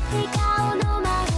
笑顔のまま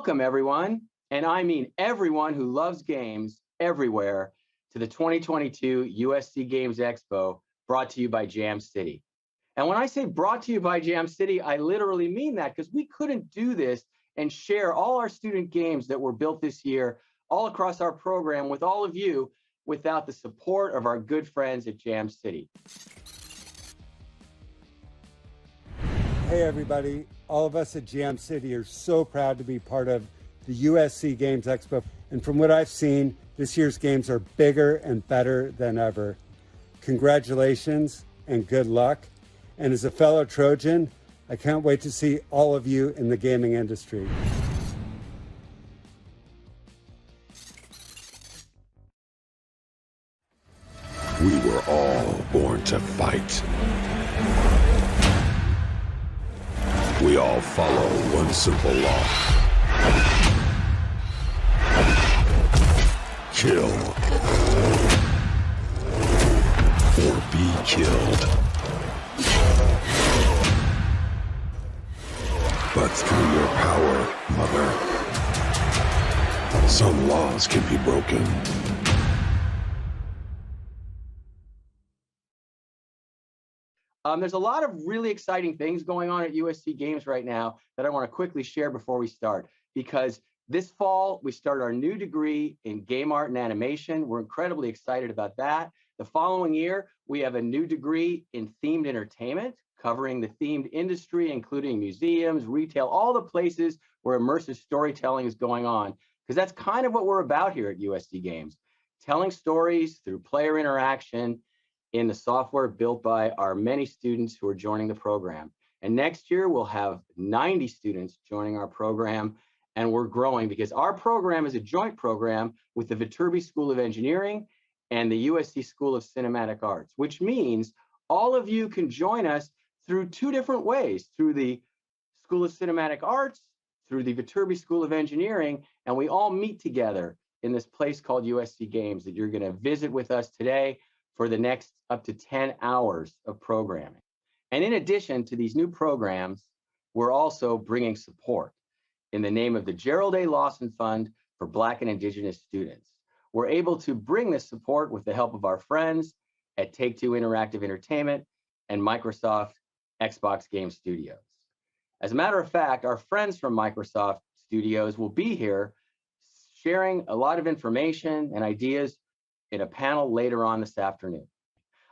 Welcome, everyone, and I mean everyone who loves games everywhere, to the 2022 USC Games Expo, brought to you by Jam City. And when I say brought to you by Jam City, I literally mean that, because we couldn't do this and share all our student games that were built this year all across our program with all of you without the support of our good friends at Jam City. Hey everybody, all of us at Jam City are so proud to be part of the USC Games Expo. And from what I've seen, this year's games are bigger and better than ever. Congratulations and good luck. And as a fellow Trojan, I can't wait to see all of you in the gaming industry. We were all born to fight. We all follow one simple law. Kill. Or be killed. But through your power, Mother, some laws can be broken. There's a lot of really exciting things going on at USC Games right now that I want to quickly share before we start, because this fall we start our new degree in game art and animation. We're incredibly excited about that. The following year, we have a new degree in themed entertainment, covering the themed industry, including museums, retail, all the places where immersive storytelling is going on, because that's kind of what we're about here at USC Games, telling stories through player interaction in the software built by our many students who are joining the program. And next year, we'll have 90 students joining our program, and we're growing because our program is a joint program with the Viterbi School of Engineering and the USC School of Cinematic Arts, which means all of you can join us through two different ways, through the School of Cinematic Arts, through the Viterbi School of Engineering, and we all meet together in this place called USC Games that you're gonna visit with us today for the next up to 10 hours of programming. And in addition to these new programs, we're also bringing support in the name of the Gerald A. Lawson Fund for Black and Indigenous Students. We're able to bring this support with the help of our friends at Take-Two Interactive Entertainment and Microsoft Xbox Game Studios. As a matter of fact, our friends from Microsoft Studios will be here sharing a lot of information and ideas in a panel later on this afternoon.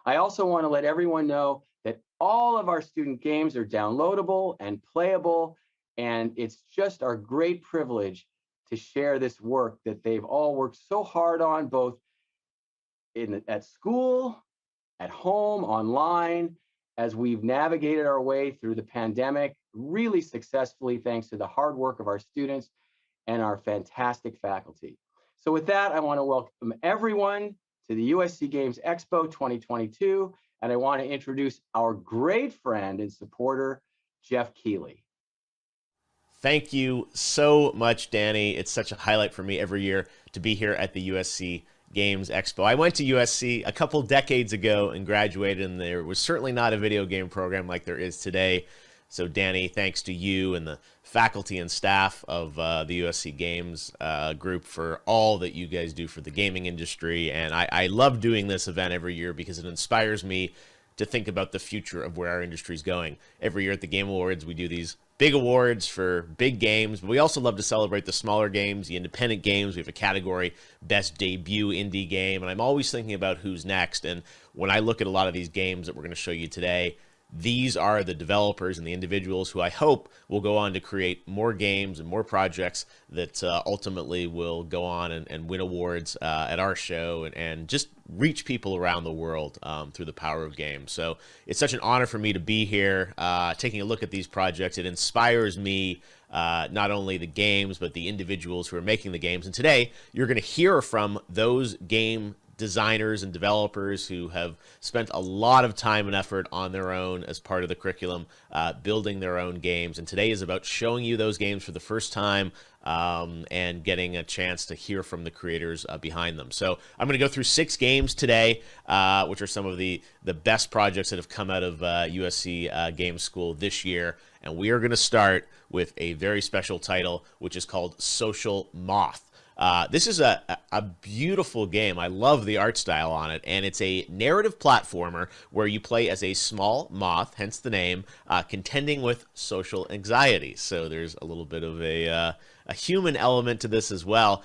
I also want to let everyone know that all of our student games are downloadable and playable, and it's just our great privilege to share this work that they've all worked so hard on, both at school, at home, online, as we've navigated our way through the pandemic really successfully, thanks to the hard work of our students and our fantastic faculty. So with that, I want to welcome everyone to the USC Games Expo 2022, and I want to introduce our great friend and supporter, Jeff Keeley. Thank you so much, Danny. It's such a highlight for me every year to be here at the USC Games Expo. I went to USC a couple decades ago and graduated, and there was certainly not a video game program like there is today. So Danny, thanks to you and the faculty and staff of the USC Games group for all that you guys do for the gaming industry. And I love doing this event every year because it inspires me to think about the future of where our industry is going. Every year at the Game Awards, we do these big awards for big games, but we also love to celebrate the smaller games, the independent games. We have a category, Best Debut Indie Game, and I'm always thinking about who's next. And when I look at a lot of these games that we're going to show you today, these are the developers and the individuals who I hope will go on to create more games and more projects that ultimately will go on and win awards at our show and just reach people around the world through the power of games. So it's such an honor for me to be here taking a look at these projects. It inspires me, not only the games, but the individuals who are making the games. And today, you're going to hear from those game designers and developers who have spent a lot of time and effort on their own as part of the curriculum, building their own games. And today is about showing you those games for the first time, and getting a chance to hear from the creators behind them. So I'm going to go through 6 games today, which are some of the best projects that have come out of USC Game School this year. And we are going to start with a very special title, which is called Social Moth. This is a beautiful game. I love the art style on it, and it's a narrative platformer where you play as a small moth, hence the name, contending with social anxiety. So there's a little bit of a human element to this as well.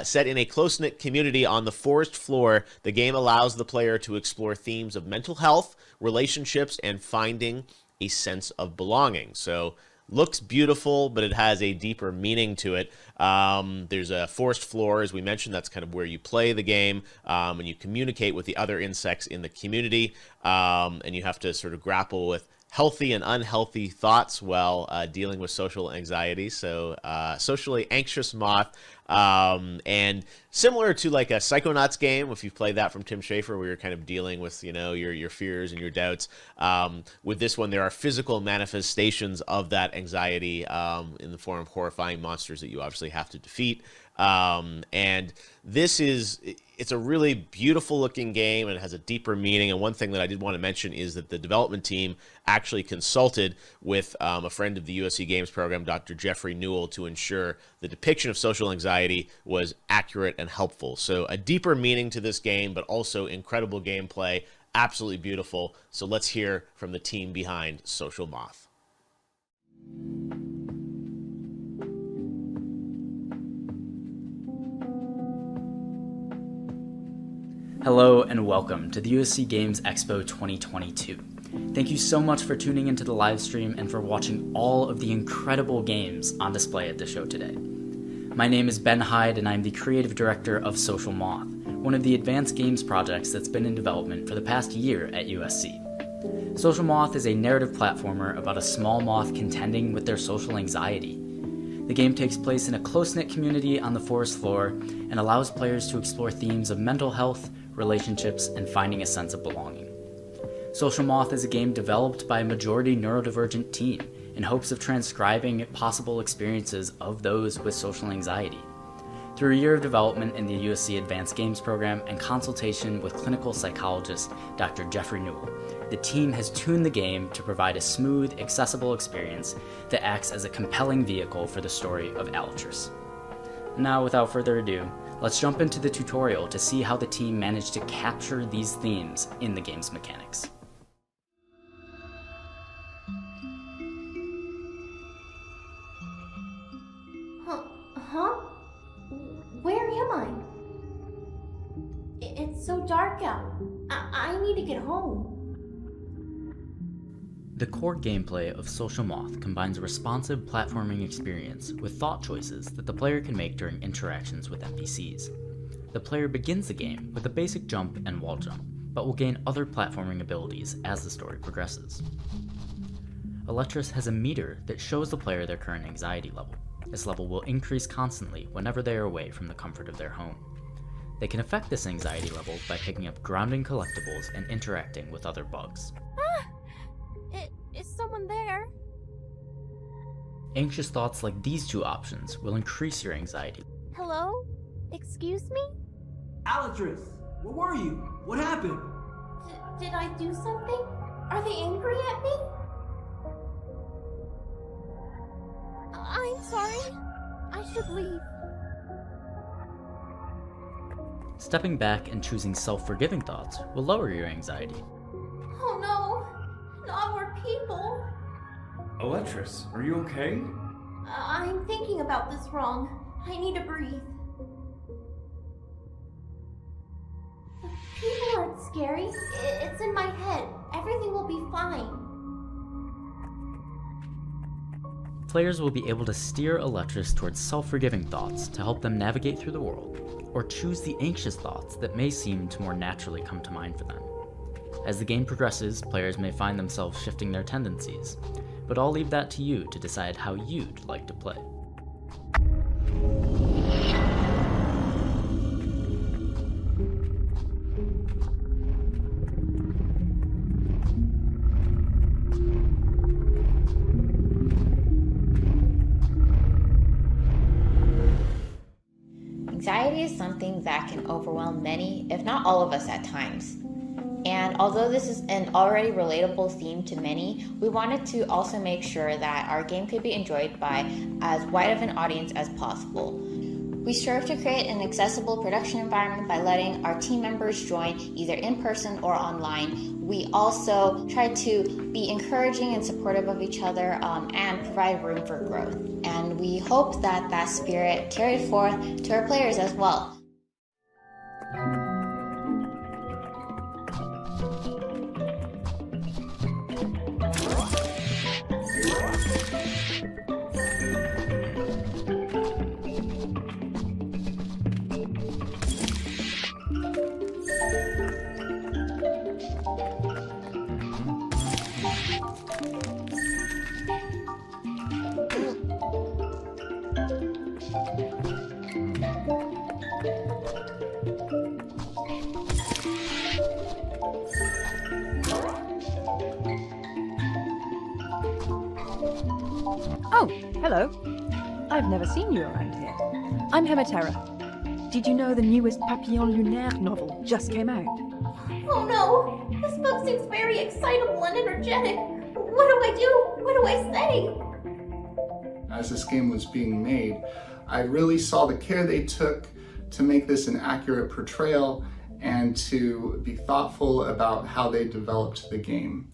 Set in a close-knit community on the forest floor, the game allows the player to explore themes of mental health, relationships, and finding a sense of belonging. So looks beautiful, but it has a deeper meaning to it. There's a forest floor, as we mentioned. That's kind of where you play the game, and you communicate with the other insects in the community, and you have to sort of grapple with healthy and unhealthy thoughts while dealing with social anxiety. So socially anxious moth, and similar to like a Psychonauts game, if you've played that from Tim Schafer, where you're kind of dealing with, you know, your fears and your doubts. With this one, there are physical manifestations of that anxiety in the form of horrifying monsters that you obviously have to defeat. And it's a really beautiful looking game, and it has a deeper meaning. And one thing that I did want to mention is that the development team actually consulted with a friend of the USC Games program, Dr. Jeffrey Newell, to ensure the depiction of social anxiety was accurate and helpful. So a deeper meaning to this game, but also incredible gameplay, absolutely beautiful. So let's hear from the team behind Social Moth. Hello and welcome to the USC Games Expo 2022. Thank you so much for tuning into the live stream and for watching all of the incredible games on display at the show today. My name is Ben Hyde and I'm the creative director of Social Moth, one of the advanced games projects that's been in development for the past year at USC. Social Moth is a narrative platformer about a small moth contending with their social anxiety. The game takes place in a close-knit community on the forest floor and allows players to explore themes of mental health, relationships, and finding a sense of belonging. Social Moth is a game developed by a majority neurodivergent team in hopes of transcribing possible experiences of those with social anxiety. Through a year of development in the USC Advanced Games program and consultation with clinical psychologist Dr. Jeffrey Newell, the team has tuned the game to provide a smooth, accessible experience that acts as a compelling vehicle for the story of Alatris. Now, without further ado, let's jump into the tutorial to see how the team managed to capture these themes in the game's mechanics. Huh? Where am I? It's so dark out. I need to get home. The core gameplay of Social Moth combines a responsive platforming experience with thought choices that the player can make during interactions with NPCs. The player begins the game with a basic jump and wall jump, but will gain other platforming abilities as the story progresses. Alatris has a meter that shows the player their current anxiety level. This level will increase constantly whenever they are away from the comfort of their home. They can affect this anxiety level by picking up grounding collectibles and interacting with other bugs. Is someone there? Anxious thoughts like these two options will increase your anxiety. Hello? Excuse me? Alatris, where were you? What happened? Did I do something? Are they angry at me? I'm sorry. I should leave. Stepping back and choosing self-forgiving thoughts will lower your anxiety. Oh no, not more people. Alatris, are you okay? I'm thinking about this wrong. I need to breathe. People aren't scary. It's in my head. Everything will be fine. Players will be able to steer Alatris towards self-forgiving thoughts to help them navigate through the world, or choose the anxious thoughts that may seem to more naturally come to mind for them. As the game progresses, players may find themselves shifting their tendencies, but I'll leave that to you to decide how you'd like to play. Anxiety is something that can overwhelm many, if not all of us at times. And although this is an already relatable theme to many, we wanted to also make sure that our game could be enjoyed by as wide of an audience as possible. We strive to create an accessible production environment by letting our team members join either in person or online. We also try to be encouraging and supportive of each other and provide room for growth. And we hope that that spirit carried forth to our players as well. Oh, hello. I've never seen you around here. I'm Hematera. Did you know the newest Papillon Lunaire novel just came out? Oh no! This book seems very excitable and energetic. What do I do? What do I say? As this game was being made, I really saw the care they took to make this an accurate portrayal and to be thoughtful about how they developed the game.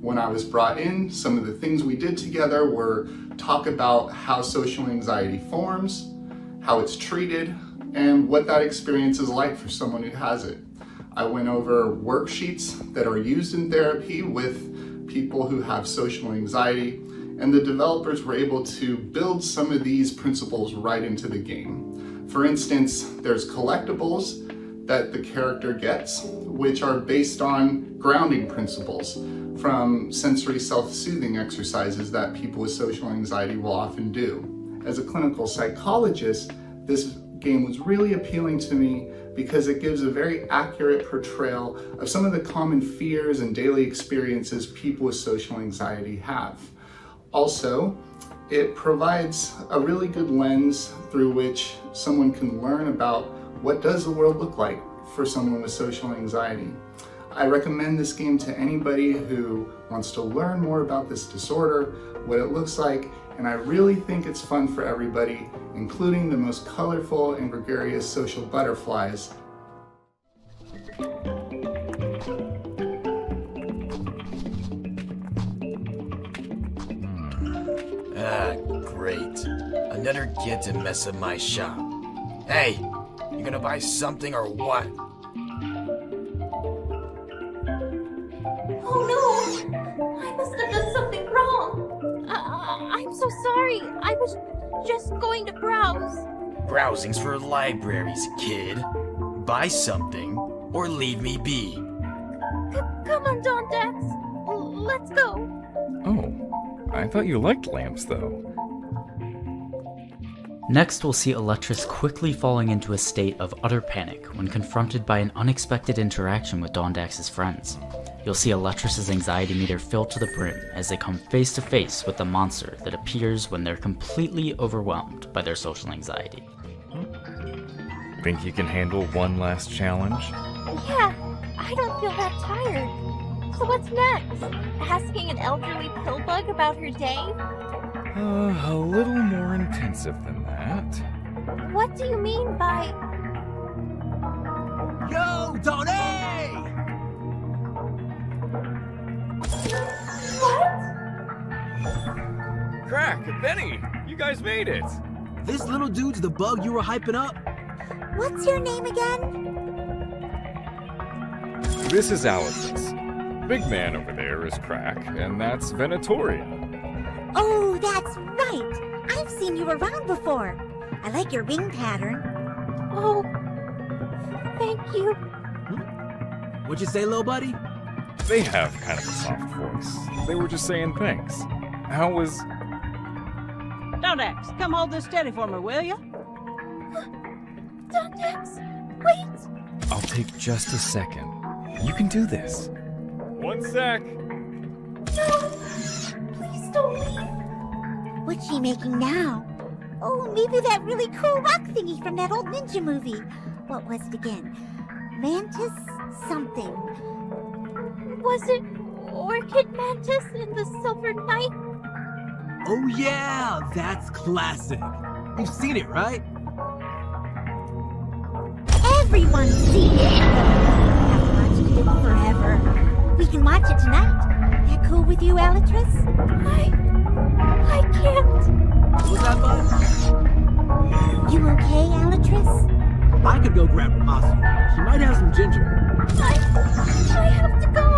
When I was brought in, some of the things we did together were talk about how social anxiety forms, how it's treated, and what that experience is like for someone who has it. I went over worksheets that are used in therapy with people who have social anxiety, and the developers were able to build some of these principles right into the game. For instance, there's collectibles that the character gets, which are based on grounding principles from sensory self-soothing exercises that people with social anxiety will often do. As a clinical psychologist, this game was really appealing to me because it gives a very accurate portrayal of some of the common fears and daily experiences people with social anxiety have. Also, it provides a really good lens through which someone can learn about what does the world look like for someone with social anxiety. I recommend this game to anybody who wants to learn more about this disorder, what it looks like, and I really think it's fun for everybody, including the most colorful and gregarious social butterflies. Great. Another kid to mess up my shop. Hey, you gonna buy something or what? Oh no! I must have done something wrong. I'm so sorry. I was just going to browse. Browsing's for libraries, kid. Buy something or leave me be. Come on, Don Dex. Let's go. Oh, I thought you liked lamps, though. Next, we'll see Electrus quickly falling into a state of utter panic when confronted by an unexpected interaction with Dondax's friends. You'll see Electrus's anxiety meter fill to the brim as they come face to face with the monster that appears when they're completely overwhelmed by their social anxiety. Think you can handle one last challenge? Yeah, I don't feel that tired. So what's next? Asking an elderly pill bug about her day? A little more intensive than that. What do you mean by... Yo, Donnie! What? Crack, Benny, you guys made it. This little dude's the bug you were hyping up? What's your name again? This is Alex. Big man over there is Crack, and that's Venatoria. Oh, that's right. I've seen you around before. I like your wing pattern. Oh, thank you. What'd you say, little buddy? They have kind of a soft voice. They were just saying thanks. How was... Dondax, come hold this steady for me, will you? Dondax, wait. I'll take just a second. You can do this. One sec. No, please don't leave. What's she making now? Oh, maybe that really cool rock thingy from that old ninja movie. What was it again? Mantis something. Was it Orchid Mantis in the Silver Knight? Oh yeah, that's classic. You've seen it, right? Everyone's seen it. I've watched it forever. We can watch it tonight. That cool with you, Alatrus? I can't. Was that fun? You okay, Alatrus? I could go grab Ramasu. She might have some ginger. I have to go.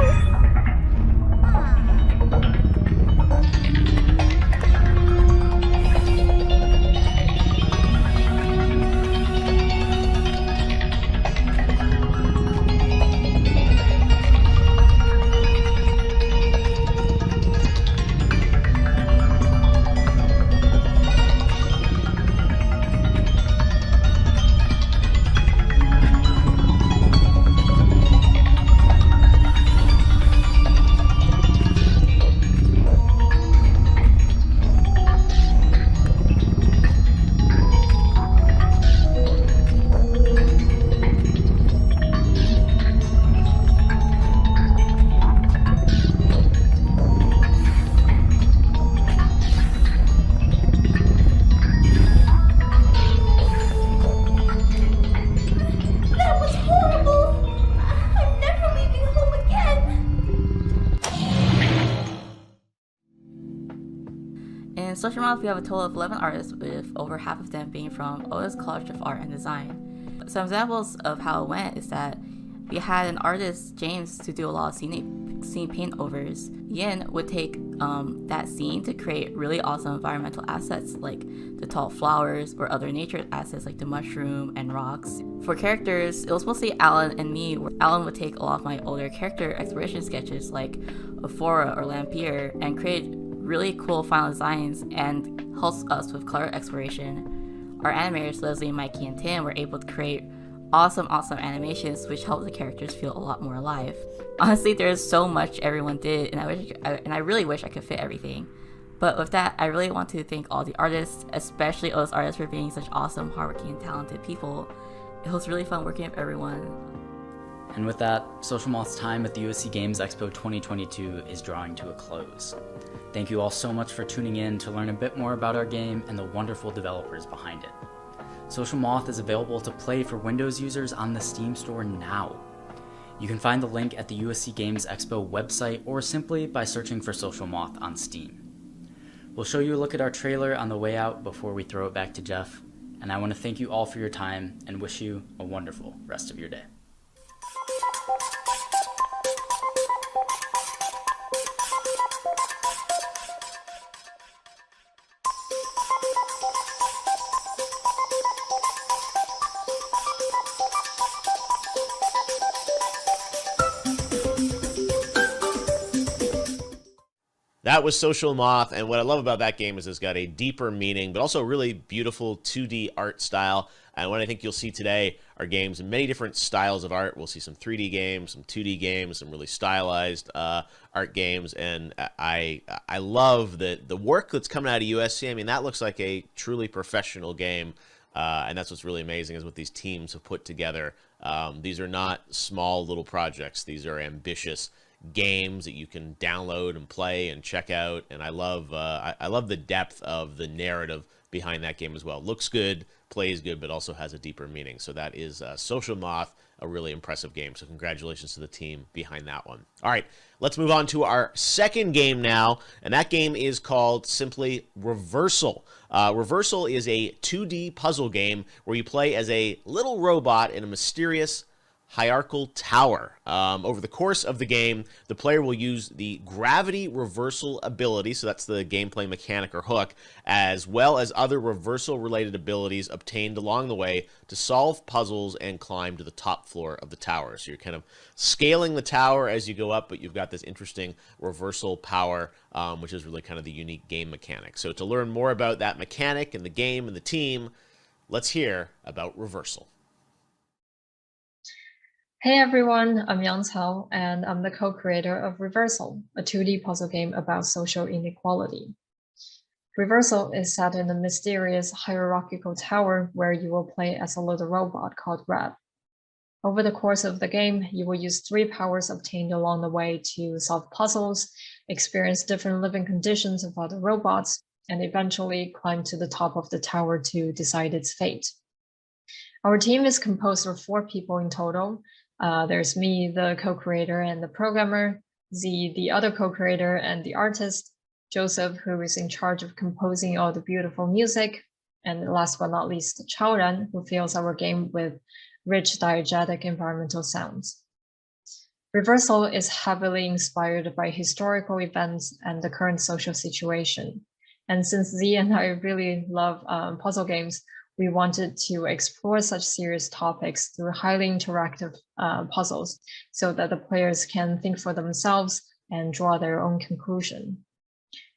In Social Moth, we have a total of 11 artists, with over half of them being from Oda's College of Art and Design. Some examples of how it went is that we had an artist, James, to do a lot of scene paint overs. Yin would take that scene to create really awesome environmental assets like the tall flowers or other nature assets like the mushroom and rocks. For characters, it was mostly Alan and me, where Alan would take a lot of my older character exploration sketches like Aphora or Lampier and create really cool final designs and helps us with color exploration. Our animators, Leslie, Mikey, and Tim, were able to create awesome animations which help the characters feel a lot more alive. Honestly, there's so much everyone did, and I really wish I could fit everything. But with that, I really want to thank all the artists, especially those artists, for being such awesome, hardworking, and talented people. It was really fun working with everyone. And with that, Social Moth's time at the USC Games Expo 2022 is drawing to a close. Thank you all so much for tuning in to learn a bit more about our game and the wonderful developers behind it. Social Moth is available to play for Windows users on the Steam store now. You can find the link at the USC Games Expo website or simply by searching for Social Moth on Steam. We'll show you a look at our trailer on the way out before we throw it back to Jeff, and I want to thank you all for your time and wish you a wonderful rest of your day. That was Social Moth, and what I love about that game is it's got a deeper meaning, but also a really beautiful 2D art style. And what I think you'll see today are games in many different styles of art. We'll see some 3D games, some 2D games, some really stylized art games, and I love the work that's coming out of USC. I mean, that looks like a truly professional game, and that's what's really amazing is what these teams have put together. These are not small little projects. These are ambitious games that you can download and play and check out, and I love the depth of the narrative behind that game as well. Looks good, plays good, but also has a deeper meaning. So that is Social Moth, a really impressive game. So congratulations to the team behind that one. All right, let's move on to our second game now, and that game is called simply Reversal. Reversal is a 2D puzzle game where you play as a little robot in a mysterious hierarchical tower. Over the course of the game, the player will use the gravity reversal ability, so that's the gameplay mechanic or hook, as well as other reversal related abilities obtained along the way to solve puzzles and climb to the top floor of the tower. So you're kind of scaling the tower as you go up, but you've got this interesting reversal power, which is really kind of the unique game mechanic. So to learn more about that mechanic and the game and the team, let's hear about Reversal. Hey everyone, I'm Yang Cao, and I'm the co-creator of Reversal, a 2D puzzle game about social inequality. Reversal is set in a mysterious hierarchical tower where you will play as a little robot called Rab. Over the course of the game, you will use 3 powers obtained along the way to solve puzzles, experience different living conditions of other robots, and eventually climb to the top of the tower to decide its fate. Our team is composed of 4 people in total. There's me, the co-creator and the programmer, Z, the other co-creator and the artist, Joseph, who is in charge of composing all the beautiful music, and last but not least, Chaoran, who fills our game with rich diegetic environmental sounds. Reversal is heavily inspired by historical events and the current social situation. And since Z and I really love puzzle games, we wanted to explore such serious topics through highly interactive puzzles so that the players can think for themselves and draw their own conclusion.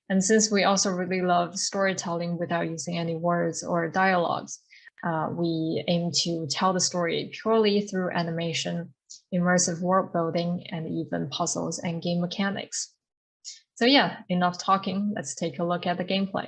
And since we also really love storytelling without using any words or dialogues, we aim to tell the story purely through animation, immersive world building, and even puzzles and game mechanics. So yeah, enough talking. Let's take a look at the gameplay.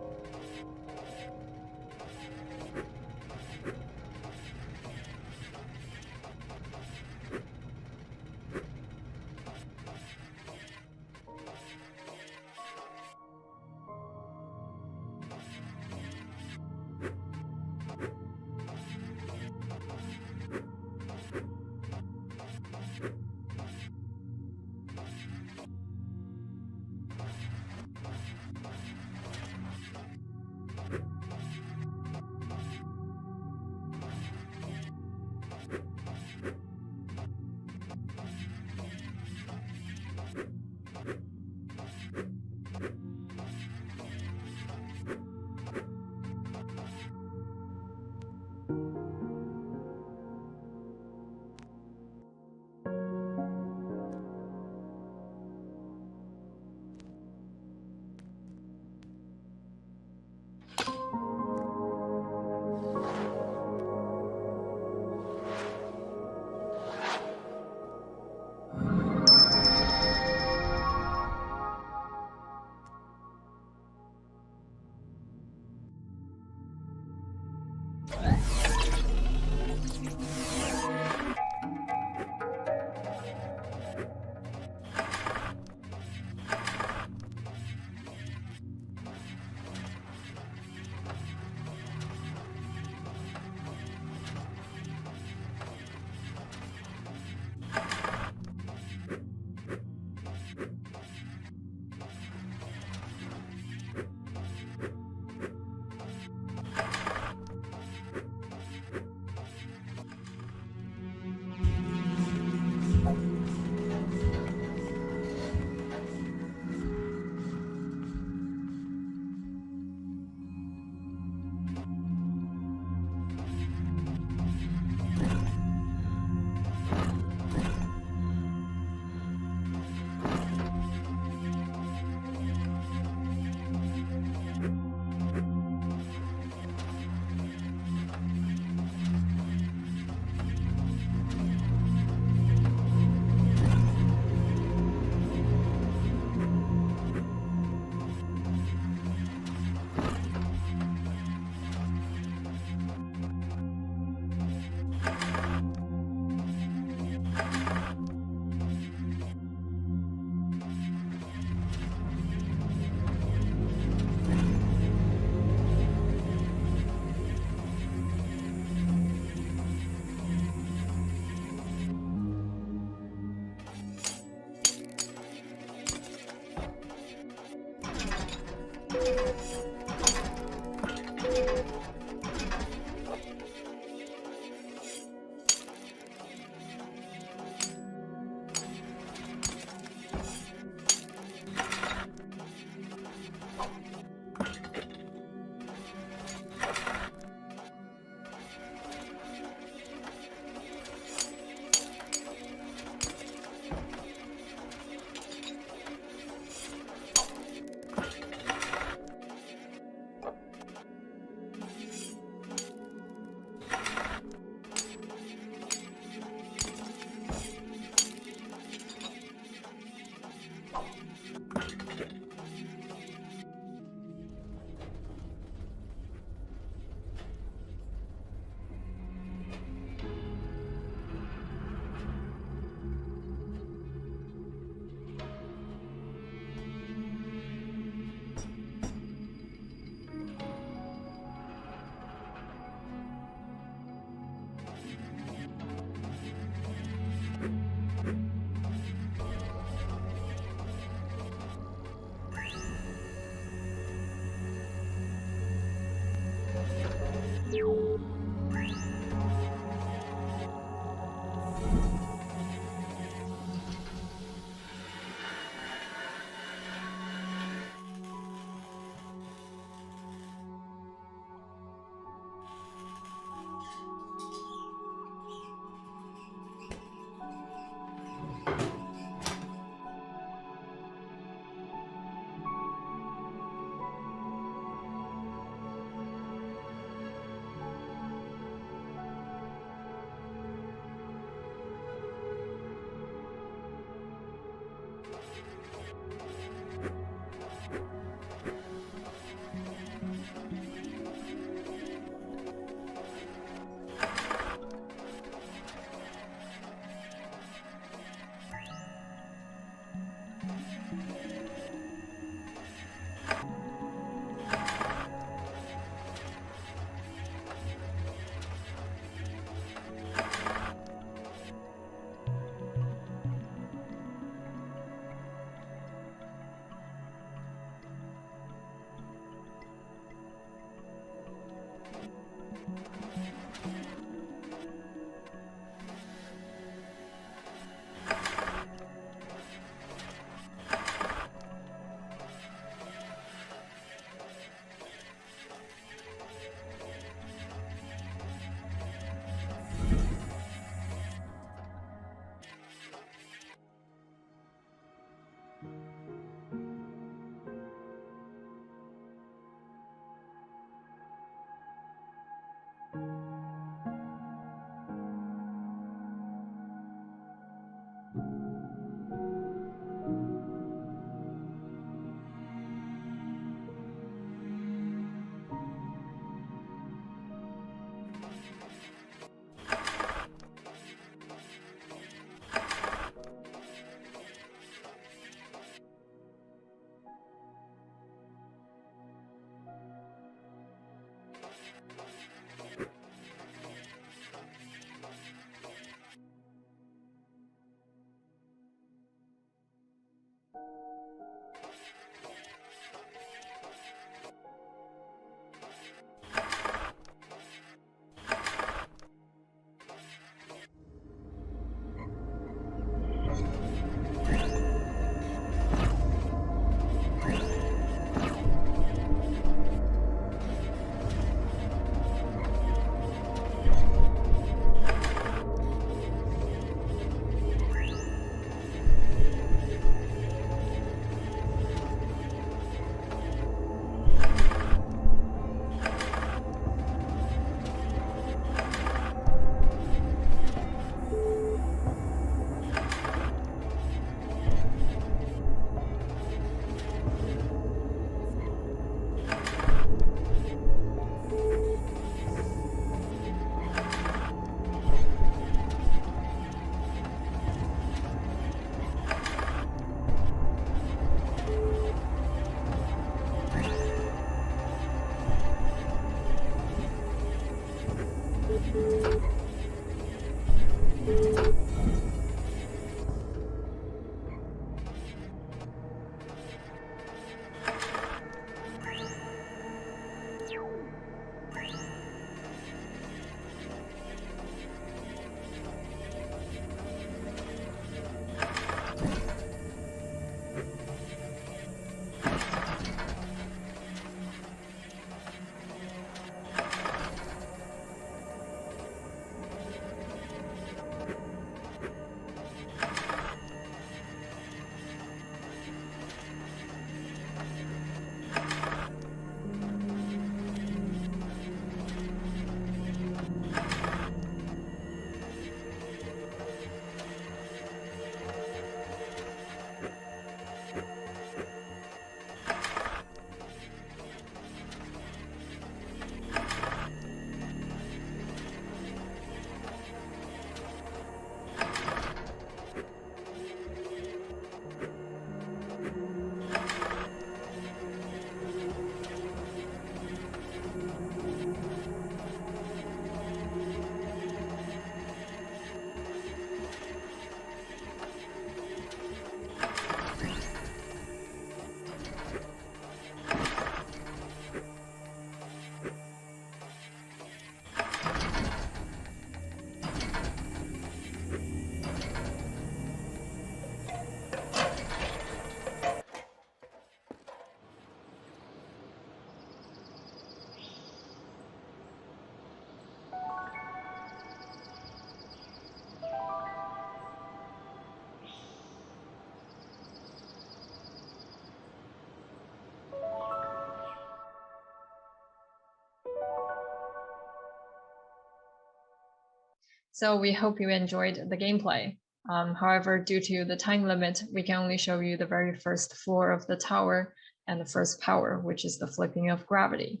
So we hope you enjoyed the gameplay. However, due to the time limit, we can only show you the very first floor of the tower and the first power, which is the flipping of gravity.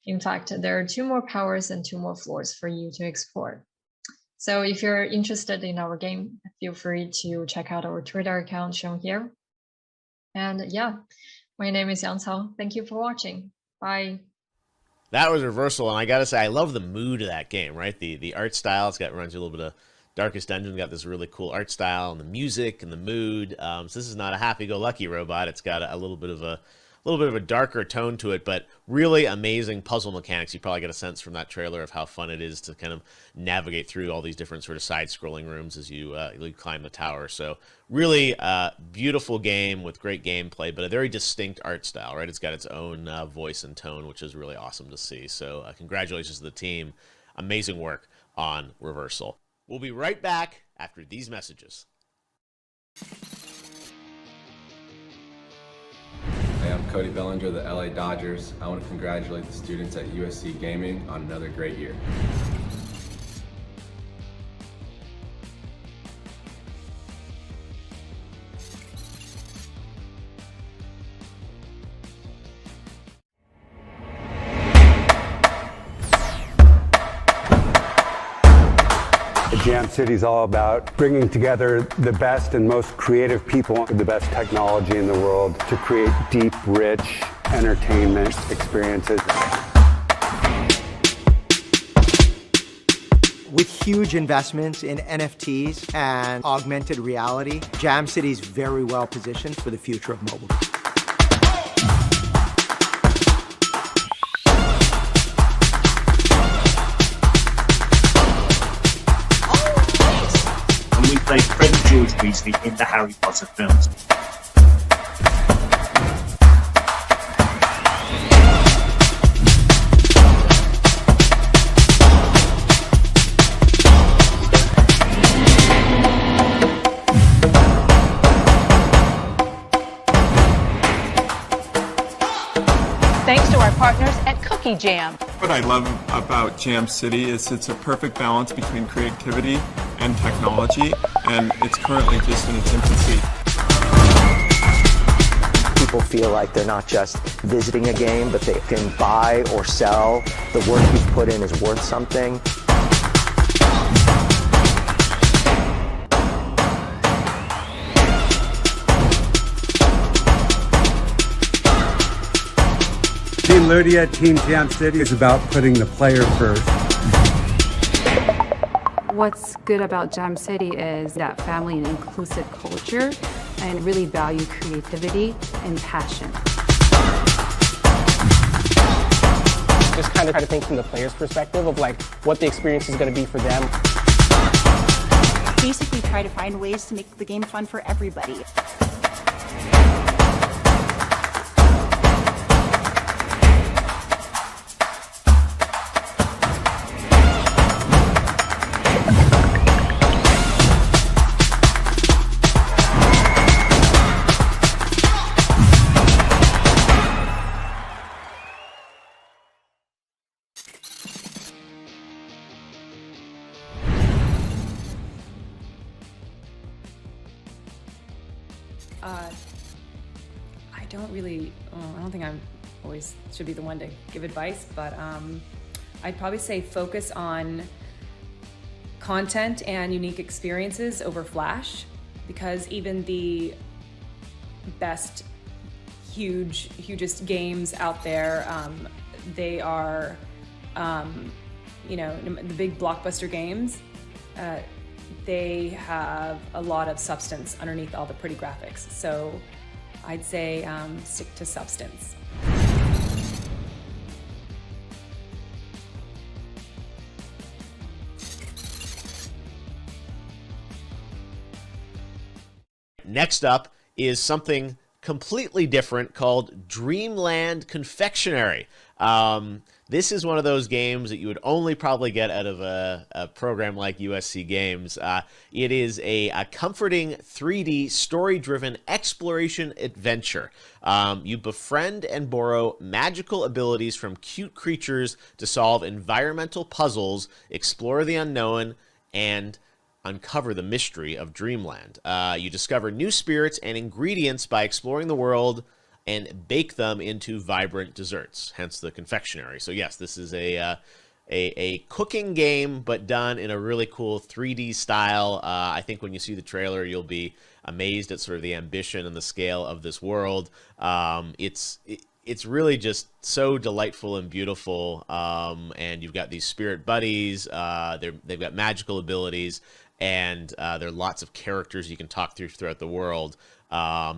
In fact, there are 2 more powers and 2 more floors for you to explore. So if you're interested in our game, feel free to check out our Twitter account shown here. And yeah, my name is Yang Cao. Thank you for watching. Bye. That was Reversal, and I gotta say, I love the mood of that game, right? The art style, it's got reminds you a little bit of Darkest Dungeon, got this really cool art style, and the music and the mood. So this is not a happy-go-lucky robot. It's got a little bit of a darker tone to it, but really amazing puzzle mechanics. You probably get a sense from that trailer of how fun it is to kind of navigate through all these different sort of side-scrolling rooms as you climb the tower. So really beautiful game with great gameplay, but a very distinct art style, right? It's got its own voice and tone, which is really awesome to see. So congratulations to the team. Amazing work on Reversal. We'll be right back after these messages. Hey, I'm Cody Bellinger of the LA Dodgers. I want to congratulate the students at USC Gaming on another great year. Jam City is all about bringing together the best and most creative people with the best technology in the world to create deep, rich entertainment experiences. With huge investments in NFTs and augmented reality, Jam City is very well positioned for the future of mobile. We played Fred and George Weasley in the Harry Potter films. Thanks to our partners at Cookie Jam. What I love about Jam City is it's a perfect balance between creativity and technology, and it's currently just in its infancy. People feel like they're not just visiting a game, but they can buy or sell. The work you've put in is worth something. Team Ludia, Team Jam City is about putting the player first. What's good about Jam City is that family and inclusive culture, and really value creativity and passion. Just kind of try to think from the player's perspective of like what the experience is going to be for them. Basically try to find ways to make the game fun for everybody. I don't think I always should be the one to give advice, but I'd probably say focus on content and unique experiences over flash, because even the best, hugest games out there, they are, the big blockbuster games, they have a lot of substance underneath all the pretty graphics. So I'd say stick to substance. Next up is something completely different called Dreamland Confectionary. This is one of those games that you would only probably get out of a program like USC Games. It is a comforting 3D story-driven exploration adventure. You befriend and borrow magical abilities from cute creatures to solve environmental puzzles, explore the unknown, and uncover the mystery of Dreamland. You discover new spirits and ingredients by exploring the world and bake them into vibrant desserts, hence the confectionery. So yes, this is a cooking game, but done in a really cool 3D style. I think when you see the trailer, you'll be amazed at sort of the ambition and the scale of this world. It's really just so delightful and beautiful, and you've got these spirit buddies. They've got magical abilities, and there are lots of characters you can talk through throughout the world.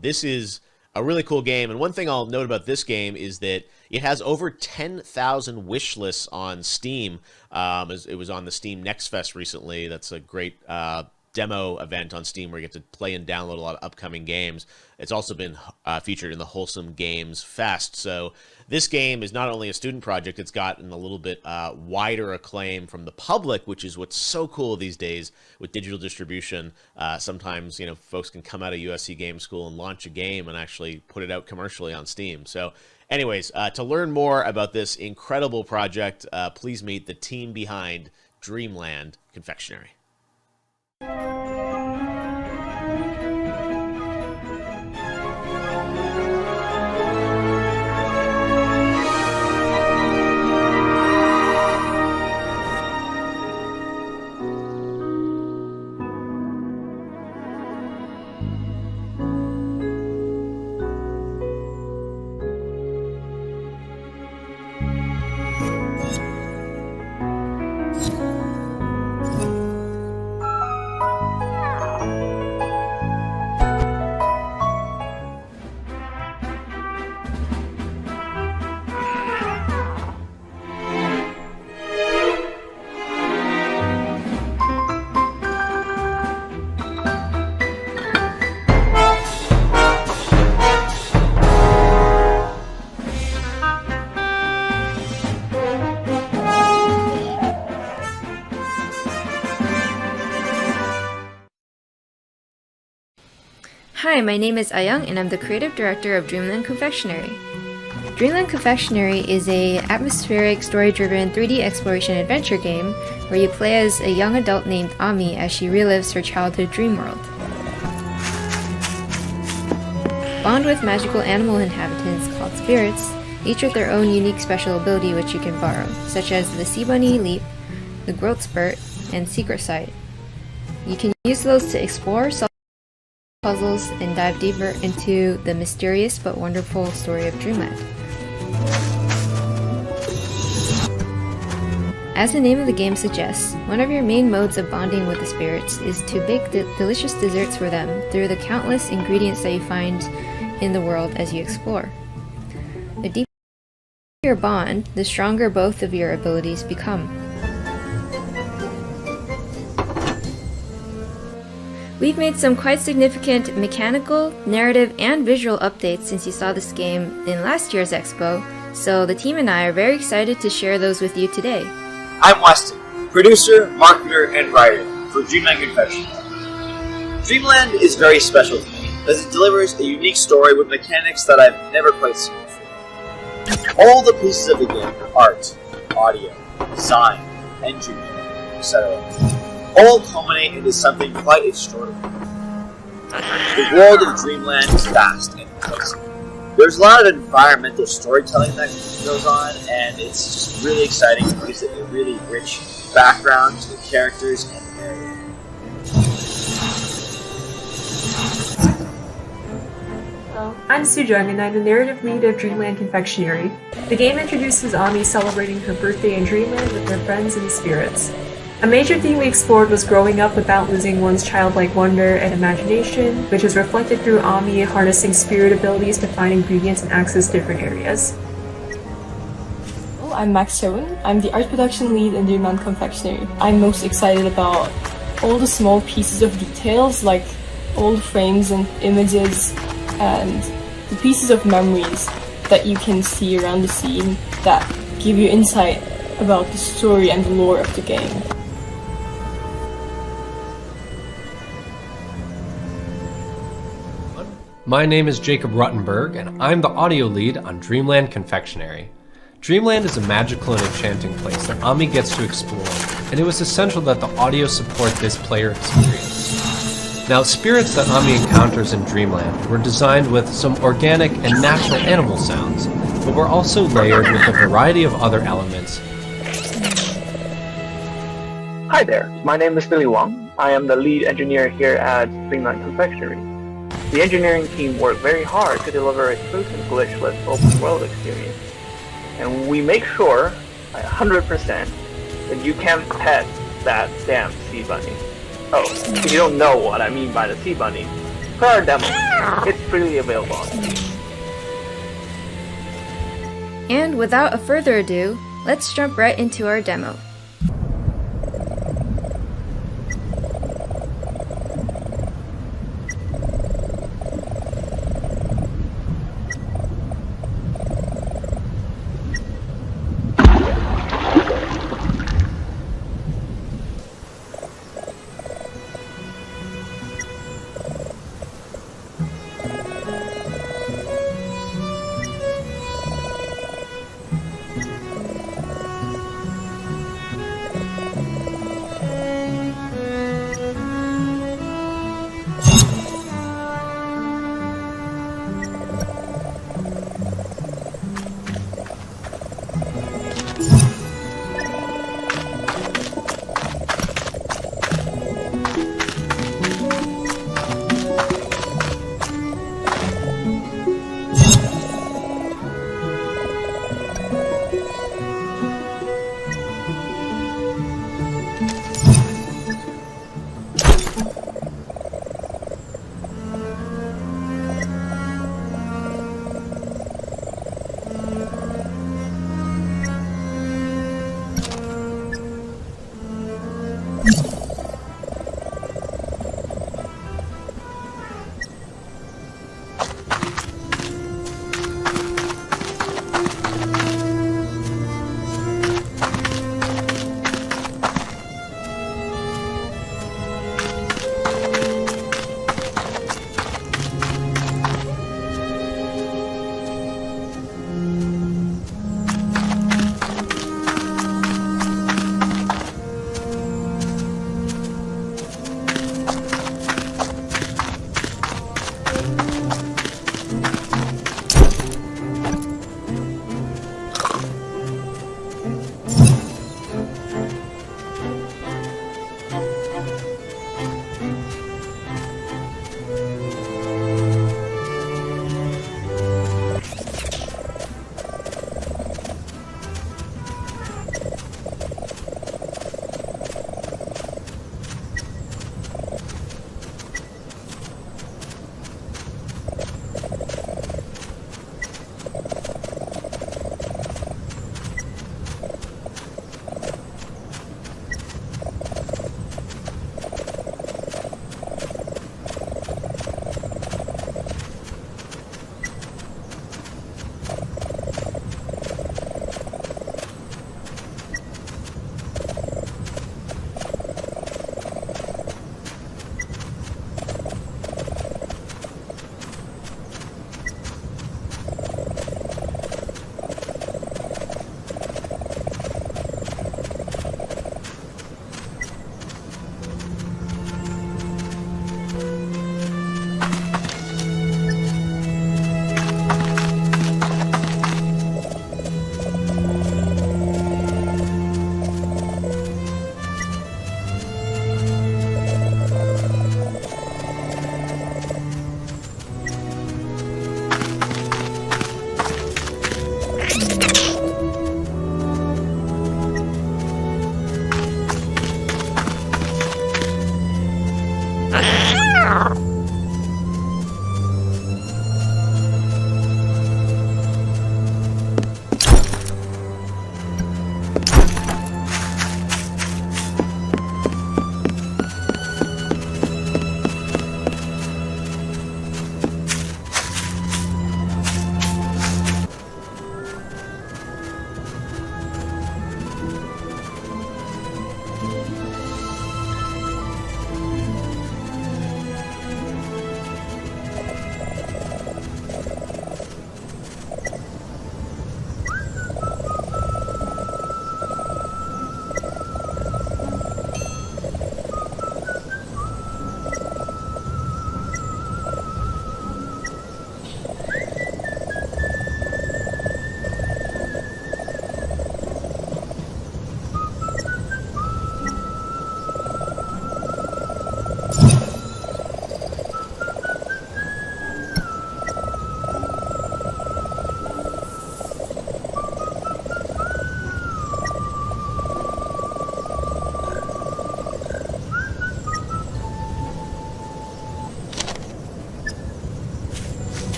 This is a really cool game, and one thing I'll note about this game is that it has over 10,000 wish lists on Steam. It was on the Steam Next Fest recently. That's a great demo event on Steam where you get to play and download a lot of upcoming games. It's also been featured in the Wholesome Games Fest. So this game is not only a student project, it's gotten a little bit wider acclaim from the public, which is what's so cool these days with digital distribution. Sometimes, folks can come out of USC Game School and launch a game and actually put it out commercially on Steam. So anyways, to learn more about this incredible project, please meet the team behind Dreamland Confectionary. Hi, my name is Ayang and I'm the creative director of Dreamland Confectionary. Dreamland Confectionary is a atmospheric, story-driven 3D exploration adventure game where you play as a young adult named Ami as she relives her childhood dream world. Bond with magical animal inhabitants called spirits, each with their own unique special ability which you can borrow, such as the Sea Bunny Leap, the Growth Spurt, and Secret Sight. You can use those to explore, solve puzzles, and dive deeper into the mysterious but wonderful story of Dreamland. As the name of the game suggests, one of your main modes of bonding with the spirits is to bake delicious desserts for them through the countless ingredients that you find in the world as you explore. The deeper your bond, the stronger both of your abilities become. We've made some quite significant mechanical, narrative, and visual updates since you saw this game in last year's Expo, so the team and I are very excited to share those with you today. I'm Weston, producer, marketer, and writer for Dreamland Confectionary. Dreamland is very special to me, as it delivers a unique story with mechanics that I've never quite seen before. All the pieces of the game, art, audio, design, engineering, etc., all culminate into something quite extraordinary. The world of Dreamland is vast and crazy. There's a lot of environmental storytelling that goes on, and it's just really exciting. It gives it a really rich background to the characters and the narrative. Hello, I'm Sujung, and I'm the narrative lead of Dreamland Confectionary. The game introduces Ami celebrating her birthday in Dreamland with her friends and spirits. A major theme we explored was growing up without losing one's childlike wonder and imagination, which is reflected through Ami harnessing spirit abilities to find ingredients and access different areas. I'm Max Chowen. I'm the art production lead in Dreamland Confectionary. I'm most excited about all the small pieces of details, like old frames and images, and the pieces of memories that you can see around the scene that give you insight about the story and the lore of the game. My name is Jacob Ruttenberg, and I'm the audio lead on Dreamland Confectionary. Dreamland is a magical and enchanting place that Ami gets to explore, and it was essential that the audio support this player experience. Now, spirits that Ami encounters in Dreamland were designed with some organic and natural animal sounds, but were also layered with a variety of other elements. Hi there, my name is Billy Wong. I am the lead engineer here at Dreamland Confectionary. The engineering team worked very hard to deliver a smooth and glitchless open world experience. And we make sure, 100%, that you can pet that damn sea bunny. Oh, if you don't know what I mean by the sea bunny, for our demo, it's freely available on Steam. And without a further ado, let's jump right into our demo.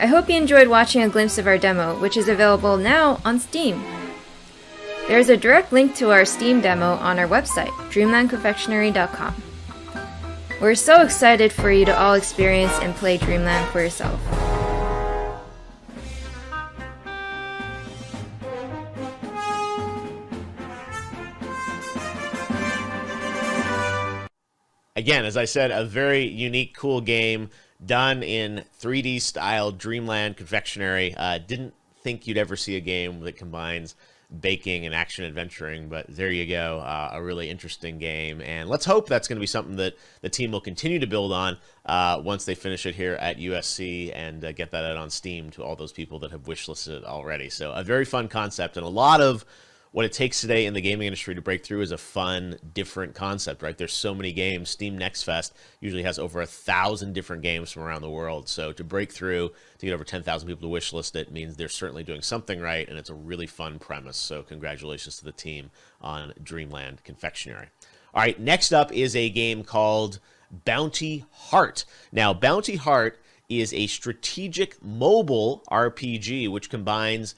I hope you enjoyed watching a glimpse of our demo, which is available now on Steam. There's a direct link to our Steam demo on our website, dreamlandconfectionary.com. We're so excited for you to all experience and play Dreamland for yourself. Again, as I said, a very unique, cool game done in 3D style, Dreamland Confectionary. Didn't think you'd ever see a game that combines baking and action adventuring, but there you go, a really interesting game. And let's hope that's going to be something that the team will continue to build on once they finish it here at USC and get that out on Steam to all those people that have wishlisted it already. So a very fun concept, and a lot of what it takes today in the gaming industry to break through is a fun, different concept, right? There's so many games. Steam Next Fest usually has over 1,000 different games from around the world. So to break through, to get over 10,000 people to wishlist it means they're certainly doing something right, and it's a really fun premise. So congratulations to the team on Dreamland Confectionary. All right, next up is a game called Bounty Heart. Now, Bounty Heart is a strategic mobile RPG which combines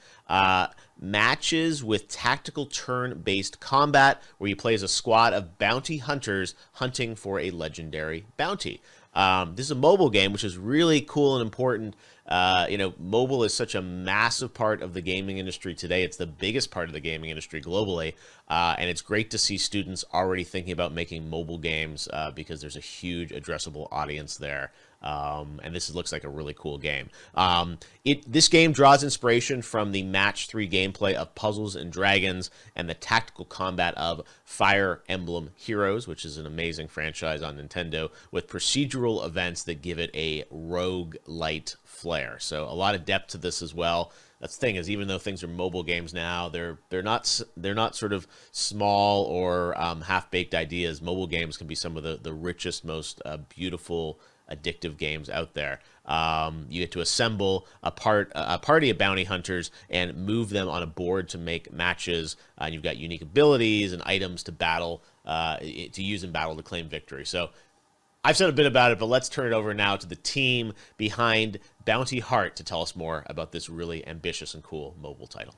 matches with tactical turn-based combat where you play as a squad of bounty hunters hunting for a legendary bounty. This is a mobile game, which is really cool and important. Mobile is such a massive part of the gaming industry today. It's the biggest part of the gaming industry globally, and it's great to see students already thinking about making mobile games because there's a huge addressable audience there. And this looks like a really cool game. This game draws inspiration from the Match 3 gameplay of Puzzles and Dragons and the tactical combat of Fire Emblem Heroes, which is an amazing franchise on Nintendo, with procedural events that give it a rogue-lite flair. So a lot of depth to this as well. That's the thing, is even though things are mobile games now, they're not sort of small or half-baked ideas. Mobile games can be some of the richest, most beautiful, addictive games out there. You get to assemble a party of bounty hunters and move them on a board to make matches. And you've got unique abilities and items to battle, to use in battle to claim victory. So I've said a bit about it, but let's turn it over now to the team behind Bounty Heart to tell us more about this really ambitious and cool mobile title.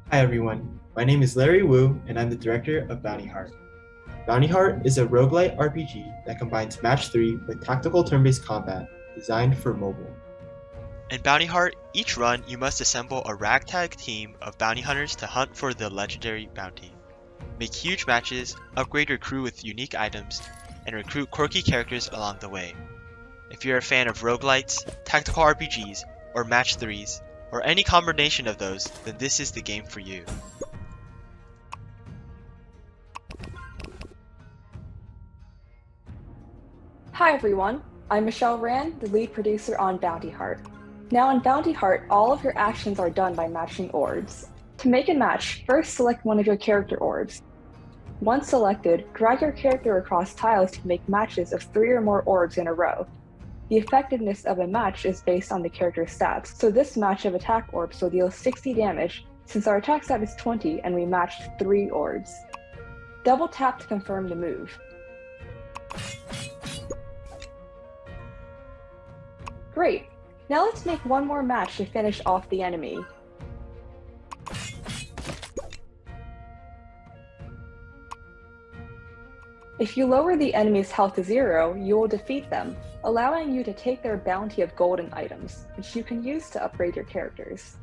Hi everyone, my name is Larry Wu and I'm the director of Bounty Heart. Bounty Heart is a roguelite RPG that combines Match 3 with tactical turn-based combat designed for mobile. In Bounty Heart, each run you must assemble a ragtag team of bounty hunters to hunt for the legendary bounty. Make huge matches, upgrade your crew with unique items, and recruit quirky characters along the way. If you're a fan of roguelites, tactical RPGs, or Match 3s, or any combination of those, then this is the game for you. Hi everyone, I'm Michelle Rand, the lead producer on Bounty Heart. Now in Bounty Heart, all of your actions are done by matching orbs. To make a match, first select one of your character orbs. Once selected, drag your character across tiles to make matches of 3 or more orbs in a row. The effectiveness of a match is based on the character's stats, so this match of attack orbs will deal 60 damage since our attack stat is 20 and we matched 3 orbs. Double tap to confirm the move. Great! Now let's make one more match to finish off the enemy. If you lower the enemy's health to 0, you will defeat them, allowing you to take their bounty of golden items, which you can use to upgrade your characters.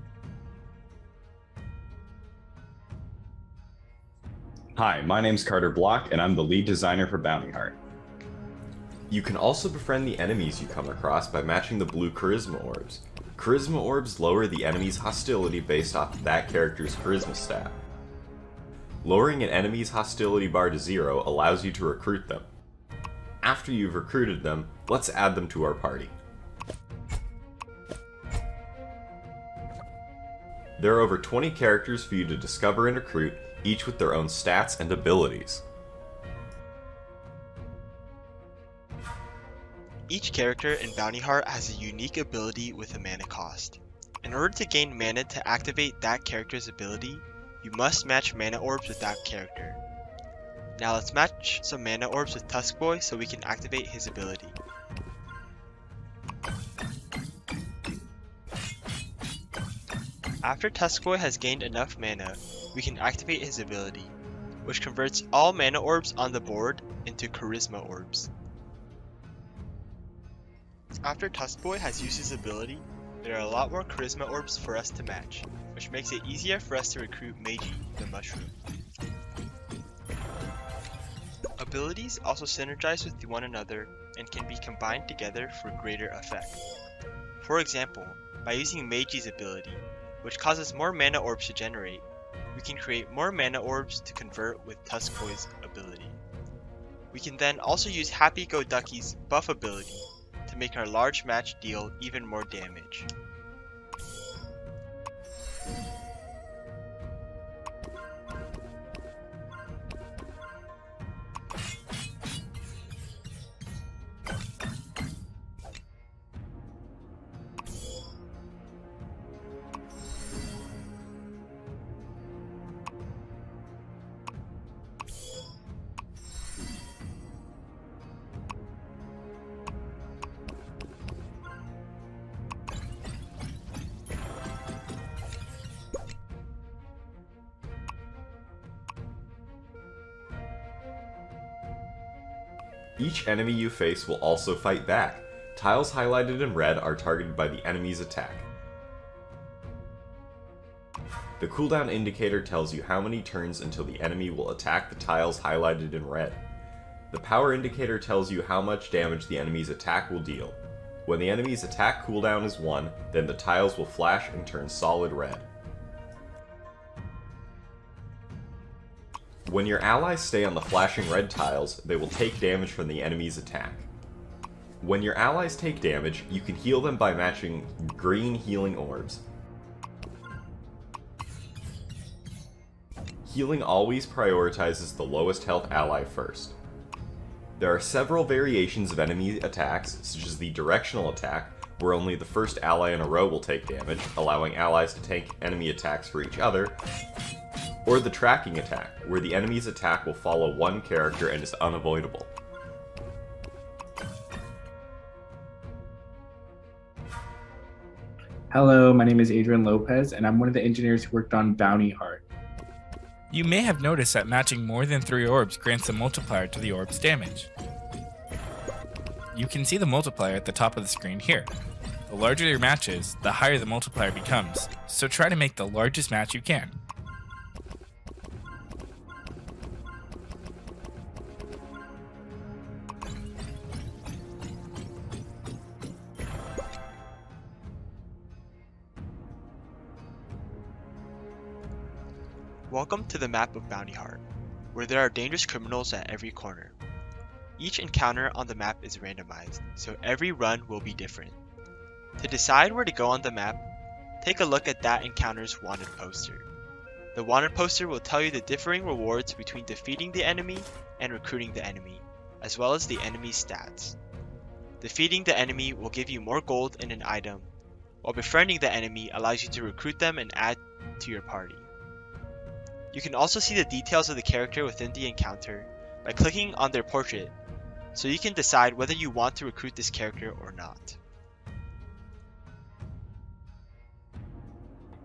Hi, my name's Carter Block, and I'm the lead designer for Bounty Heart. You can also befriend the enemies you come across by matching the blue Charisma Orbs. Charisma Orbs lower the enemy's hostility based off of that character's Charisma stat. Lowering an enemy's hostility bar to 0 allows you to recruit them. After you've recruited them, let's add them to our party. There are over 20 characters for you to discover and recruit, each with their own stats and abilities. Each character in Bounty Heart has a unique ability with a mana cost. In order to gain mana to activate that character's ability, you must match mana orbs with that character. Now let's match some mana orbs with Tusk Boy so we can activate his ability. After Tusk Boy has gained enough mana, we can activate his ability, which converts all mana orbs on the board into Charisma Orbs. After Tusk Boy has used his ability, there are a lot more Charisma Orbs for us to match, which makes it easier for us to recruit Meiji, the mushroom. Abilities also synergize with one another and can be combined together for greater effect. For example, by using Meiji's ability, which causes more mana orbs to generate, we can create more mana orbs to convert with Tusk Boy's ability. We can then also use Happy Go Ducky's buff ability to make our large match deal even more damage. Each enemy you face will also fight back. Tiles highlighted in red are targeted by the enemy's attack. The cooldown indicator tells you how many turns until the enemy will attack the tiles highlighted in red. The power indicator tells you how much damage the enemy's attack will deal. When the enemy's attack cooldown is 1, then the tiles will flash and turn solid red. When your allies stay on the flashing red tiles, they will take damage from the enemy's attack. When your allies take damage, you can heal them by matching green healing orbs. Healing always prioritizes the lowest health ally first. There are several variations of enemy attacks, such as the directional attack, where only the first ally in a row will take damage, allowing allies to tank enemy attacks for each other, or the tracking attack, where the enemy's attack will follow one character and is unavoidable. Hello, my name is Adrian Lopez, and I'm one of the engineers who worked on Bounty Heart. You may have noticed that matching more than 3 orbs grants a multiplier to the orb's damage. You can see the multiplier at the top of the screen here. The larger your match is, the higher the multiplier becomes, so try to make the largest match you can. Welcome to the map of Bounty Heart, where there are dangerous criminals at every corner. Each encounter on the map is randomized, so every run will be different. To decide where to go on the map, take a look at that encounter's wanted poster. The wanted poster will tell you the differing rewards between defeating the enemy and recruiting the enemy, as well as the enemy's stats. Defeating the enemy will give you more gold in an item, while befriending the enemy allows you to recruit them and add to your party. You can also see the details of the character within the encounter by clicking on their portrait, so you can decide whether you want to recruit this character or not.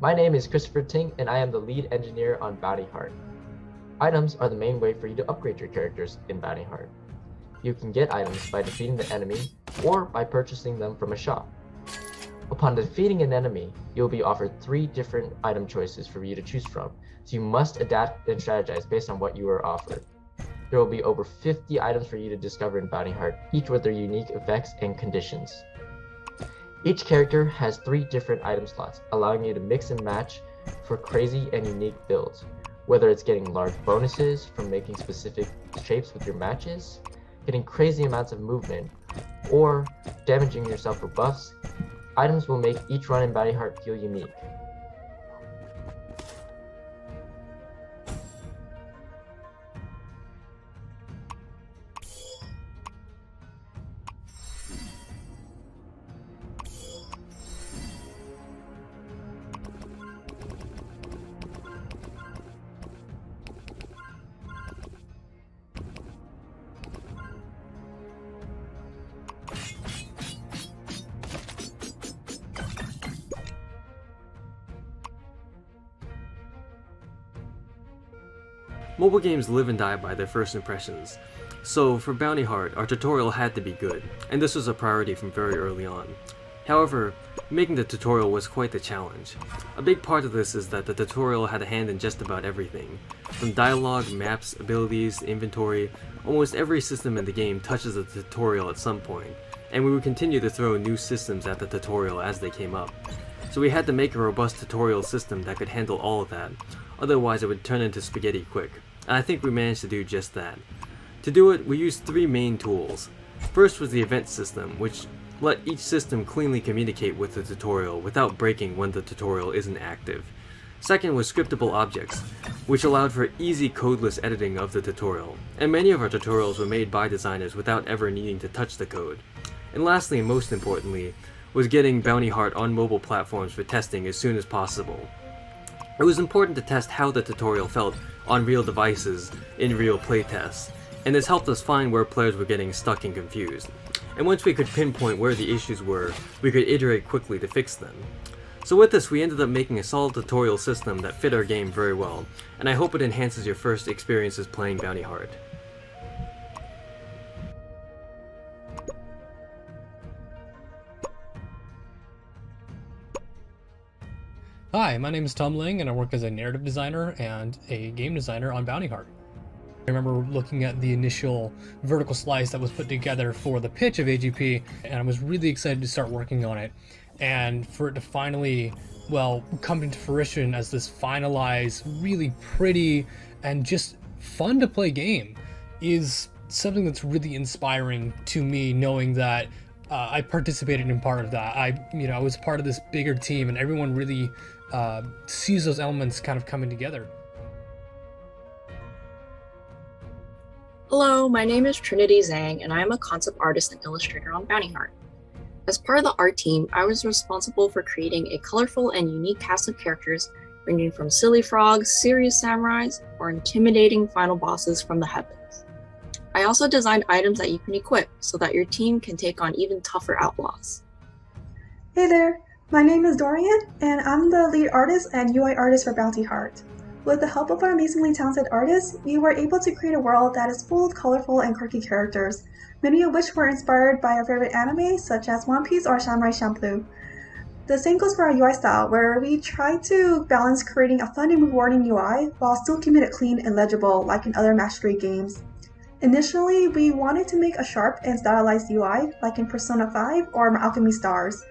My name is Christopher Ting, and I am the lead engineer on Bounty Heart. Items are the main way for you to upgrade your characters in Bounty Heart. You can get items by defeating the enemy or by purchasing them from a shop. Upon defeating an enemy, you will be offered 3 different item choices for you to choose from, so you must adapt and strategize based on what you are offered. There will be over 50 items for you to discover in Bounty Heart, each with their unique effects and conditions. Each character has 3 different item slots, allowing you to mix and match for crazy and unique builds, whether it's getting large bonuses from making specific shapes with your matches, getting crazy amounts of movement, or damaging yourself for buffs. Items will make each run in Bounty Heart feel unique. Mobile games live and die by their first impressions, so for Bounty Heart, our tutorial had to be good, and this was a priority from very early on. However, making the tutorial was quite the challenge. A big part of this is that the tutorial had a hand in just about everything. From dialogue, maps, abilities, inventory, almost every system in the game touches the tutorial at some point, and we would continue to throw new systems at the tutorial as they came up. So we had to make a robust tutorial system that could handle all of that, otherwise it would turn into spaghetti quick. And I think we managed to do just that. To do it, we used 3 main tools. First was the event system, which let each system cleanly communicate with the tutorial without breaking when the tutorial isn't active. Second was scriptable objects, which allowed for easy codeless editing of the tutorial, and many of our tutorials were made by designers without ever needing to touch the code. And lastly, and most importantly, was getting Bounty Heart on mobile platforms for testing as soon as possible. It was important to test how the tutorial felt on real devices in real playtests, and this helped us find where players were getting stuck and confused. And once we could pinpoint where the issues were, we could iterate quickly to fix them. So with this, we ended up making a solid tutorial system that fit our game very well, and I hope it enhances your first experiences playing Bounty Heart. Hi, my name is Tom Ling, and I work as a narrative designer and a game designer on Bounty Heart. I remember looking at the initial vertical slice that was put together for the pitch of AGP, and I was really excited to start working on it. And for it to finally, well, come into fruition as this finalized, really pretty, and just fun to play game is something that's really inspiring to me, knowing that I participated in part of that. I was part of this bigger team, and everyone really sees those elements kind of coming together. Hello, my name is Trinity Zhang, and I am a concept artist and illustrator on Bounty Heart. As part of the art team, I was responsible for creating a colorful and unique cast of characters ranging from silly frogs, serious samurais, or intimidating final bosses from the heavens. I also designed items that you can equip so that your team can take on even tougher outlaws. Hey there, my name is Dorian, and I'm the lead artist and UI artist for Bounty Heart. With the help of our amazingly talented artists, we were able to create a world that is full of colorful and quirky characters, many of which were inspired by our favorite anime such as One Piece or Samurai Champloo. The same goes for our UI style, where we try to balance creating a fun and rewarding UI while still keeping it clean and legible like in other Match 3 games. Initially, we wanted to make a sharp and stylized UI like in Persona 5 or Alchemy Stars.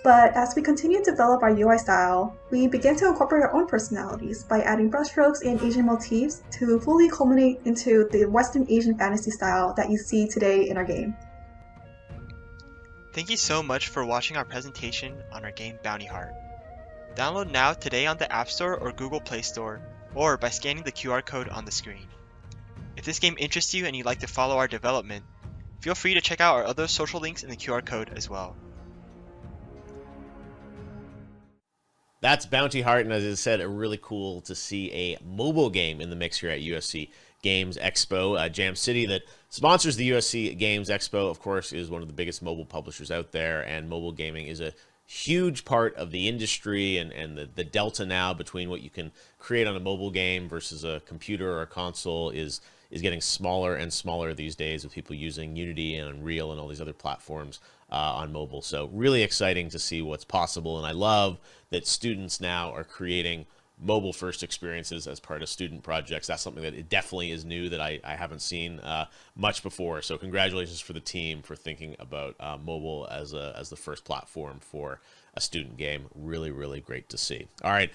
But as we continued to develop our UI style, we began to incorporate our own personalities by adding brushstrokes and Asian motifs to fully culminate into the Western Asian fantasy style that you see today in our game. Thank you so much for watching our presentation on our game Bounty Heart. Download now today on the App Store or Google Play Store, or by scanning the QR code on the screen. If this game interests you and you'd like to follow our development, feel free to check out our other social links in the QR code as well. That's Bounty Heart, and as I said, really cool to see a mobile game in the mix here at USC Games Expo. Jam City, that sponsors the USC Games Expo, of course, is one of the biggest mobile publishers out there, and mobile gaming is a huge part of the industry, and the delta now between what you can create on a mobile game versus a computer or a console is getting smaller and smaller these days, with people using Unity and Unreal and all these other platforms on mobile. So really exciting to see what's possible, and I love that students now are creating mobile first experiences as part of student projects. That's something that it definitely is new that I haven't seen much before. So congratulations for the team for thinking about mobile as the first platform for a student game. Really, really great to see. All right,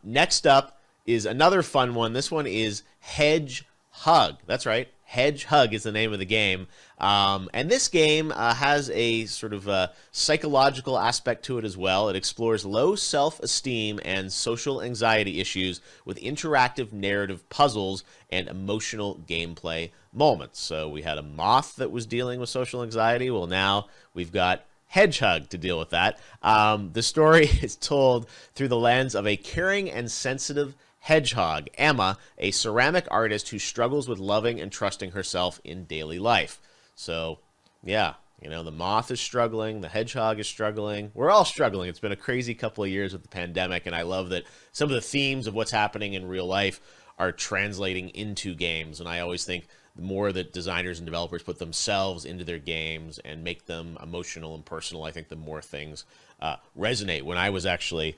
next up is another fun one. This one is Hedgehug. That's right. Hedgehug is the name of the game. And this game has a sort of a psychological aspect to it as well. It explores low self-esteem and social anxiety issues with interactive narrative puzzles and emotional gameplay moments. So we had a Moth that was dealing with social anxiety. Well, now we've got Hedgehug to deal with that. The story is told through the lens of a caring and sensitive hedgehog, Emma, a ceramic artist who struggles with loving and trusting herself in daily life. So, yeah, you know, the Moth is struggling, the hedgehog is struggling. We're all struggling. It's been a crazy couple of years with the pandemic, and I love that some of the themes of what's happening in real life are translating into games. And I always think the more that designers and developers put themselves into their games and make them emotional and personal, I think the more things resonate. When I was actually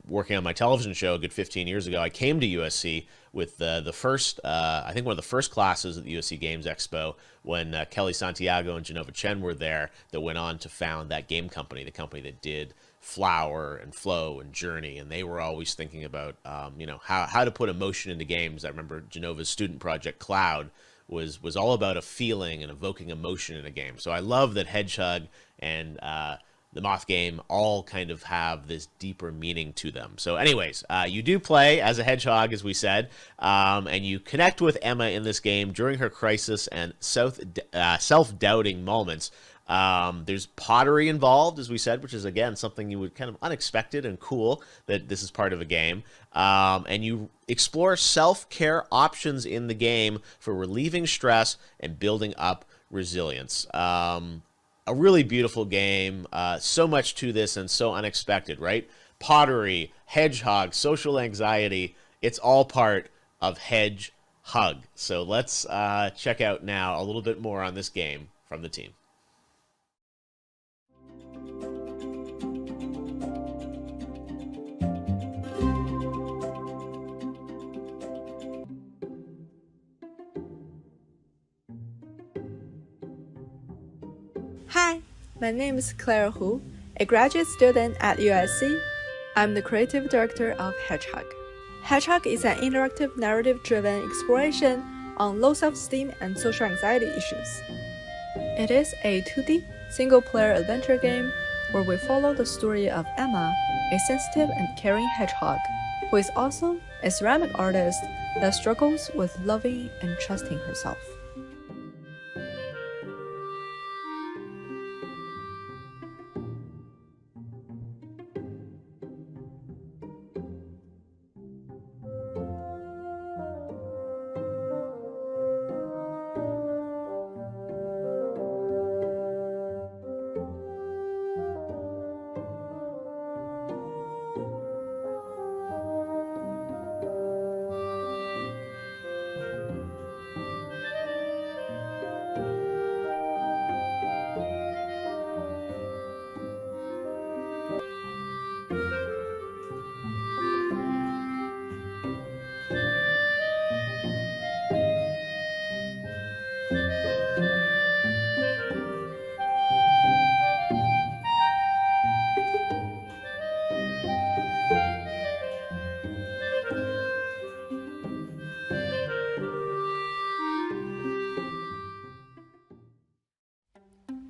working on my television show a good 15 years ago, I came to USC with the first, I think one of the first classes at the USC Games Expo, when Kelly Santiago and Genova Chen were there, that went on to found that game company, the company that did Flower and Flow and Journey, and they were always thinking about you know, how to put emotion into games. I remember Genova's student project Cloud was all about a feeling and evoking emotion in a game. So I love that Hedgehug and the Moth game all kind of have this deeper meaning to them. So anyways, you do play as a hedgehog, as we said, and you connect with Emma in this game during her crisis and self-doubting moments. There's pottery involved, as we said, which is, again, something you would kind of unexpected and cool that this is part of a game. And you explore self-care options in the game for relieving stress and building up resilience. A really beautiful game, so much to this and so unexpected, right? Pottery, hedgehog, social anxiety, it's all part of Hedgehug. So let's check out now a little bit more on this game from the team. Hi, my name is Claire Hu, a graduate student at USC. I'm the creative director of Hedgehug. Hedgehug is an interactive narrative-driven exploration on low self-esteem and social anxiety issues. It is a 2D, single-player adventure game where we follow the story of Emma, a sensitive and caring hedgehog, who is also a ceramic artist that struggles with loving and trusting herself.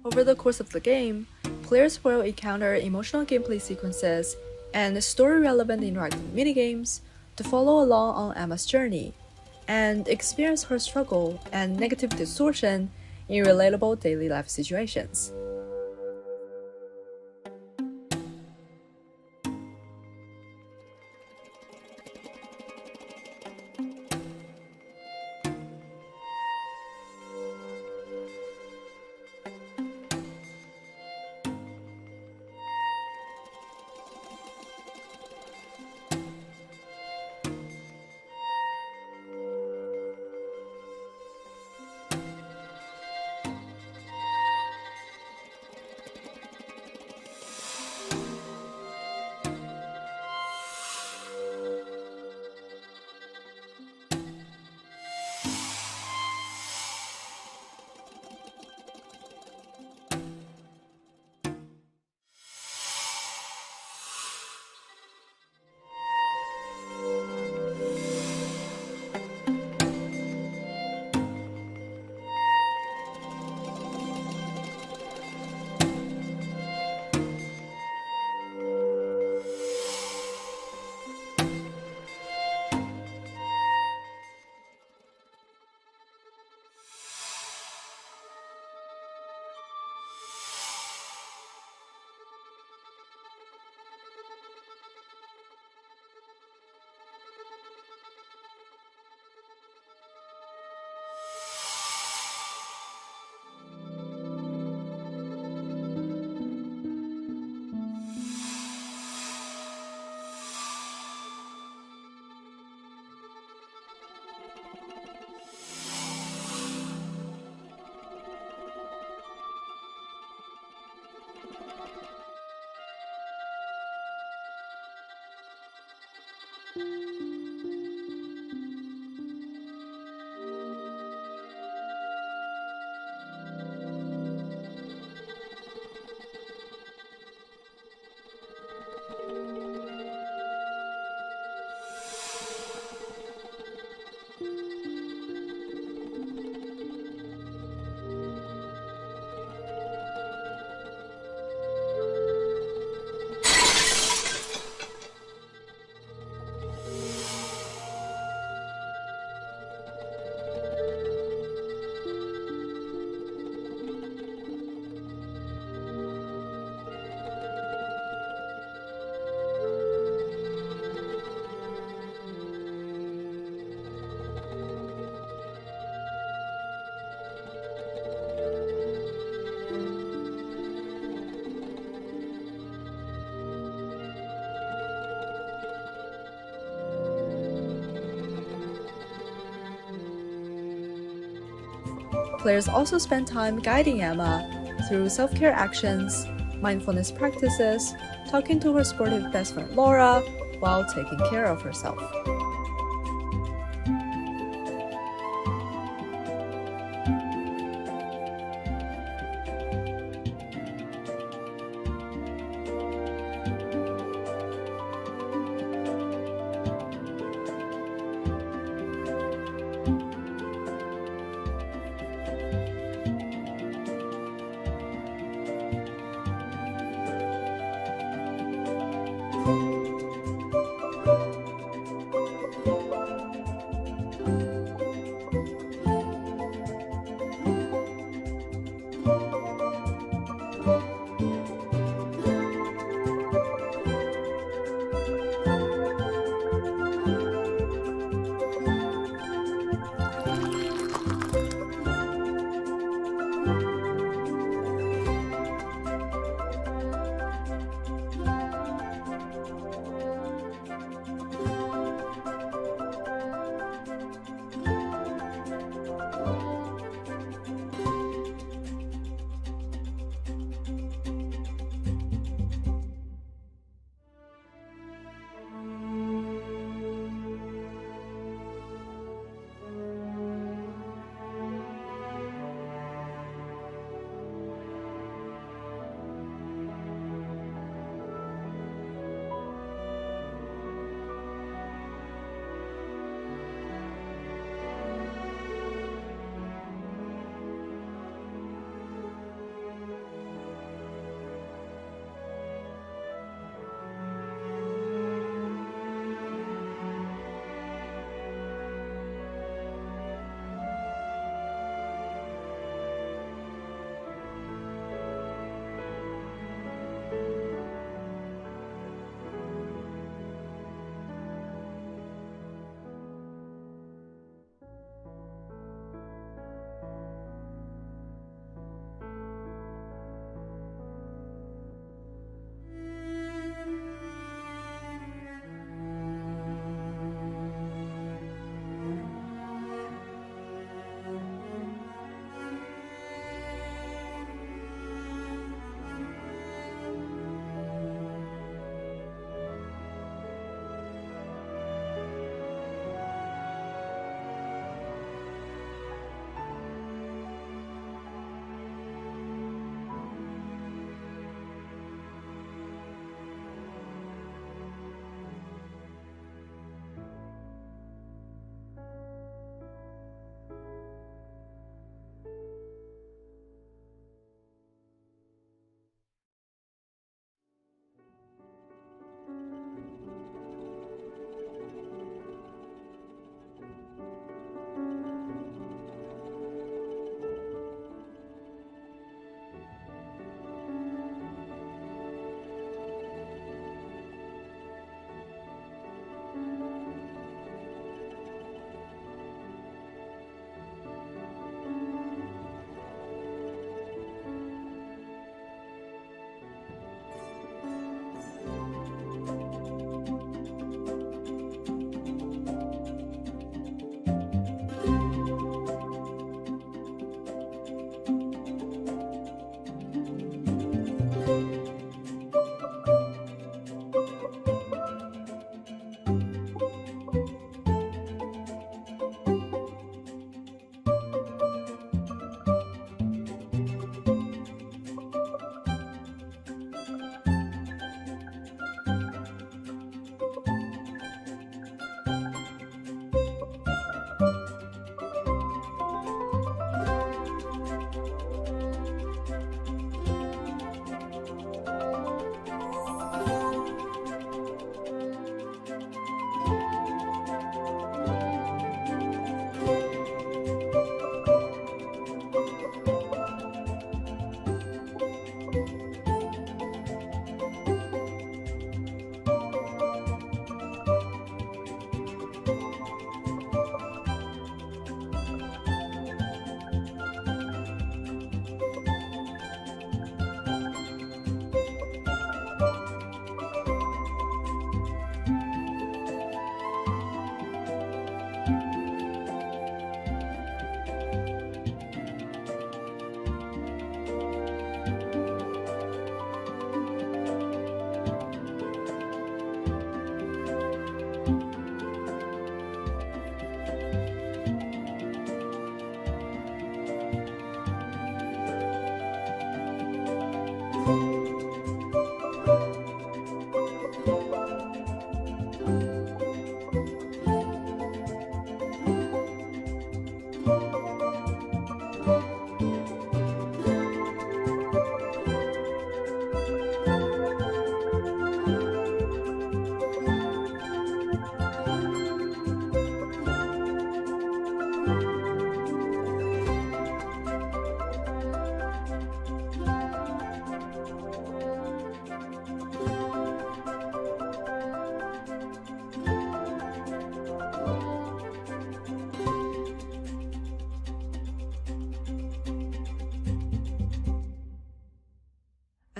Over the course of the game, players will encounter emotional gameplay sequences and story-relevant interactive minigames to follow along on Emma's journey and experience her struggle and negative distortion in relatable daily life situations. Players also spend time guiding Emma through self-care actions, mindfulness practices, talking to her sportive best friend Laura, while taking care of herself.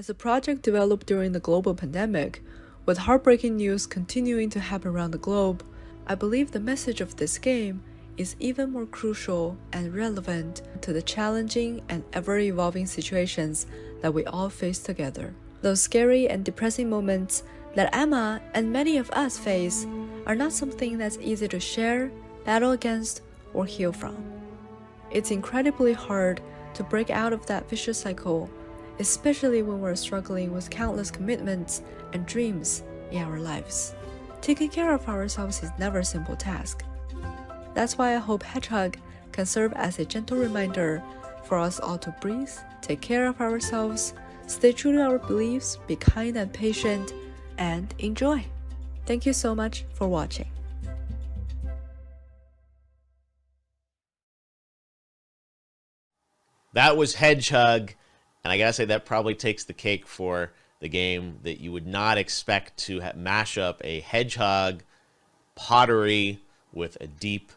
As a project developed during the global pandemic, with heartbreaking news continuing to happen around the globe, I believe the message of this game is even more crucial and relevant to the challenging and ever-evolving situations that we all face together. Those scary and depressing moments that Emma and many of us face are not something that's easy to share, battle against, or heal from. It's incredibly hard to break out of that vicious cycle, especially when we're struggling with countless commitments and dreams in our lives. Taking care of ourselves is never a simple task. That's why I hope Hedgehug can serve as a gentle reminder for us all to breathe, take care of ourselves, stay true to our beliefs, be kind and patient, and enjoy. Thank you so much for watching. That was Hedgehug, and I gotta say that probably takes the cake for the game that you would not expect to mash up a hedgehog pottery with a deep,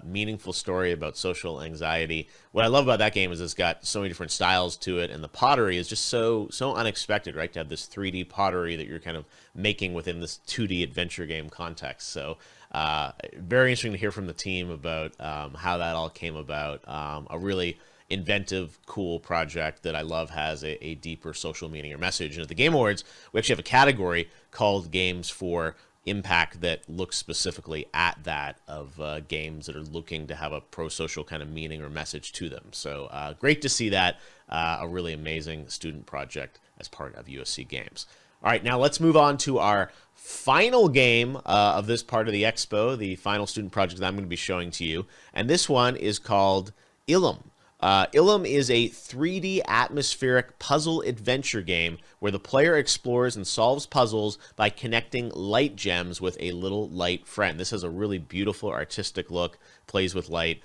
meaningful story about social anxiety. What I love about that game is it's got so many different styles to it, and the pottery is just so unexpected, right? To have this 3D pottery that you're kind of making within this 2D adventure game context. So very interesting to hear from the team about how that all came about. A really inventive, cool project that I love has a deeper social meaning or message. And at the Game Awards, we actually have a category called Games for Impact that looks specifically at that, of games that are looking to have a pro-social kind of meaning or message to them. So great to see that, a really amazing student project as part of USC Games. All right, now let's move on to our final game of this part of the expo, the final student project that I'm going to be showing to you. And this one is called Illume. Illume is a 3D atmospheric puzzle adventure game where the player explores and solves puzzles by connecting light gems with a little light friend. This has a really beautiful artistic look, plays with light.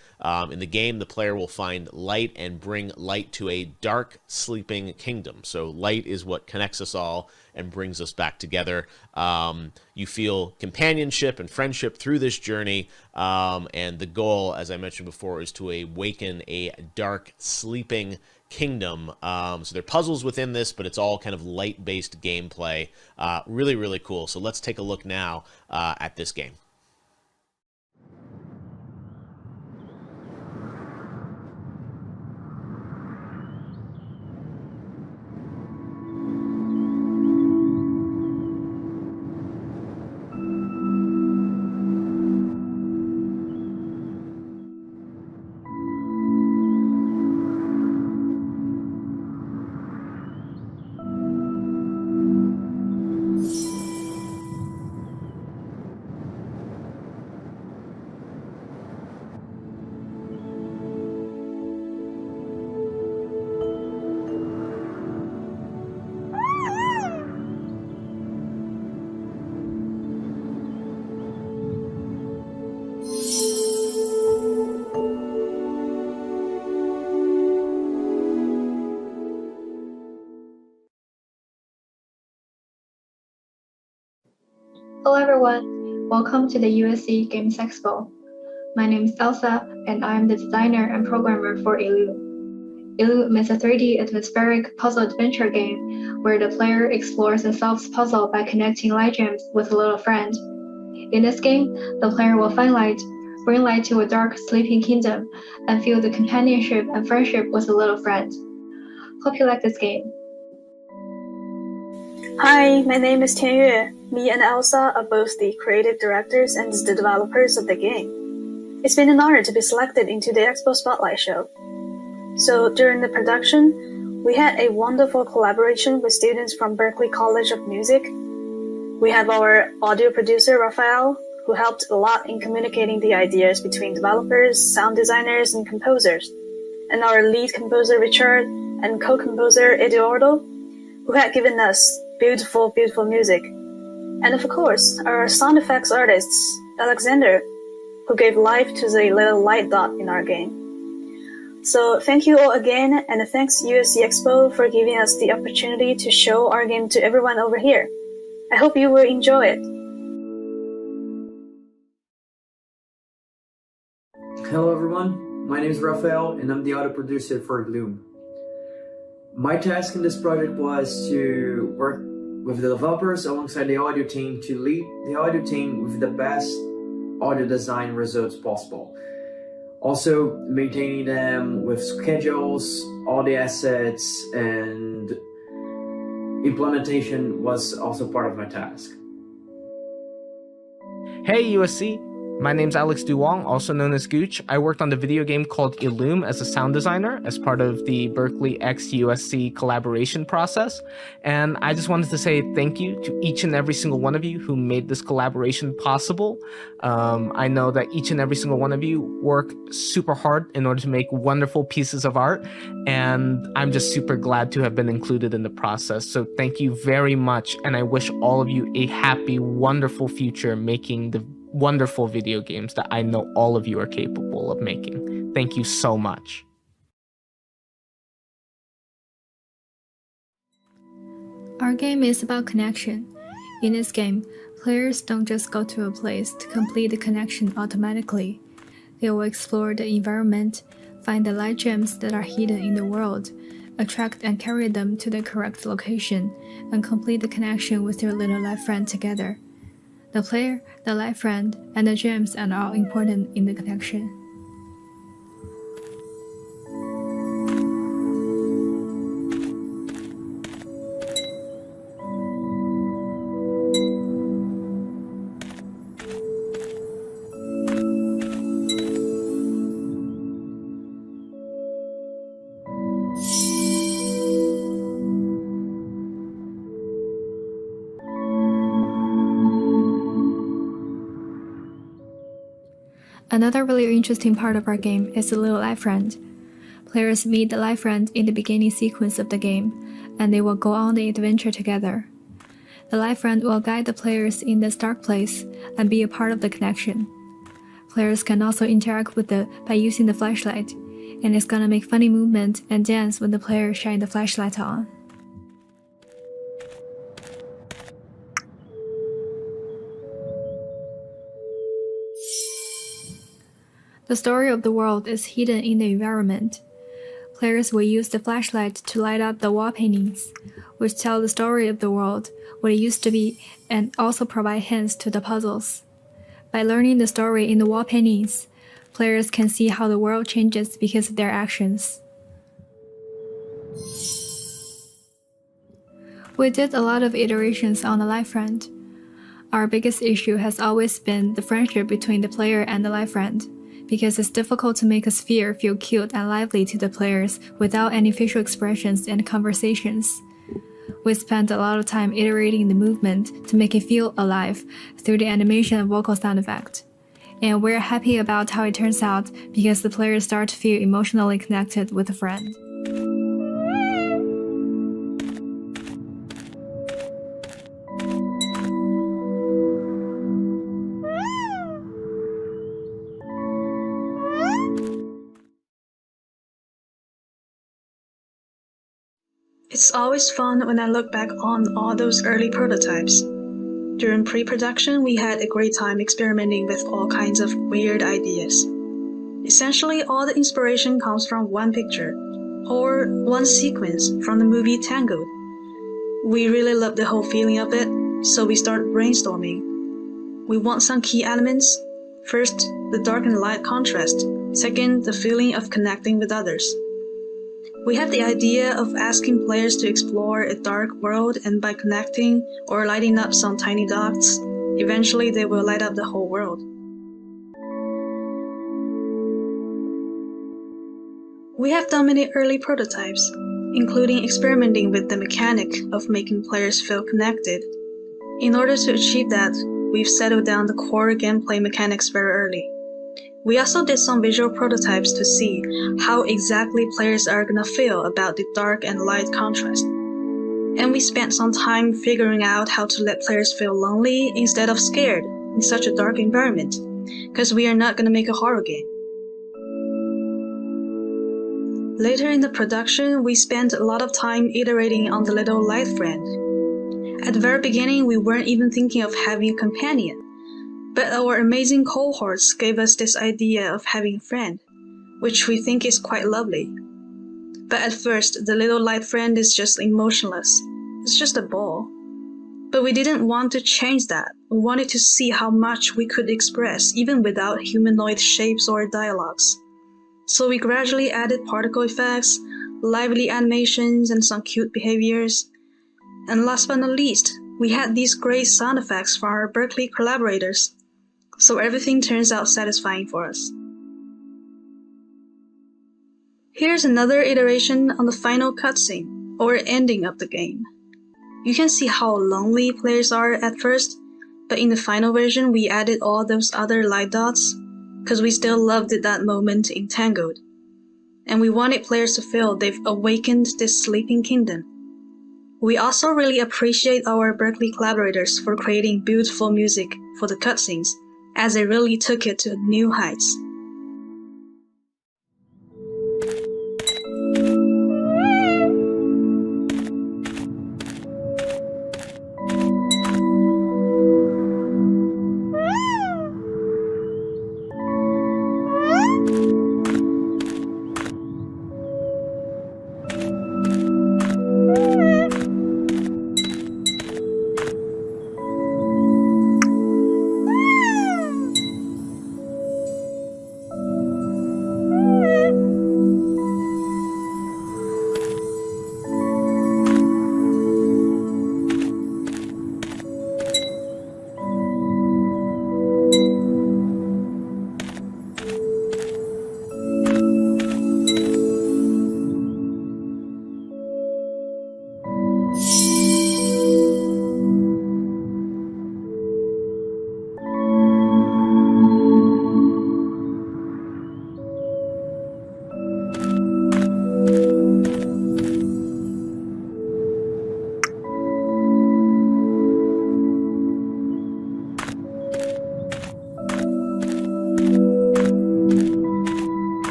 In the game, the player will find light and bring light to a dark, sleeping kingdom. So light is what connects us all and brings us back together. You feel companionship and friendship through this journey, and the goal, as I mentioned before, is to awaken a dark, sleeping kingdom. So there are puzzles within this, but it's all kind of light-based gameplay. Really, really cool. So let's take a look now at this game. Hello everyone, welcome to the USC Games Expo. My name is Elsa and I am the designer and programmer for Illume. Illume is a 3D atmospheric puzzle adventure game where the player explores and solves puzzles by connecting light gems with a little friend. In this game, the player will find light, bring light to a dark, sleeping kingdom, and feel the companionship and friendship with a little friend. Hope you like this game. Hi, my name is Tianyue. Me and Elsa are both the creative directors and the developers of the game. It's been an honor to be selected into the Expo Spotlight show. So during the production, we had a wonderful collaboration with students from Berklee College of Music. We have our audio producer, Raphael, who helped a lot in communicating the ideas between developers, sound designers, and composers. And our lead composer, Richard, and co-composer, Eduardo, who had given us beautiful, beautiful music. And of course, our sound effects artists, Alexander, who gave life to the little light dot in our game. So thank you all again, and thanks USC Expo for giving us the opportunity to show our game to everyone over here. I hope you will enjoy it. Hello everyone, my name is Raphael and I'm the audio producer for Illume. My task in this project was to work with the developers alongside the audio team to lead the audio team with the best audio design results possible. Also, maintaining them with schedules, all the assets, and implementation was also part of my task. Hey USC! My name's Alex Duwong, also known as Gooch. I worked on the video game called Illume as a sound designer as part of the Berkeley x USC collaboration process. And I just wanted to say thank you to each and every single one of you who made this collaboration possible. I know that each and every single one of you work super hard in order to make wonderful pieces of art. And I'm just super glad to have been included in the process. So thank you very much. And I wish all of you a happy, wonderful future making the wonderful video games that I know all of you are capable of making. Thank you so much. Our game is about connection. In this game, players don't just go to a place to complete the connection automatically. They will explore the environment, find the light gems that are hidden in the world, attract and carry them to the correct location, and complete the connection with their little light friend together. The player, the light friend, and the gems are all important in the connection. Another really interesting part of our game is the little light friend. Players meet the light friend in the beginning sequence of the game, and they will go on the adventure together. The light friend will guide the players in this dark place and be a part of the connection. Players can also interact with it by using the flashlight, and it's gonna make funny movements and dance when the player shines the flashlight on. The story of the world is hidden in the environment. Players will use the flashlight to light up the wall paintings, which tell the story of the world, what it used to be, and also provide hints to the puzzles. By learning the story in the wall paintings, players can see how the world changes because of their actions. We did a lot of iterations on the light friend. Our biggest issue has always been the friendship between the player and the light friend, because it's difficult to make a sphere feel cute and lively to the players without any facial expressions and conversations. We spent a lot of time iterating the movement to make it feel alive through the animation and vocal sound effect. And we're happy about how it turns out because the players start to feel emotionally connected with a friend. It's always fun when I look back on all those early prototypes. During pre-production, we had a great time experimenting with all kinds of weird ideas. Essentially, all the inspiration comes from one picture, or one sequence from the movie Tangled. We really loved the whole feeling of it, so we started brainstorming. We want some key elements. First, the dark and light contrast. Second, the feeling of connecting with others. We had the idea of asking players to explore a dark world, and by connecting or lighting up some tiny dots, eventually they will light up the whole world. We have done many early prototypes, including experimenting with the mechanic of making players feel connected. In order to achieve that, we've settled down the core gameplay mechanics very early. We also did some visual prototypes to see how exactly players are gonna feel about the dark and light contrast. And we spent some time figuring out how to let players feel lonely instead of scared in such a dark environment, because we are not gonna make a horror game. Later in the production, we spent a lot of time iterating on the little light friend. At the very beginning, we weren't even thinking of having a companion. But our amazing cohorts gave us this idea of having a friend, which we think is quite lovely. But at first, the little light friend is just emotionless. It's just a ball. But we didn't want to change that. We wanted to see how much we could express even without humanoid shapes or dialogues. So we gradually added particle effects, lively animations, and some cute behaviors. And last but not least, we had these great sound effects from our Berkeley collaborators. So everything turns out satisfying for us. Here's another iteration on the final cutscene, or ending of the game. You can see how lonely players are at first, but in the final version we added all those other light dots, because we still loved that moment in Tangled. And we wanted players to feel they've awakened this sleeping kingdom. We also really appreciate our Berkeley collaborators for creating beautiful music for the cutscenes, as they really took it to new heights.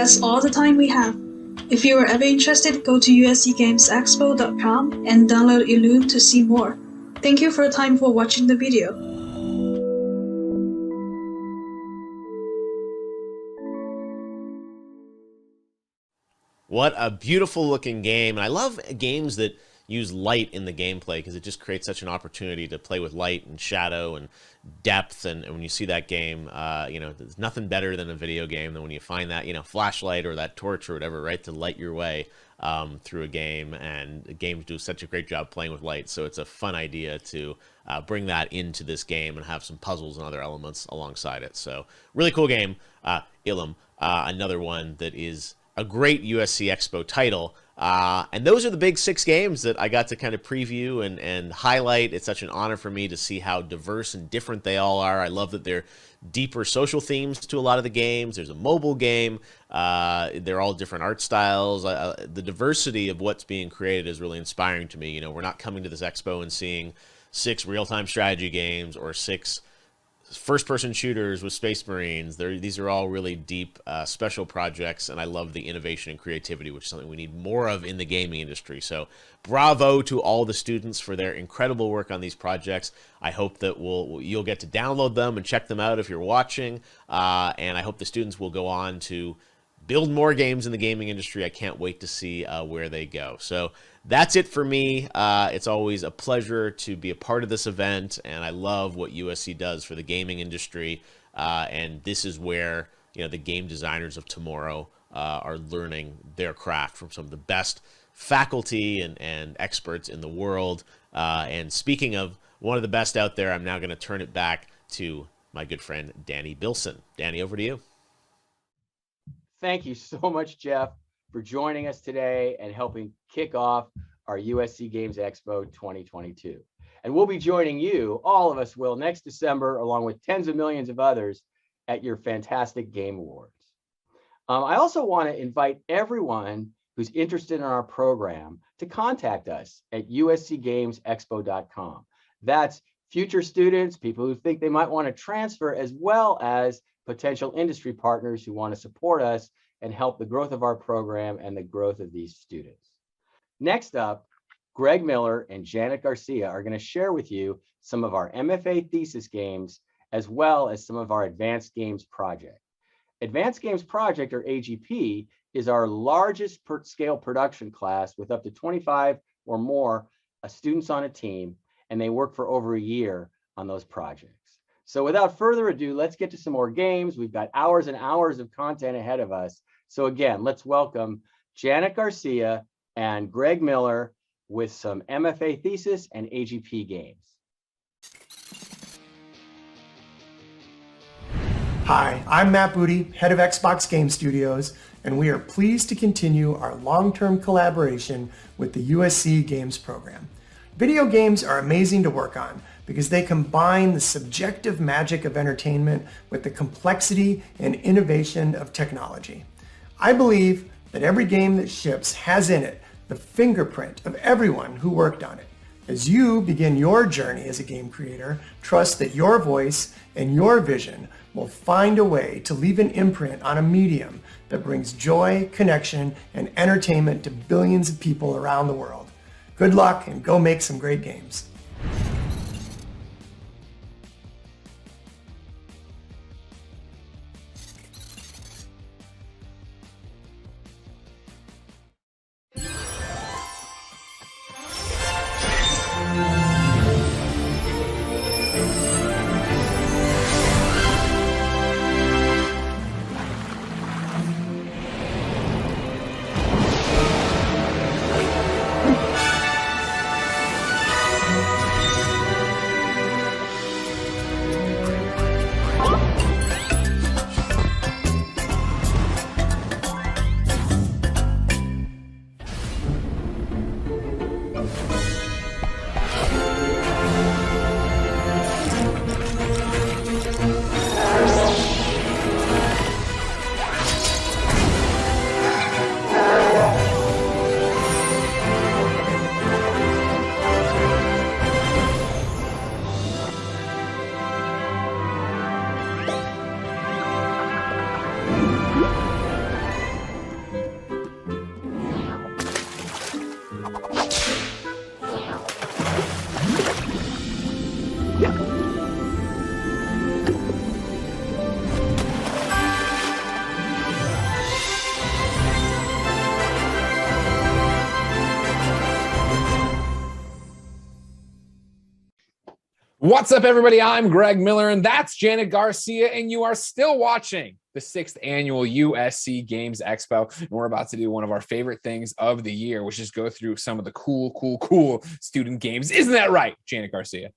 That's all the time we have. If you are ever interested, go to uscgamesexpo.com and download Illume to see more. Thank you for your time for watching the video. What a beautiful looking game. And I love games that use light in the gameplay because it just creates such an opportunity to play with light and shadow and depth. And when you see that game, you know, there's nothing better than a video game than when you find that, you know, flashlight or that torch or whatever, right, to light your way through a game. And games do such a great job playing with light. So it's a fun idea to bring that into this game and have some puzzles and other elements alongside it. So really cool game, Illume, another one that is a great USC Expo title. And those are the big 6 games that I got to kind of preview and highlight. It's such an honor for me to see how diverse and different they all are. I love that they're deeper social themes to a lot of the games. There's a mobile game. They're all different art styles. The diversity of what's being created is really inspiring to me. You know, we're not coming to this expo and seeing 6 real-time strategy games or 6 first-person shooters with Space Marines. These are all really deep, special projects, and I love the innovation and creativity, which is something we need more of in the gaming industry. So bravo to all the students for their incredible work on these projects. I hope that you'll get to download them and check them out if you're watching, and I hope the students will go on to build more games in the gaming industry. I can't wait to see where they go. So that's it for me. It's always a pleasure to be a part of this event, and I love what USC does for the gaming industry. And this is where, you know, the game designers of tomorrow are learning their craft from some of the best faculty and experts in the world. And speaking of one of the best out there, I'm now going to turn it back to my good friend Danny Bilson. Danny, over to you. Thank you so much, Jeff, for joining us today and helping kick off our USC Games Expo 2022. And we'll be joining you, all of us will, next December, along with tens of millions of others at your fantastic Game Awards. I also want to invite everyone who's interested in our program to contact us at uscgamesexpo.com. That's future students, people who think they might want to transfer, as well as potential industry partners who want to support us and help the growth of our program and the growth of these students. Next up, Greg Miller and Janet Garcia are going to share with you some of our MFA thesis games, as well as some of our Advanced Games Project. Advanced Games Project, or AGP, is our largest scale production class with up to 25 or more students on a team, and they work for over a year on those projects. So without further ado, let's get to some more games. We've got hours and hours of content ahead of us. So again, let's welcome Janet Garcia and Greg Miller with some MFA thesis and AGP games. Hi, I'm Matt Booty, head of Xbox Game Studios, and we are pleased to continue our long-term collaboration with the USC Games program. Video games are amazing to work on because they combine the subjective magic of entertainment with the complexity and innovation of technology. I believe that every game that ships has in it the fingerprint of everyone who worked on it. As you begin your journey as a game creator, trust that your voice and your vision will find a way to leave an imprint on a medium that brings joy, connection, and entertainment to billions of people around the world. Good luck and go make some great games. What's up, everybody? I'm Greg Miller, and that's Janet Garcia, and you are still watching the 6th annual USC Games Expo. And we're about to do one of our favorite things of the year, which is go through some of the cool student games. Isn't that right, Janet Garcia?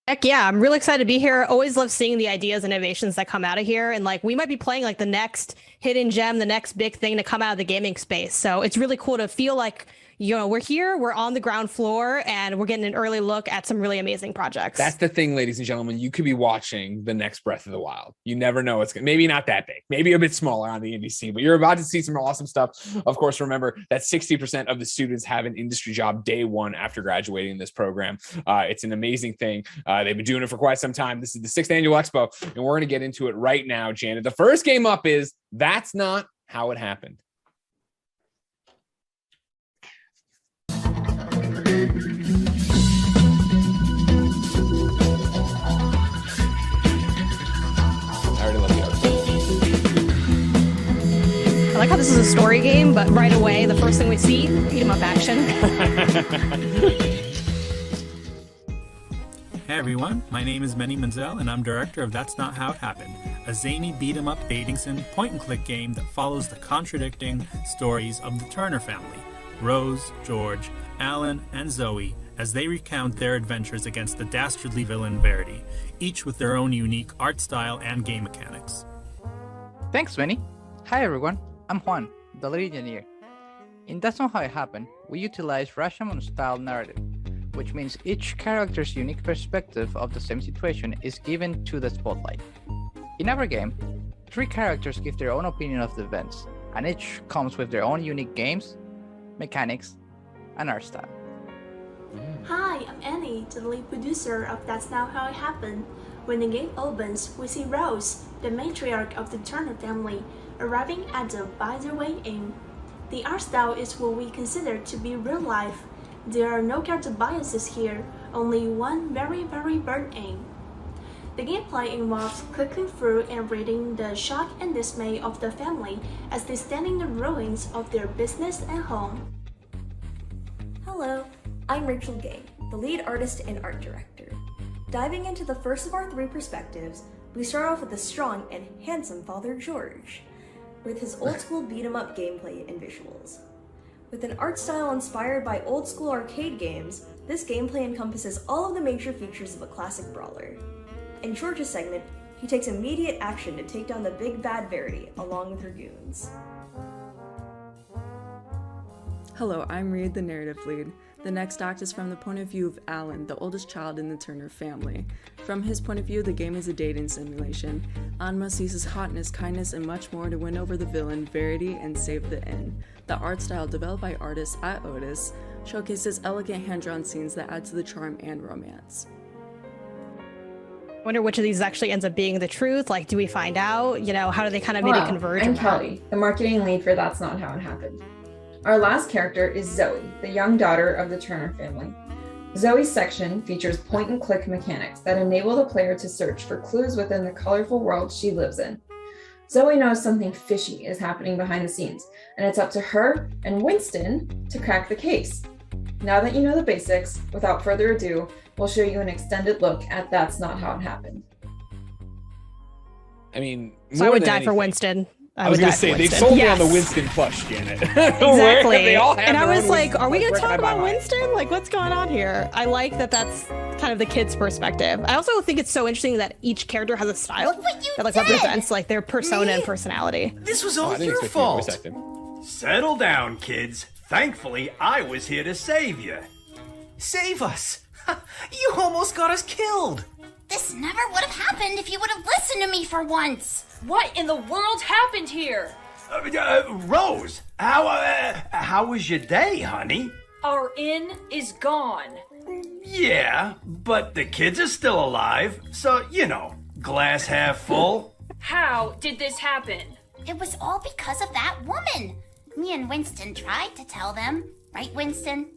Heck yeah, I'm really excited to be here. Always love seeing the ideas and innovations that come out of here. And like we might be playing like the next hidden gem, the next big thing to come out of the gaming space. So it's really cool to feel like, you know, we're here, we're on the ground floor, and we're getting an early look at some really amazing projects. That's the thing, ladies and gentlemen. You could be watching the next Breath of the Wild. You never know. It's maybe not that big, maybe a bit smaller on the indie scene, but you're about to see some awesome stuff. Of course, remember that 60% of the students have an industry job day one after graduating this program. It's an amazing thing. They've been doing it for quite some time. This is the 6th annual Expo, and we're going to get into it right now, Janet. The first game up is That's Not How It Happened. I like how this is a story game, but right away, the first thing we see, beat 'em up action. Hey everyone, my name is Manny Menzel and I'm director of That's Not How It Happened, a zany beat-em-up dating-sim point-and-click game that follows the contradicting stories of the Turner family, Rose, George, Alan, and Zoe, as they recount their adventures against the dastardly villain Verity, each with their own unique art style and game mechanics. Thanks, Manny. Hi everyone, I'm Juan, the lead engineer. In That's Not How It Happened, we utilize Rashomon-style narrative, which means each character's unique perspective of the same situation is given to the spotlight. In our game, 3 characters give their own opinion of the events, and each comes with their own unique games, mechanics, and art style. Hi, I'm Annie, the lead producer of That's Not How It Happened. When the game opens, we see Rose, the matriarch of the Turner family, arriving at the By the Way Inn. The art style is what we consider to be real life. There are no character biases here, only one very burnt aim. The gameplay involves clicking through and reading the shock and dismay of the family as they stand in the ruins of their business and home. Hello, I'm Rachel Gay, the lead artist and art director. Diving into the first of our 3 perspectives, we start off with the strong and handsome Father George, with his old-school beat-em-up gameplay and visuals. With an art style inspired by old-school arcade games, this gameplay encompasses all of the major features of a classic brawler. In George's segment, he takes immediate action to take down the big bad Verity along with her goons. Hello, I'm Reed, the narrative lead. The next act is from the point of view of Alan, the oldest child in the Turner family. From his point of view, the game is a dating simulation. Anma seizes hotness, kindness, and much more to win over the villain, Verity, and save the inn. The art style, developed by artists at Otis, showcases elegant hand-drawn scenes that add to the charm and romance. I wonder which of these actually ends up being the truth. Like, do we find out? You know, how do they kind of maybe converge? I'm Kelly, the marketing lead for That's Not How It Happened. Our last character is Zoe, the young daughter of the Turner family. Zoe's section features point-and-click mechanics that enable the player to search for clues within the colorful world she lives in. Zoe knows something fishy is happening behind the scenes, and it's up to her and Winston to crack the case. Now that you know the basics, without further ado, we'll show you an extended look at That's Not How It Happened. I mean, so I would die for Winston. I was going to say, they sold me on the Winston plush, Janet. Exactly. They all have And I their was own like, Winston are we plush. going to Where talk can I buy about mine? Winston? Like, what's going on here? I like that that's kind of the kid's perspective. I also think it's so interesting that each character has a style that like represents like their persona and personality. This was all your fault. Settle down, kids. Thankfully, I was here to save you. Save us? You almost got us killed. This never would have happened if you would have listened to me for once. What in the world happened here? Rose, how was your day, honey? Our inn is gone. Yeah, but the kids are still alive, so, you know, glass half full. How did this happen? It was all because of that woman. Me and Winston tried to tell them. Right, Winston?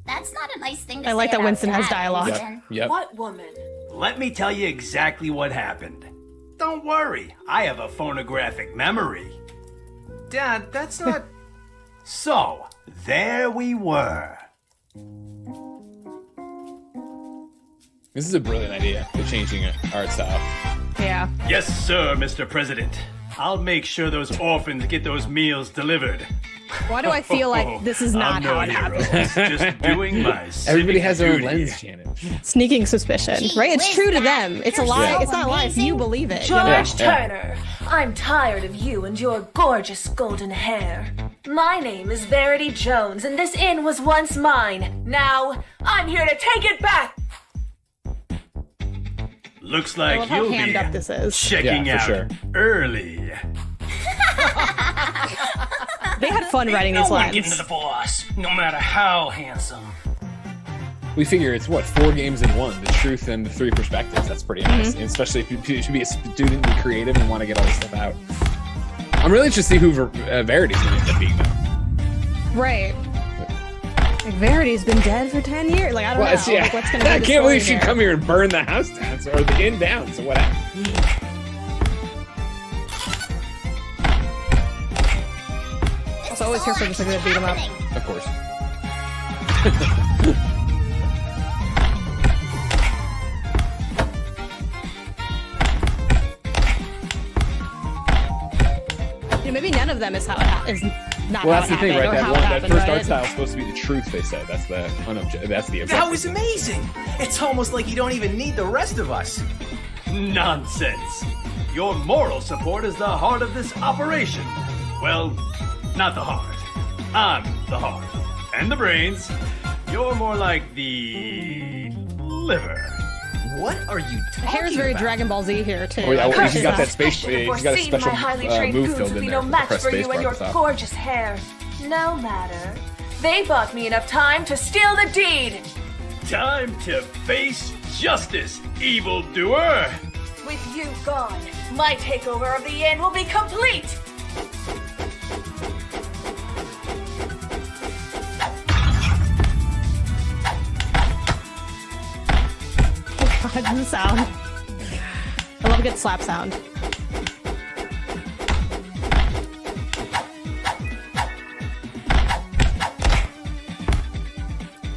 That's not a nice thing to say. I like that about Winston has Dad, dialogue. Winston. Yep. What woman? Let me tell you exactly what happened. Don't worry, I have a phonographic memory. Dad, that's not... So, there we were. This is a brilliant idea, the changing art style. Yeah. Yes, sir, Mr. President. I'll make sure those orphans get those meals delivered. Why do I feel like this is not how it happened? Just doing my Everybody has their own duty. lens, Janet. Sneaking suspicion, right? It's true to them. It's a lie. Yeah. It's not a lie if you believe it. you know? George Turner, I'm tired of you and your gorgeous golden hair. My name is Verity Jones, and this inn was once mine. Now, I'm here to take it back. Looks I like love how you'll hammed be up this is. checking Yeah, for out sure. early. They had fun writing No these one lines. getting to the boss, no matter how handsome. We figure it's what, 4 games in one, the truth and the 3 perspectives. That's pretty nice, and especially if you should be a student and creative and want to get all this stuff out. I'm really interested to see who Verity's going to end up being, though. Right. Like, Verity's been dead for 10 years. Like, I don't know. Yeah. Like, what's gonna be I the can't believe story she'd here? come here and burn the house down, or the inn down, so what happened? I was always here for this. I'm gonna beat him up. Of course. You know, maybe none of them is how it is not Well, how that's it the thing, happened, right? or That, how one, it that happened, first right? art style is supposed to be the truth, they say. That's the that's the That was amazing! It's almost like you don't even need the rest of us. Nonsense. Your moral support is the heart of this operation. Well, not the heart. I'm the heart. And the brains. You're more like the liver. What are you The hair's very Dragon Ball Z here too. Oh yeah, well, Like, he's got that space. Should have He's got a foreseen special my highly trained move goons filled would in be there. no with the match press for space you bar and at your the top. gorgeous hair. No matter. They bought me enough time to steal the deed. Time to face justice, evildoer. With you gone, my takeover of the inn will be complete. God, the sound. I love a good slap sound.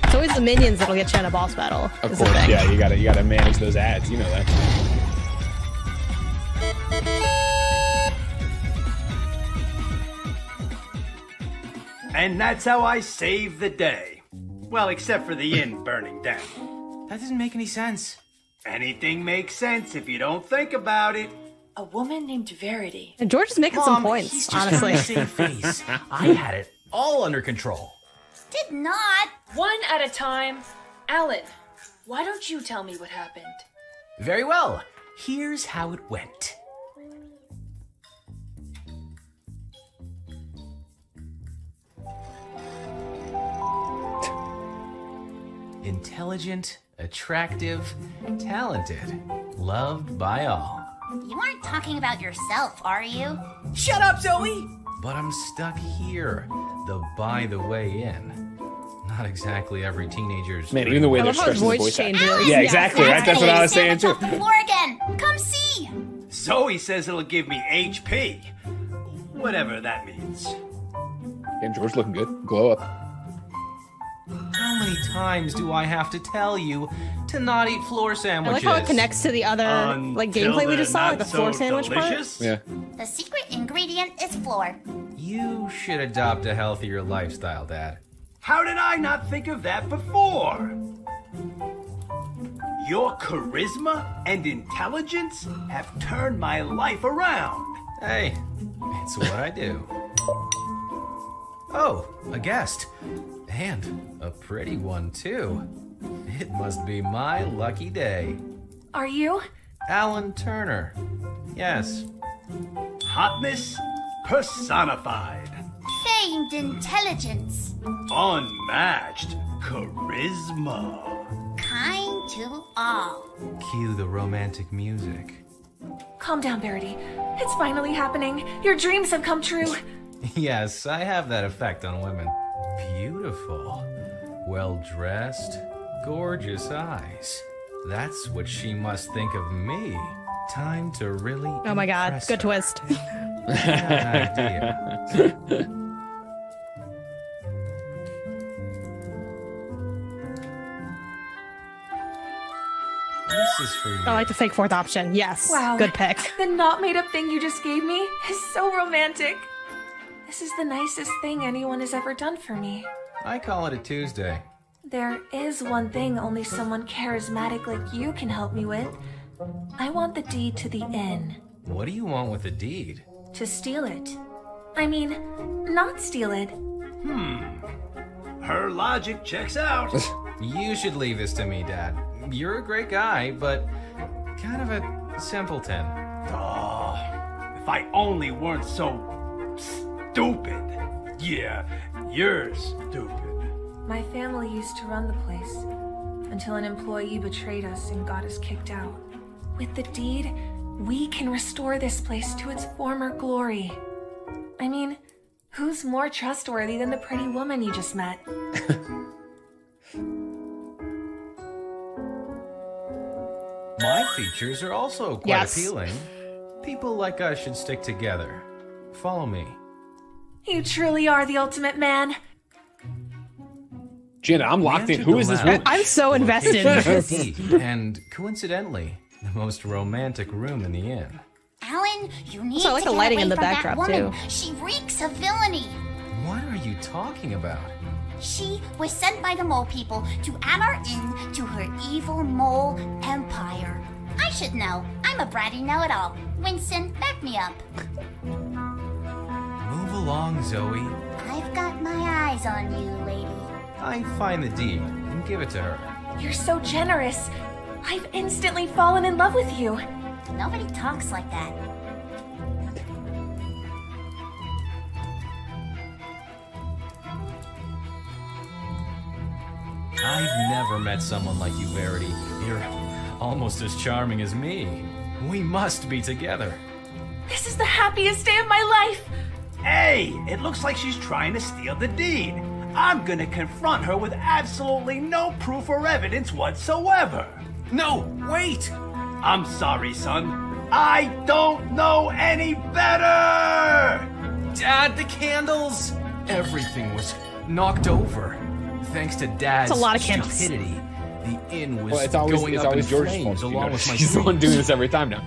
It's always the minions that'll get you in a boss battle. Of is the course, thing. yeah, you gotta manage those ads. You know that. And that's how I save the day. Well, except for the inn burning down. That doesn't make any sense. Anything makes sense if you don't think about it. A woman named Verity. And George is making some points, he's just honestly. trying to save face. I had it all under control. Did not. One at a time. Alan, why don't you tell me what happened? Very well. Here's how it went. Intelligent, attractive, talented, loved by all. You aren't talking about yourself, are you? Shut up, Zoe! But I'm stuck here, the by the way in. Not exactly every teenager's. Man, even the way I they're love how his stressing the voice voice out. changes. Yeah, exactly. Right. That's what I was saying too. Stand on the floor again. Come see. Zoe says it'll give me HP. Whatever that means. And George looking good. Glow up. How many times do I have to tell you to not eat floor I sandwiches? like how it connects to the other like gameplay we just saw, like the floor sandwich delicious? Yeah. The secret ingredient is flour. You should adopt a healthier lifestyle, Dad. How did I not think of that before? Your charisma and intelligence have turned my life around. Hey, it's what I do. Oh, a guest. And a pretty one, too. It must be my lucky day. Are you? Alan Turner. Yes. Hotness personified. Famed intelligence. Unmatched charisma. Kind to all. Cue the romantic music. Calm down, Verity. It's finally happening. Your dreams have come true. Yes, I have that effect on women. Beautiful. Well-dressed. Gorgeous eyes. That's what she must think of me. Time to really Oh my god, impress good her. twist. Idea. This is for you. I like the fake fourth option. Yes. Wow. Good pick. The not made up thing you just gave me is so romantic. This is the nicest thing anyone has ever done for me. I call it a Tuesday. There is one thing only someone charismatic like you can help me with. I want the deed to the inn. What do you want with the deed? To steal it. I mean, not steal it. Her logic checks out. You should leave this to me, Dad. You're a great guy, but kind of a simpleton. Oh, if I only weren't so stupid. Yeah, you're stupid. My family used to run the place until an employee betrayed us and got us kicked out. With the deed, we can restore this place to its former glory. I mean, who's more trustworthy than the pretty woman you just met? My features are also quite Yes. appealing. People like us should stick together. Follow me. You truly are the ultimate man. Janet, I'm locked in. Who is this woman? I'm so invested. And coincidentally, the most romantic room in the inn. Alan, you need Also, I like to the get lighting away in the from that backdrop, woman. too. She reeks of villainy. What are you talking about? She was sent by the mole people to add our inn to her evil mole empire. I should know. I'm a bratty know-it-all. Winston, back me up. Move along, Zoe. I've got my eyes on you, lady. I find the deed and give it to her. You're so generous. I've instantly fallen in love with you. Nobody talks like that. I've never met someone like you, Verity. You're almost as charming as me. We must be together. This is the happiest day of my life. Hey, it looks like she's trying to steal the deed. I'm gonna confront her with absolutely no proof or evidence whatsoever. No, wait! I'm sorry, son. I don't know any better! Dad, the candles! Everything was knocked over. Thanks to Dad's That's a lot of candles. stupidity, the inn was Well, it's always, going it's up always in George's flames fault. along with my He's the one dreams. doing this every time now.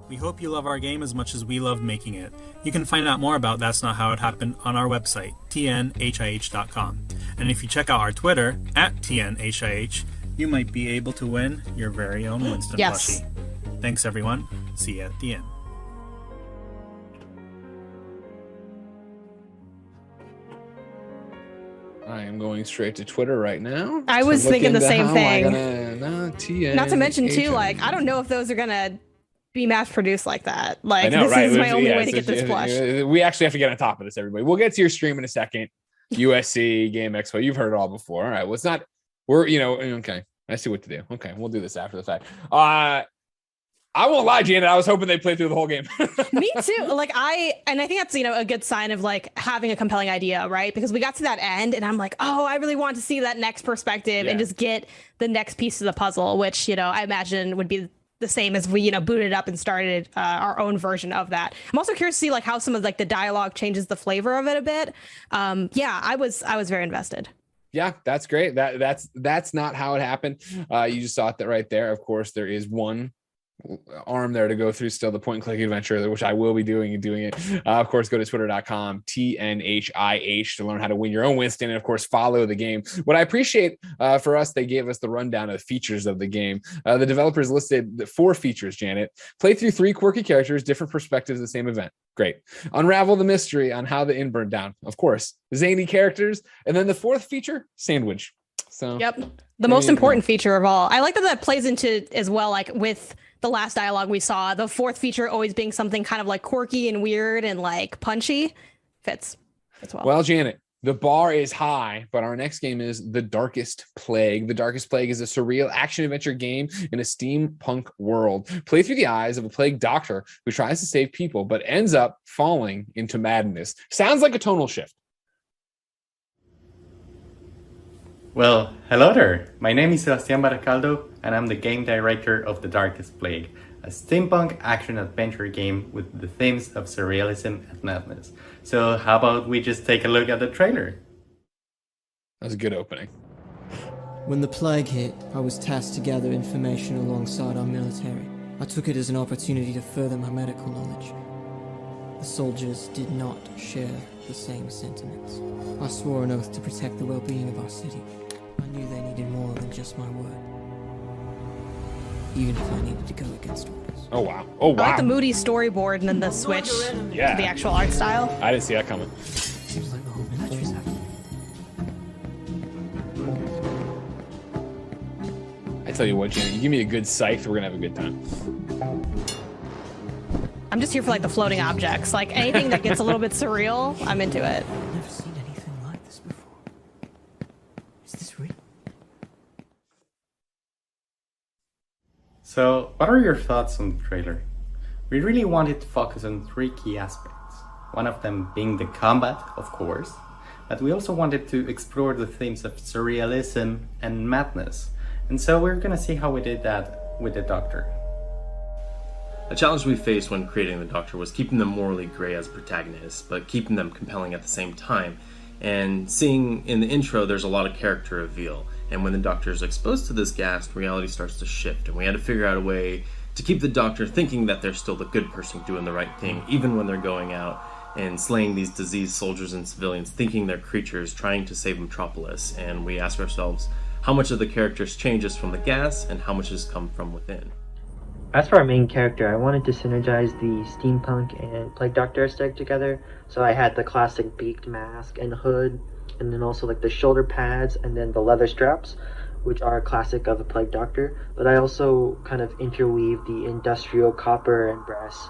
We hope you love our game as much as we love making it. You can find out more about That's Not How It Happened on our website, tnhih.com. And if you check out our Twitter, @tnhih, you might be able to win your very own Winston Yes. plushie. Thanks, everyone. See you at the end. I am going straight to Twitter right now. I was to look thinking the into same how thing. Not Not to mention too, like, I don't know if those are gonna be mass produced like that. I Like, know, this right? is my only Yeah, way to get this plush. We actually have to get on top of this, everybody. We'll get to your stream in a second. USC Game Expo. You've heard it all before. All right. Well, it's not. We're okay. I see what to do. Okay, we'll do this after the fact. I won't lie, Janet. I was hoping they'd play through the whole game. Me too. Like I think that's, a good sign of like having a compelling idea, right? Because we got to that end and I'm like, oh, I really want to see that next perspective and just get the next piece of the puzzle, which, I imagine would be the same as we, booted up and started our own version of that. I'm also curious to see like how some of like the dialogue changes the flavor of it a bit. I was very invested. Yeah, that's great. That's not how it happened. You just saw it right there. Of course, there is one arm there to go through still, the point and click adventure, which I will be doing it. Of course, go to twitter.com TNHIH to learn how to win your own Winston, and of course follow the game. What I appreciate for us, they gave us the rundown of the features of the game. The developers listed the 4 features. Janet, play through 3 quirky characters, different perspectives of the same event. Great. Unravel the mystery on how the inn burned down. Of course, zany characters, and then the 4th feature, sandwich. So yep, the most important feature of all. I like that plays into as well, like with the last dialogue we saw, the 4th feature always being something kind of like quirky and weird and like punchy. Fits well. Well, Janet, the bar is high, but our next game is The Darkest Plague. The Darkest Plague is a surreal action-adventure game in a steampunk world. Play through the eyes of a plague doctor who tries to save people, but ends up falling into madness. Sounds like a tonal shift. Well, hello there. My name is Sebastian Baracaldo, and I'm the game director of The Darkest Plague, a steampunk action-adventure game with the themes of surrealism and madness. So how about we just take a look at the trailer? That was a good opening. When the plague hit, I was tasked to gather information alongside our military. I took it as an opportunity to further my medical knowledge. The soldiers did not share the same sentiments. I swore an oath to protect the well-being of our city. I knew they needed more than just my word. Even if I needed to go against orders. Oh wow. Oh wow. I like the moody storyboard and then the switch to the actual art style. I didn't see that coming. Seems like the whole military's happening. I tell you what, Janet, you give me a good scythe, we're gonna have a good time. I'm just here for like the floating objects. Like anything that gets a little bit surreal, I'm into it. I've never seen anything like this before. Is this real? So, what are your thoughts on the trailer? We really wanted to focus on 3 key aspects. One of them being the combat, of course, but we also wanted to explore the themes of surrealism and madness. And so we're gonna see how we did that with the Doctor. A challenge we faced when creating the Doctor was keeping them morally grey as protagonists, but keeping them compelling at the same time. And seeing in the intro, there's a lot of character reveal. And when the Doctor is exposed to this gas, reality starts to shift. And we had to figure out a way to keep the Doctor thinking that they're still the good person doing the right thing, even when they're going out and slaying these diseased soldiers and civilians, thinking they're creatures trying to save Metropolis. And we ask ourselves, how much of the character's changes from the gas and how much has come from within? As for our main character, I wanted to synergize the steampunk and Plague Doctor aesthetic together. So I had the classic beaked mask and hood, and then also like the shoulder pads and then the leather straps, which are classic of a Plague Doctor. But I also kind of interweave the industrial copper and brass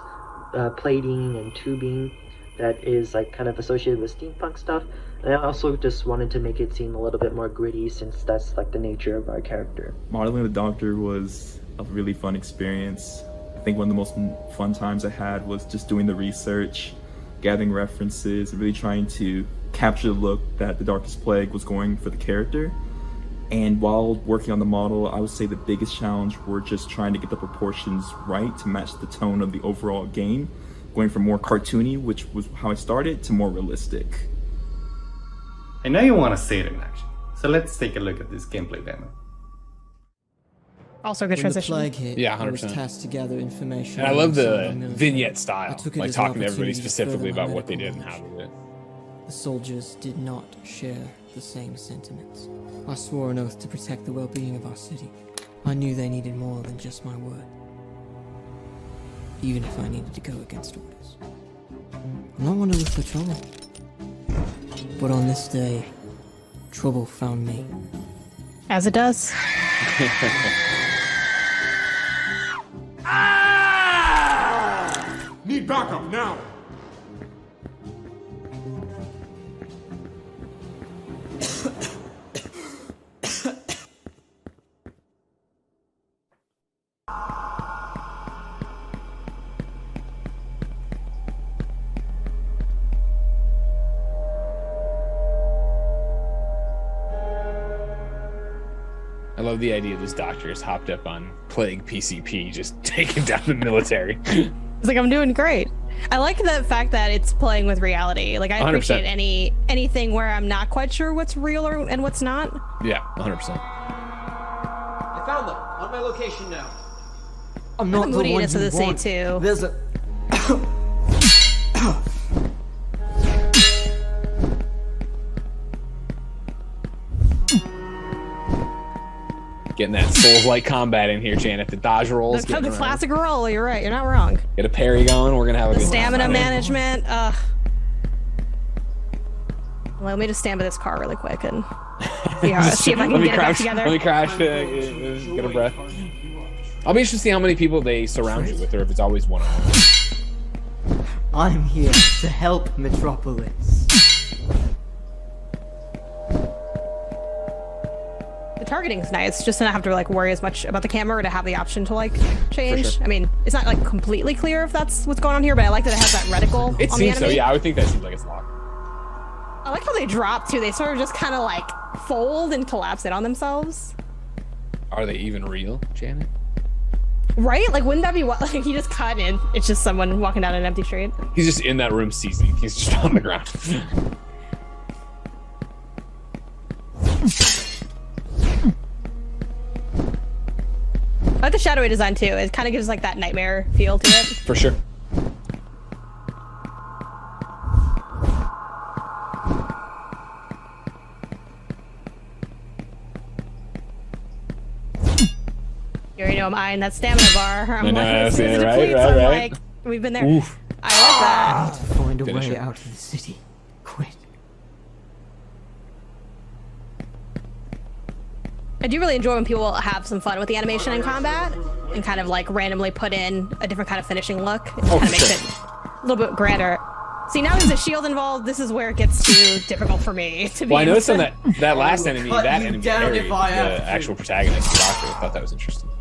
plating and tubing that is like kind of associated with steampunk stuff. And I also just wanted to make it seem a little bit more gritty since that's like the nature of our character. Modeling the Doctor was a really fun experience. I think one of the most fun times I had was just doing the research, gathering references, really trying to capture the look that the Darkest Plague was going for the character. And while working on the model, I would say the biggest challenge were just trying to get the proportions right to match the tone of the overall game, going from more cartoony, which was how I started, to more realistic. I know you want to see it in action, so let's take a look at this gameplay demo. Also good transition. When the plague hit, Yeah, I was 100%. tasked to gather information. And I love the alongside our military. vignette style, I took it like as an talking to everybody opportunity to specifically further my about what they did medical and how they did it. The soldiers did not share the same sentiments. I swore an oath to protect the well-being of our city. I knew they needed more than just my word. Even if I needed to go against orders. I'm not one to look for trouble. But on this day, trouble found me. As it does. Need backup now! I love the idea this Doctor is hopped up on Plague PCP, just taking down the military. It's like, I'm doing great. I like the fact that it's playing with reality. Like, I 100%. appreciate anything where I'm not quite sure what's real and what's not. Yeah, 100%. I found them on my location now. I'm The not the one moodiness of you the scene want. too. There's a... Getting that Souls-like combat in here, Janet. The dodge rolls. The getting classic roll, you're right. You're not wrong. Get a parry going. We're gonna have a The good stamina time. management. Well, let me just stand by this car really quick and see if I can Let me get it back crash. together. Let me crash. Get a breath. I'll be interested to see how many people they surround you with, or if it's always one-on-one. I'm here to help Metropolis. The targeting's nice, just to not have to like worry as much about the camera or to have the option to like change. sure. I mean, it's not like completely clear if that's what's going on here, but I like that it has that reticle It on the seems so. enemy. Yeah, I would think that seems like it's locked. I like how they drop too. They sort of just kind of like fold and collapse in on themselves. Are they even real, Janet? Right? Like, wouldn't that be what? Like, he just cut in. It's just someone walking down an empty street. He's just in that room seizing. He's just on the ground. I like the shadowy design too. It kind of gives like that nightmare feel to it. For sure. You already know I'm eyeing that stamina bar. I'm like, that's as soon as it, it right, depletes, right, I'm right. like, we've been there. Oof. I like that. To find a Finish way it. out of the city. Quit. I do really enjoy when people have some fun with the animation and combat and kind of like randomly put in a different kind of finishing look. It kind of makes it a little bit grander. See, now there's a shield involved. This is where it gets too difficult for me to be. Well, I noticed on able that last enemy, cut that you enemy down parried if I have the to. actual protagonist, the doctor. I thought that was interesting. to-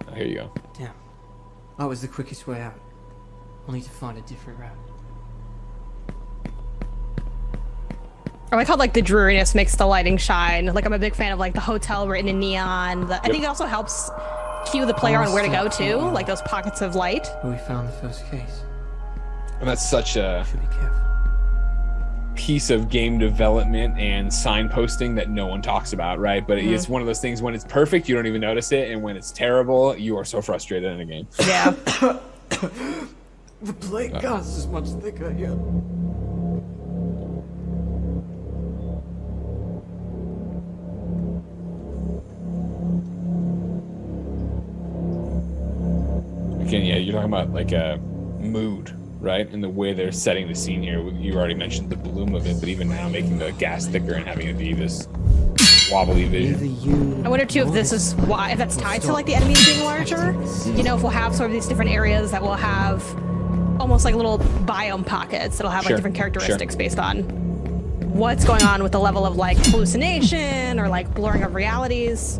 Oh, here you go. Damn. That was the quickest way out. Only to find a different route. I like how like the dreariness makes the lighting shine. Like I'm a big fan of like the hotel written in neon. I think it also helps cue the player on where to go to, like those pockets of light. Where we found the first case. And that's such a Should be careful. piece of game development and signposting that no one talks about, right? But it's one of those things, when it's perfect, you don't even notice it, and when it's terrible, you are so frustrated in a game. Yeah. The plague gas is much thicker here. Again, yeah, you're talking about like a mood, right? And the way they're setting the scene here. You already mentioned the bloom of it, but even now making the gas thicker and having it be this wobbly vision. I wonder too if this is why, if that's tied to like the enemies being larger. You know, if we'll have sort of these different areas that will have almost like little biome pockets that'll have like Sure, different characteristics based on what's going on with the level of like hallucination or like blurring of realities.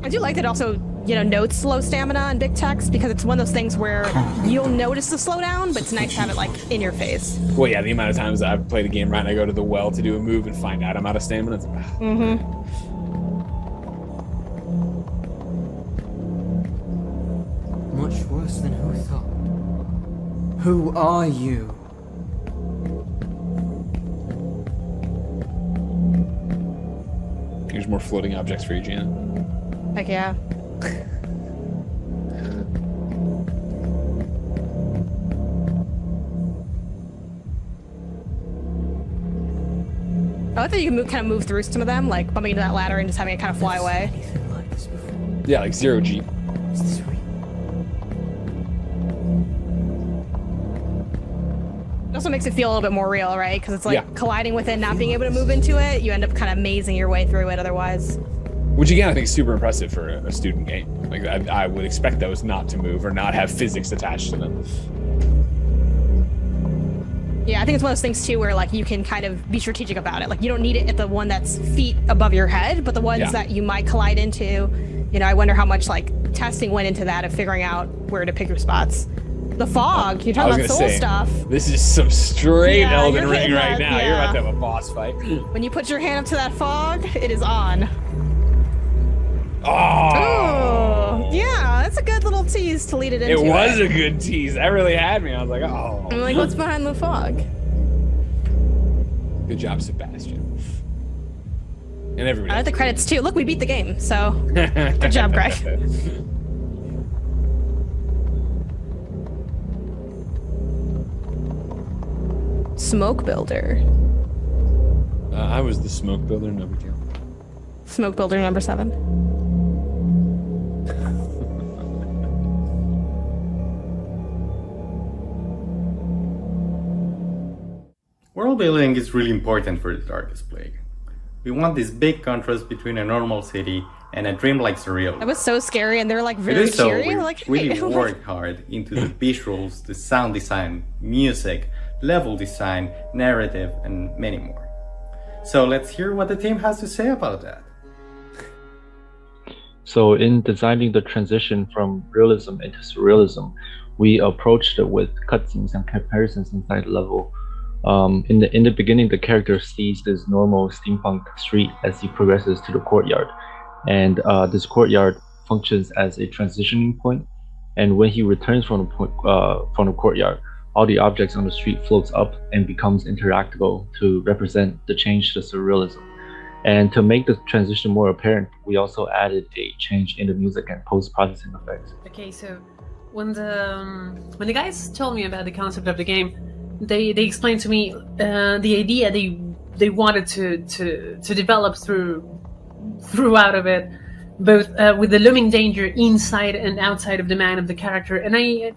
I do like that it also, you know, notes low stamina and big text because it's one of those things where you'll notice the slowdown, but it's nice to have it like in your face. Well, yeah, the amount of times I've played a game right and I go to the well to do a move and find out I'm out of stamina. It's, Much worse than who thought. Who are you? Here's more floating objects for you, Jan. Heck yeah. I like that you can kind of move through some of them, like bumping into that ladder and just having it kind of fly away. Yeah, like zero G. It also makes it feel a little bit more real, right? Because it's like Yeah. colliding with it, not being able to move into it. You end up kind of mazing your way through it otherwise. Which again, I think is super impressive for a student game. Like I would expect those not to move or not have physics attached to them. Yeah, I think it's one of those things too where like you can kind of be strategic about it. Like you don't need it at the one that's feet above your head, but the ones that you might collide into, you know, I wonder how much like testing went into that of figuring out where to pick your spots. The fog, you're talking about soul stuff. This is some straight Yeah, Elden you're Ring hitting right that, now. You're yeah. about to have a boss fight. When you put your hand up to that fog, it is on. Oh, yeah, that's a good little tease to lead it into. it was a good tease. That really had me. I was like, oh. I'm like, what's behind the fog? Good job, Sebastian. And I everybody. like the credits too. Look, we beat the game, so good job, Greg. Smoke builder. I was the smoke builder, no big deal. Smoke builder number 7. World building is really important for the Darkest Plague. We want this big contrast between a normal city and a dreamlike surreal. That was so scary, and they're like It very is so cheery. we Like, really hey. work hard into the visuals, the sound design, music, level design, narrative, and many more. So let's hear what the team has to say about that. So in designing the transition from realism into surrealism, we approached it with cutscenes and comparisons inside the level. In the beginning, the character sees this normal steampunk street as he progresses to the courtyard, and this courtyard functions as a transitioning point. And when he returns from the courtyard, all the objects on the street floats up and becomes interactable to represent the change to surrealism. And to make the transition more apparent, we also added a change in the music and post-processing effects. Okay, so when the guys told me about the concept of the game, they explained to me the idea they wanted to develop throughout of it, both with the looming danger inside and outside of the mind of the character, and I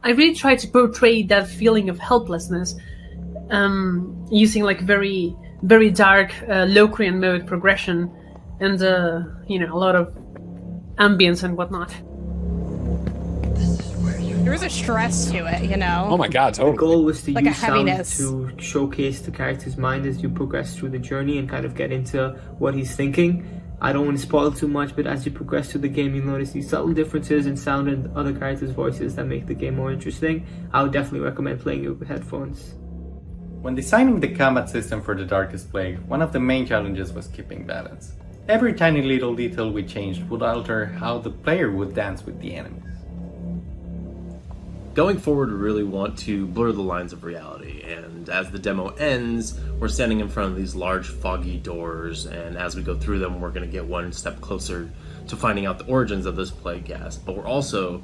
really tried to portray that feeling of helplessness, using like very very dark Locrian mode progression, and a lot of ambience and whatnot. There is a stress to it, you know. Oh my god, totally. The goal was to Like a use sound heaviness. to showcase the character's mind as you progress through the journey and kind of get into what he's thinking. I don't want to spoil too much, but as you progress through the game, you'll notice these subtle differences in sound and other characters' voices that make the game more interesting. I would definitely recommend playing it with headphones. When designing the combat system for the Darkest Plague, one of the main challenges was keeping balance. Every tiny little detail we changed would alter how the player would dance with the enemies. Going forward, we really want to blur the lines of reality, and as the demo ends, we're standing in front of these large foggy doors, and as we go through them, we're going to get one step closer to finding out the origins of this plague gas, but we're also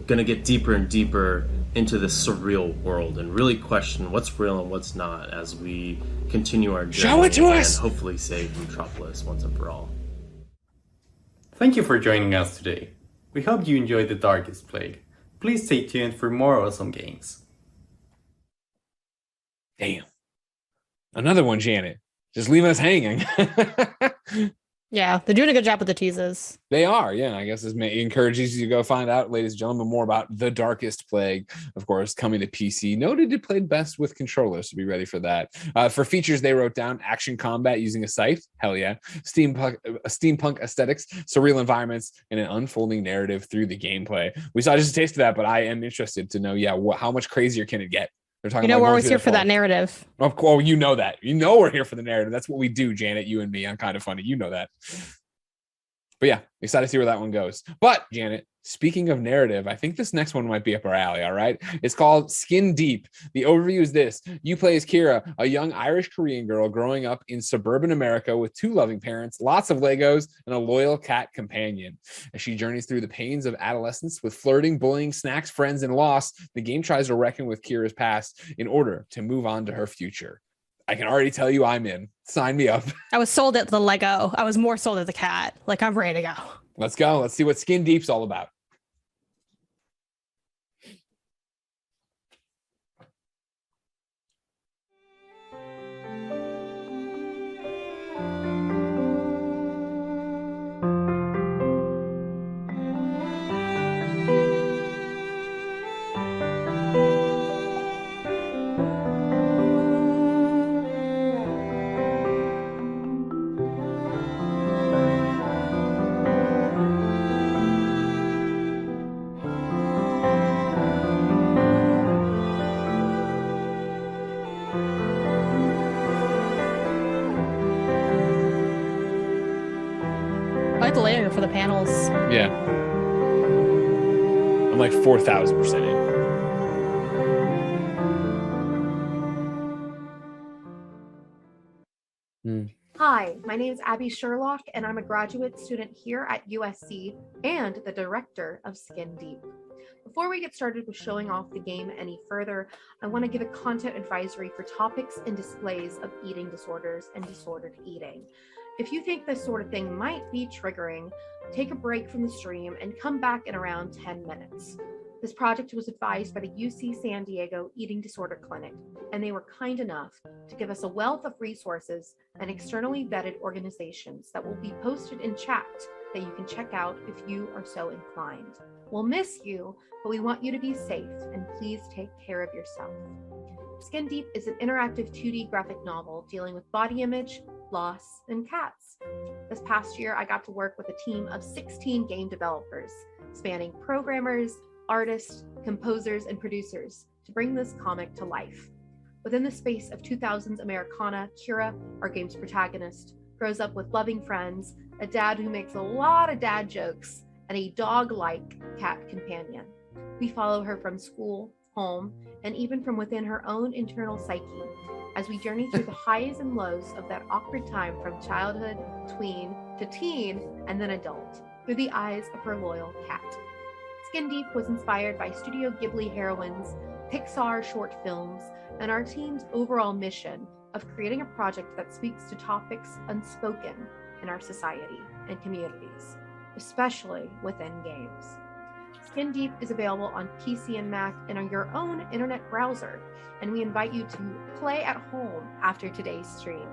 going to get deeper and deeper into this surreal world and really question what's real and what's not as we continue our journey. Show it to us! And hopefully save Metropolis once and for all. Thank you for joining us today. We hope you enjoyed the Darkest Plague. Please stay tuned for more awesome games. Damn. Another one, Janet. Just leaving us hanging. Yeah, they're doing a good job with the teases. They are, yeah. I guess this may encourages you to go find out, ladies and gentlemen, more about The Darkest Plague. Of course, coming to PC. Noted it played best with controllers, so be ready for that. For features, they wrote down action combat using a scythe. Hell yeah. Steampunk aesthetics, surreal environments, and an unfolding narrative through the gameplay. We saw just a taste of that, but I am interested to know, how much crazier can it get? They're talking about we're going always through here for that narrative. Of course, you know that. You know we're here for the narrative. That's what we do, Janet, you and me. I'm kind of funny. You know that. But yeah, excited to see where that one goes. But Janet, speaking of narrative, I think this next one might be up our alley, all right? It's called Skin Deep. The overview is this. You play as Kira, a young Irish-Korean girl growing up in suburban America with 2 loving parents, lots of Legos, and a loyal cat companion. As she journeys through the pains of adolescence with flirting, bullying, snacks, friends, and loss, the game tries to reckon with Kira's past in order to move on to her future. I can already tell you I'm in. Sign me up. I was sold at the Lego. I was more sold at the cat. Like, I'm ready to go. Let's go. Let's see what Skin Deep's all about. I like the layout for the panels. Yeah. I'm like 4,000% in. Hi, my name is Abby Sherlock, and I'm a graduate student here at USC and the director of Skin Deep. Before we get started with showing off the game any further, I want to give a content advisory for topics and displays of eating disorders and disordered eating. If you think this sort of thing might be triggering, take a break from the stream and come back in around 10 minutes. This project was advised by the UC San Diego Eating Disorder Clinic, and they were kind enough to give us a wealth of resources and externally vetted organizations that will be posted in chat that you can check out if you are so inclined. We'll miss you, but we want you to be safe, and please take care of yourself. Skin Deep is an interactive 2D graphic novel dealing with body image, loss, and cats. This past year, I got to work with a team of 16 game developers, spanning programmers, artists, composers, and producers to bring this comic to life. Within the space of 2000's Americana, Kira, our game's protagonist, grows up with loving friends, a dad who makes a lot of dad jokes, and a dog-like cat companion. We follow her from school home, and even from within her own internal psyche, as we journey through the highs and lows of that awkward time from childhood, tween, to teen, and then adult, through the eyes of her loyal cat. Skin Deep was inspired by Studio Ghibli heroines, Pixar short films, and our team's overall mission of creating a project that speaks to topics unspoken in our society and communities, especially within games. Skin Deep is available on PC and Mac and on your own internet browser, and we invite you to play at home after today's stream.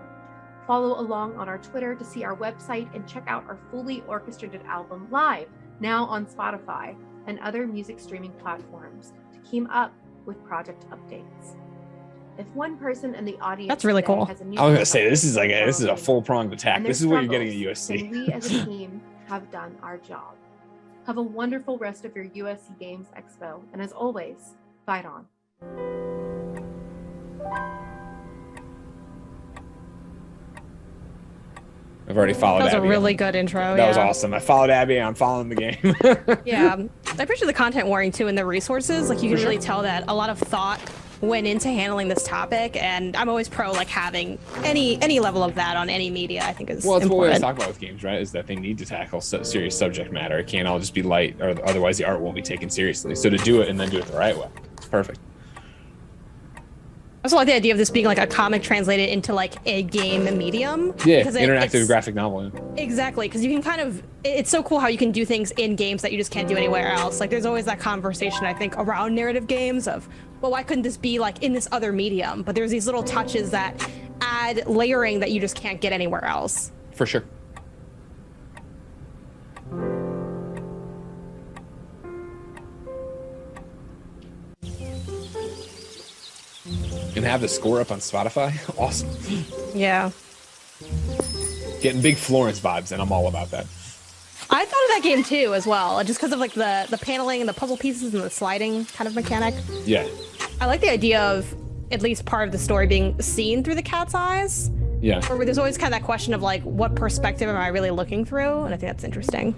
Follow along on our Twitter to see our website and check out our fully orchestrated album live, now on Spotify and other music streaming platforms, to keep up with project updates. If one person in the audience That's really cool. has a new I was gonna say this is a full pronged attack. and This their is what you're getting at struggles, then USC. we as a team have done our job. Have a wonderful rest of your USC Games Expo, and as always, fight on. I've already followed. That was Abby. a really good intro. That was awesome. I followed Abby. I'm following the game. Yeah, I appreciate the content warning too and the resources. Like you can really tell that a lot of thought went into handling this topic, and I'm always pro like having any level of that on any media. I think is Well, it's what we always important. talk about with games, right? Is that they need to tackle serious subject matter. It can't all just be light, or otherwise the art won't be taken seriously. So to do it and then do it the right way, it's perfect. I also like the idea of this being like a comic translated into like a game medium. Yeah, because interactive it's- graphic novel. Yeah. Exactly, because you can kind of, it's so cool how you can do things in games that you just can't do anywhere else. Like there's always that conversation, I think, around narrative games of, well, why couldn't this be like in this other medium? But there's these little touches that add layering that you just can't get anywhere else. For sure. And have the score up on Spotify. Awesome. Yeah. Getting big Florence vibes, and I'm all about that. I thought of that game too, as well, just because of like the paneling and the puzzle pieces and the sliding kind of mechanic. Yeah. I like the idea of at least part of the story being seen through the cat's eyes. Yeah. Or there's always kind of that question of like, what perspective am I really looking through? And I think that's interesting.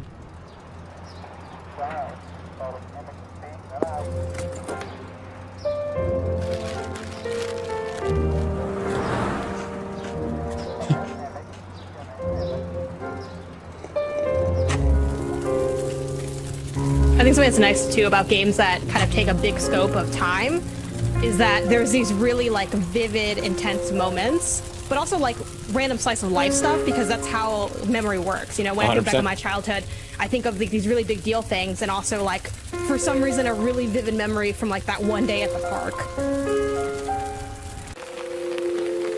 I think something that's nice too about games that kind of take a big scope of time is that there's these really like vivid, intense moments, but also like random slice of life stuff, because that's how memory works. You know, when I think back 100%. on my childhood, I think of like these really big deal things, and also like for some reason a really vivid memory from like that one day at the park.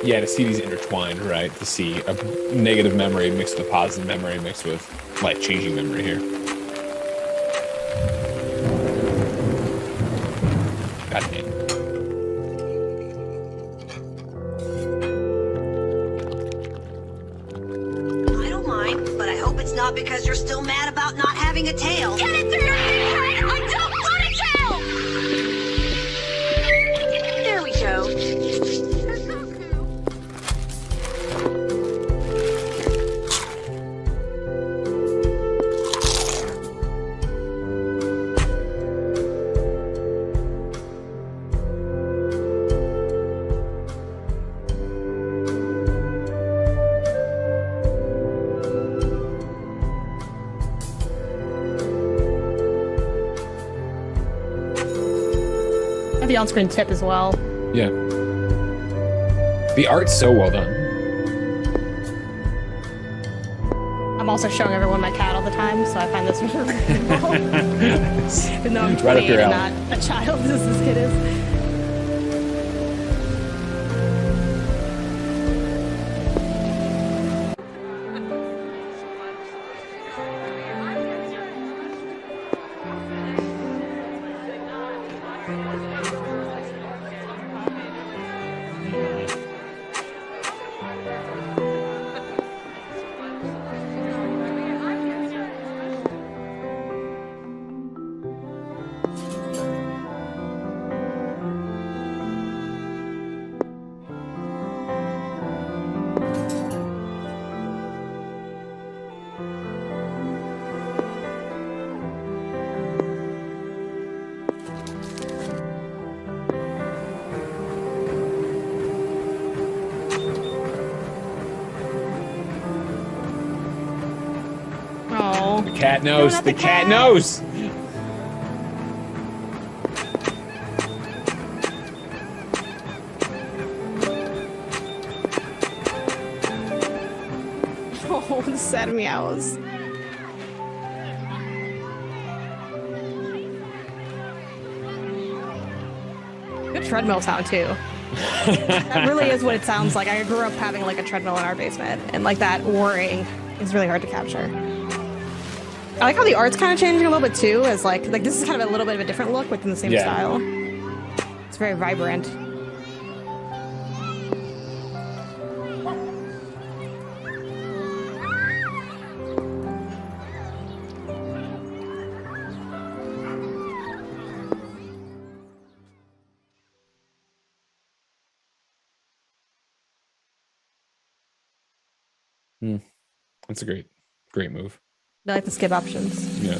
Yeah, to see these intertwined, right? To see a negative memory mixed with a positive memory mixed with life-changing memory here. God damn. I don't mind, but I hope it's not because you're still mad about not having a tail. Get it through your head, Frank! I don't want a tail! There we go. The on-screen tip as well. Yeah. The art's so well done. I'm also showing everyone my cat all the time, so I find this really cool. Even though I'm Right up 28 your and alley. not a child, as this kid is. no. The cat knows. No, the cat knows. Oh, the sad meows. Good treadmill sound too. That really is what it sounds like. I grew up having like a treadmill in our basement, and like that whirring is really hard to capture. I like how the art's kind of changing a little bit too, as like this is kind of a little bit of a different look within the same style. It's very vibrant. That's a great move. I like the skip options. Yeah.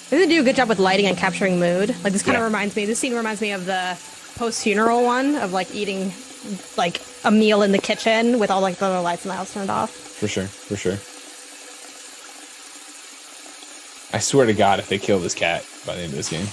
They do a good job with lighting and capturing mood. Like this kind of this scene reminds me of the post-funeral one of like eating like a meal in the kitchen with all like the other lights in the house turned off. For sure. I swear to God, if they kill this cat by the end of this game.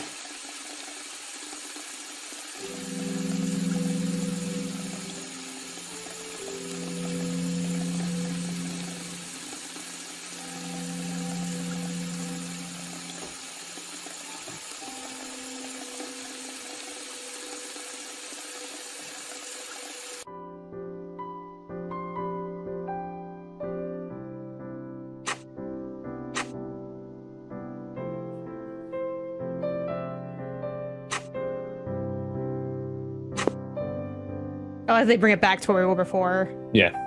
Oh, as they bring it back to where we were before. Yeah.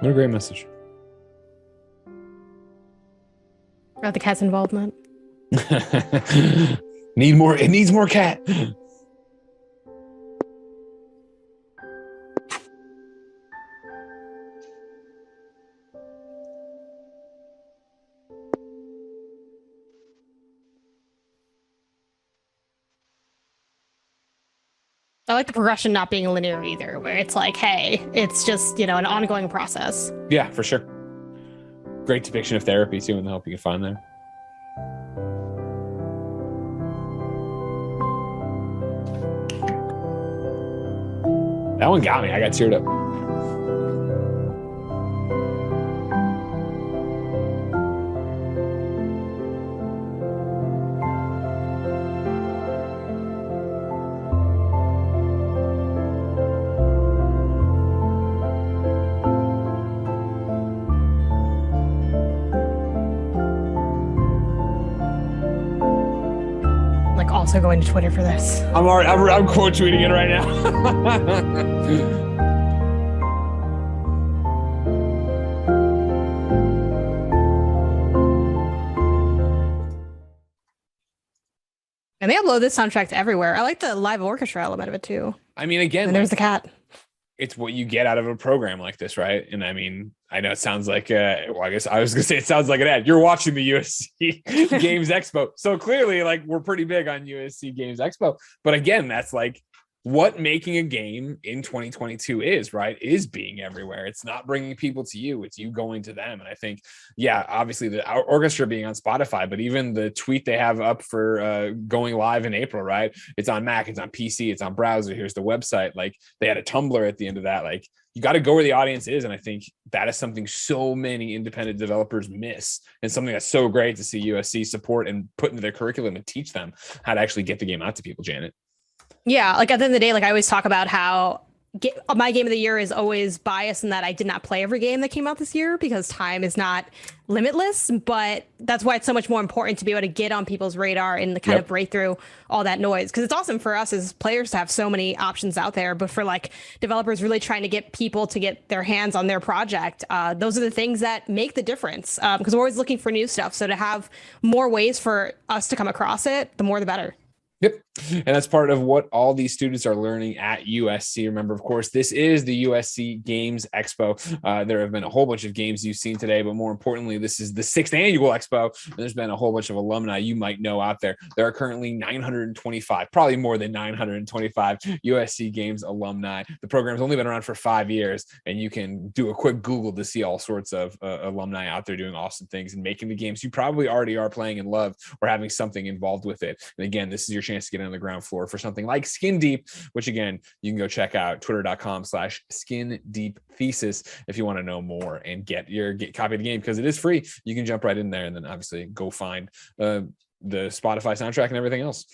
What a great message. About the cat's involvement. It needs more cat. I like the progression not being linear either, where it's like, hey, it's just, an ongoing process. Yeah, for sure. Great depiction of therapy too, and the help you can find there. That one got me. I got teared up. Also going to Twitter for this. I'm quote tweeting it right now. And they upload this soundtrack to everywhere. I like the live orchestra element of it too. I mean, again, and there's the cat. It's what you get out of a program like this, right? And I mean, I know it sounds like, I guess I was going to say it sounds like an ad. You're watching the USC Games Expo. So clearly, like, we're pretty big on USC Games Expo. But again, that's like what making a game in 2022 is, right? Is being everywhere. It's not bringing people to you, it's you going to them. And I think, yeah, obviously the orchestra being on Spotify, but even the tweet they have up for going live in April, right? It's on Mac, it's on PC, it's on browser. Here's the website. Like, they had a Tumblr at the end of that. Like, you got to go where the audience is. And I think that is something so many independent developers miss, and something that's so great to see USC support and put into their curriculum and teach them how to actually get the game out to people, Janet. Yeah, like at the end of the day, like I always talk about how my game of the year is always biased in that I did not play every game that came out this year because time is not limitless. But that's why it's so much more important to be able to get on people's radar and kind of break through all that noise. Because it's awesome for us as players to have so many options out there, but for like developers really trying to get people to get their hands on their project, those are the things that make the difference. Because we're always looking for new stuff. So to have more ways for us to come across it, the more the better. Yep. And that's part of what all these students are learning at USC. Remember, of course, this is the USC Games Expo. There have been a whole bunch of games you've seen today, but more importantly, this is the 6th annual Expo. And there's been a whole bunch of alumni you might know out there. There are currently 925, probably more than 925 USC Games alumni. The program's only been around for 5 years, and you can do a quick Google to see all sorts of alumni out there doing awesome things and making the games you probably already are playing and love, or having something involved with it. And again, this is your chance to get on the ground floor for something like Skin Deep, which again, you can go check out twitter.com/skindeepthesis if you want to know more and get copy of the game, because it is free. You can jump right in there and then obviously go find the Spotify soundtrack and everything else.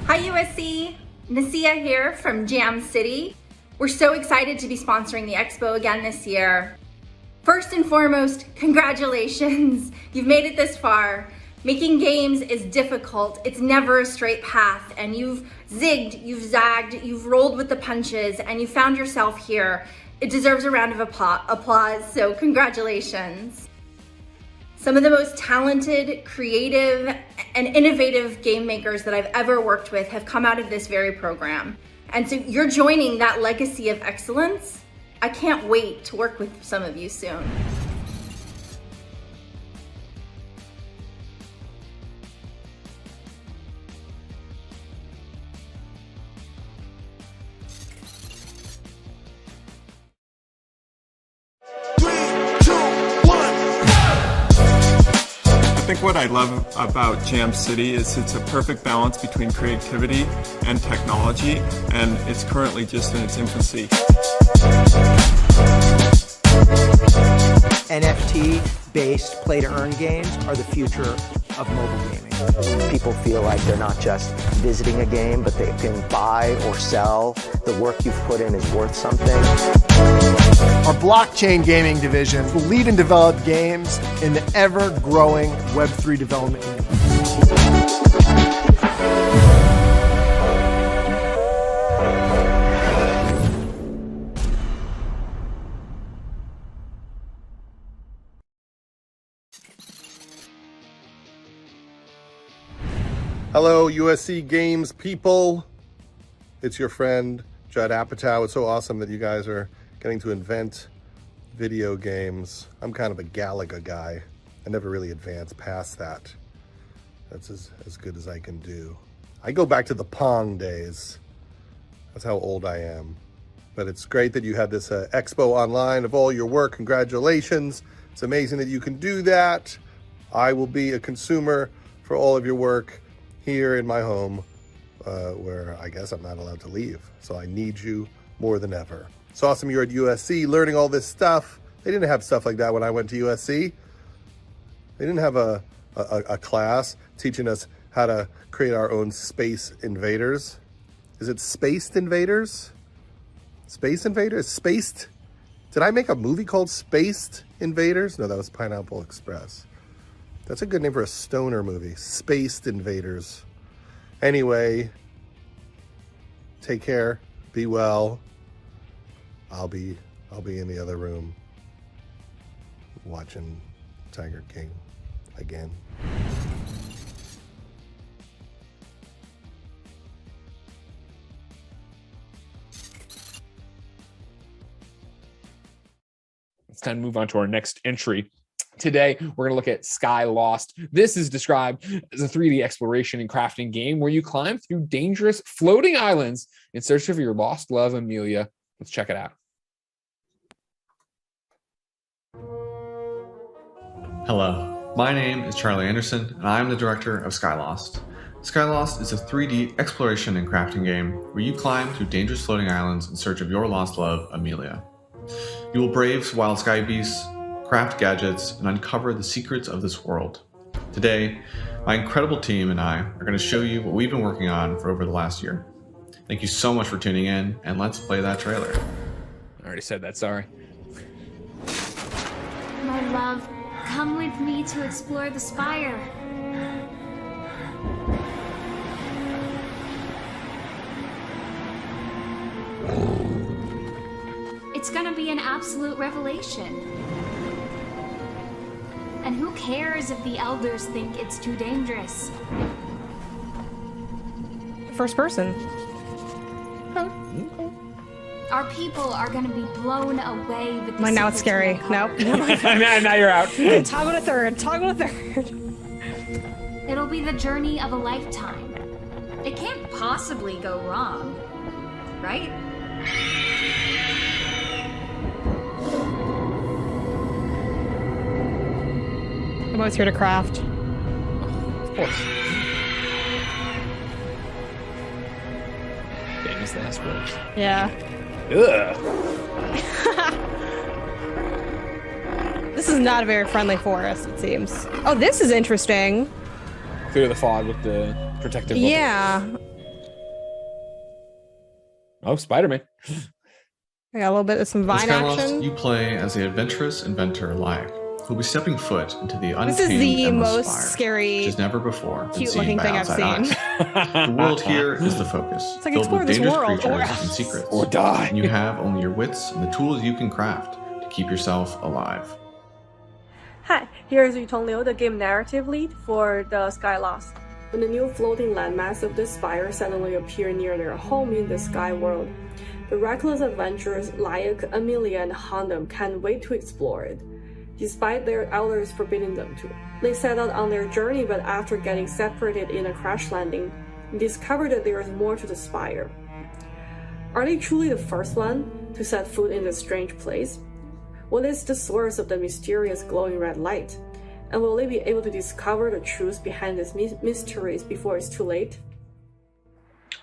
Hi USC, Nasia here from Jam City. We're so excited to be sponsoring the Expo again this year. First and foremost, congratulations. You've made it this far. Making games is difficult. It's never a straight path, and you've zigged, you've zagged, you've rolled with the punches, and you found yourself here. It deserves a round of applause, so congratulations. Some of the most talented, creative, and innovative game makers that I've ever worked with have come out of this very program. And so you're joining that legacy of excellence. I can't wait to work with some of you soon. I think what I love about Jam City is it's a perfect balance between creativity and technology, and it's currently just in its infancy. NFT-based play-to-earn games are the future of mobile gaming. People feel like they're not just visiting a game, but they can buy or sell. The work you've put in is worth something. Our blockchain gaming division will lead and develop games in the ever-growing Web3 development community. Hello, USC Games people. It's your friend, Judd Apatow. It's so awesome that you guys are getting to invent video games. I'm kind of a Galaga guy. I never really advanced past that. That's as good as I can do. I go back to the Pong days. That's how old I am. But it's great that you have this expo online of all your work. Congratulations. It's amazing that you can do that. I will be a consumer for all of your work here in my home where I guess I'm not allowed to leave. So I need you more than ever. It's awesome you're at USC learning all this stuff. They didn't have stuff like that when I went to USC. They didn't have a class teaching us how to create our own space invaders. Is it Spaced Invaders? Space Invaders? Spaced? Did I make a movie called Spaced Invaders? No, that was Pineapple Express. That's a good name for a stoner movie. Spaced Invaders. Anyway, take care. Be well. I'll be in the other room watching Tiger King again. It's time to move on to our next entry. Today, we're going to look at Sky Lost. This is described as a 3D exploration and crafting game where you climb through dangerous floating islands in search of your lost love, Amelia. Let's check it out. Hello, my name is Charlie Anderson, and I am the director of Sky Lost. Sky Lost is a 3D exploration and crafting game where you climb through dangerous floating islands in search of your lost love, Amelia. You will brave wild sky beasts, craft gadgets, and uncover the secrets of this world. Today, my incredible team and I are going to show you what we've been working on for over the last year. Thank you so much for tuning in, and let's play that trailer. I already said that, sorry. My love, come with me to explore the spire. It's gonna be an absolute revelation. And who cares if the elders think it's too dangerous? First person. Our people are gonna be blown away with the Like now it's scary. Nope. now you're out. Toggle to third. Toggle to third. It'll be the journey of a lifetime. It can't possibly go wrong, right? I'm always here to craft. Of course. Famous last words. Yeah. Ugh. This is not a very friendly forest, it seems. Oh, this is interesting. Clear the fog with the protective. Yeah. Oh, Spider-Man. I got a little bit of some In vine Sky Lost, action. you play as the adventurous inventor Liag, who'll be stepping foot into the untamed This is the endless most spire, scary, which has never before been cute seen looking by thing I've outside seen. eyes. The world here is the focus, It's like filled explore with this dangerous world, or creatures and else. secrets. Or die. And you have only your wits and the tools you can craft to keep yourself alive. Hi, here is Yutong Liu, the game narrative lead for the Sky Lost. When the new floating landmass of the spire suddenly appear near their home in the sky world, the reckless adventurers Liag, Amelia, and Handam can't wait to explore it, despite their elders forbidding them to. They set out on their journey, but after getting separated in a crash landing, they discover that there is more to the spire. Are they truly the first one to set foot in this strange place? What is the source of the mysterious glowing red light? And will they be able to discover the truth behind these mysteries before it's too late?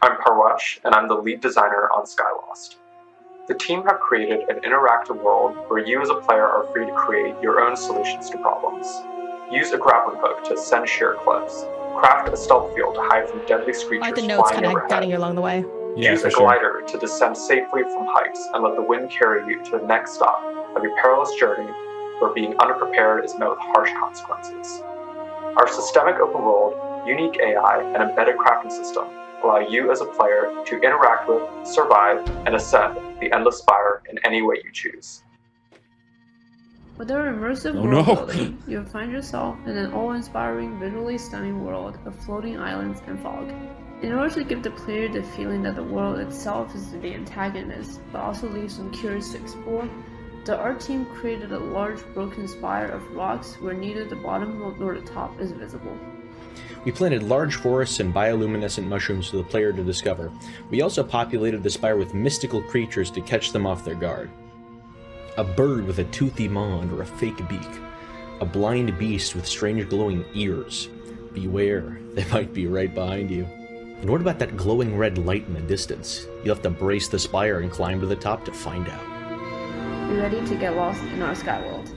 I'm Parwesh, and I'm the lead designer on Sky Lost. The team have created an interactive world where you as a player are free to create your own solutions to problems. Use a grappling hook to ascend sheer cliffs, craft a stealth field to hide from deadly I creatures like the notes flying kind of overhead. guiding you along the way. Use a glider to descend safely from heights and let the wind carry you to the next stop of your perilous journey where being unprepared is met with harsh consequences. Our systemic open world, unique AI, and embedded crafting system allow you as a player to interact with, survive, and ascend the endless spire in any way you choose. With their immersive Oh, world no. building, you'll find yourself in an awe-inspiring, visually stunning world of floating islands and fog. In order to give the player the feeling that the world itself is the antagonist, but also leave some curious to explore, the art team created a large broken spire of rocks where neither the bottom nor the top is visible. We planted large forests and bioluminescent mushrooms for the player to discover. We also populated the spire with mystical creatures to catch them off their guard. A bird with a toothy maw under a fake beak. A blind beast with strange glowing ears. Beware, they might be right behind you. And what about that glowing red light in the distance? You'll have to brace the spire and climb to the top to find out. Be ready to get lost in our sky world.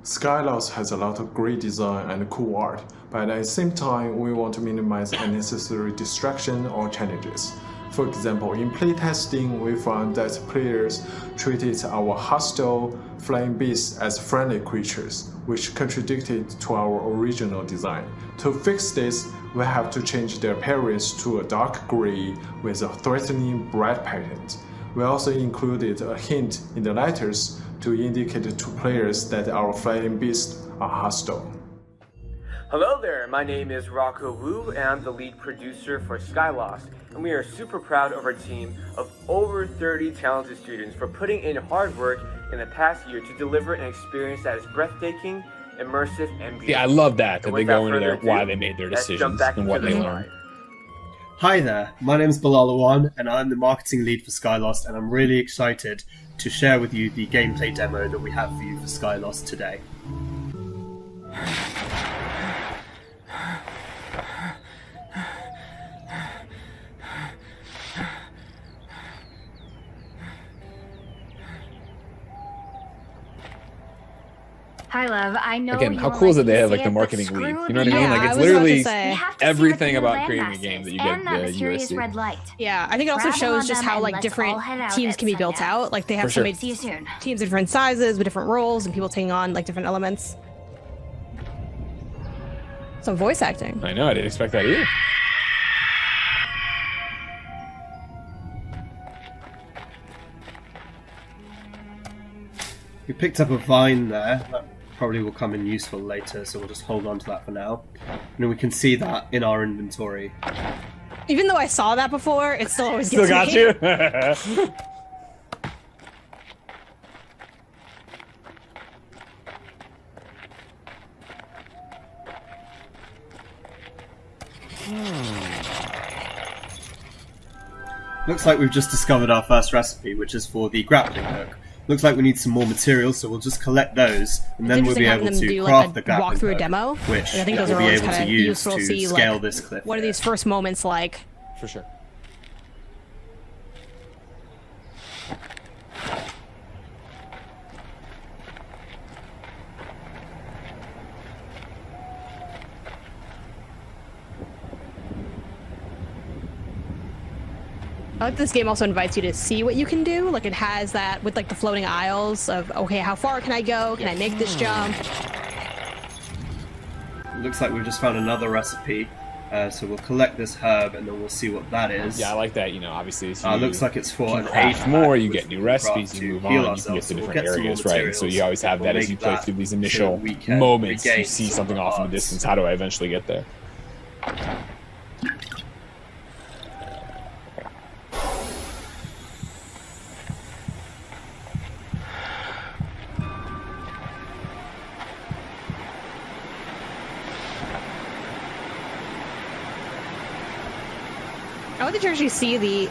Skylost has a lot of great design and cool art, but at the same time, we want to minimize unnecessary distraction or challenges. For example, in playtesting, we found that players treated our hostile flying beasts as friendly creatures, which contradicted to our original design. To fix this, we have to change their appearance to a dark gray with a threatening bright pattern. We also included a hint in the letters to indicate to players that our flying beasts are hostile. Hello there, my name is Rocco Wu and I'm the lead producer for Skylost, and we are super proud of our team of over 30 talented students for putting in hard work in the past year to deliver an experience that is breathtaking, immersive, and beautiful. Yeah, I love that they go into their ado, why they made their decisions and what they learned. Hi there, my name is Bilal Awan and I'm the marketing lead for Skylost, and I'm really excited to share with you the gameplay demo that we have for you for Skylost today. Hi, love. I know. Again, how cool is it they have like the marketing lead? You know what I mean? Like it's literally everything about creating a game that you get USC. Yeah, I think it also shows just how like different teams can be built out. Like they have so many teams of different sizes with different roles and people taking on like different elements. Some voice acting. I know, I didn't expect that either. We picked up a vine there. That probably will come in useful later, so we'll just hold on to that for now. And then we can see that in our inventory. Even though I saw that before, it still always gets got me. you. Looks like we've just discovered our first recipe, which is for the grappling hook. Looks like we need some more materials, so we'll just collect those, and then we'll be able to craft the grappling hook, demo, which I think those we'll are be always able to kind of use useful to see, scale like, this cliff. what are these first moments like? For sure. I like this game also invites you to see what you can do. Like it has that with like the floating aisles of, okay, how far can I go? Can I make this jump? Looks like we've just found another recipe, so we'll collect this herb and then we'll see what that is. Yeah, I like that. You know, obviously, looks like it's for an craft more. You get new recipes. You move on. You can get to different areas, right? And so you always have that as you play through these initial moments. You see something off in the distance. How do I eventually get there? I want to actually see the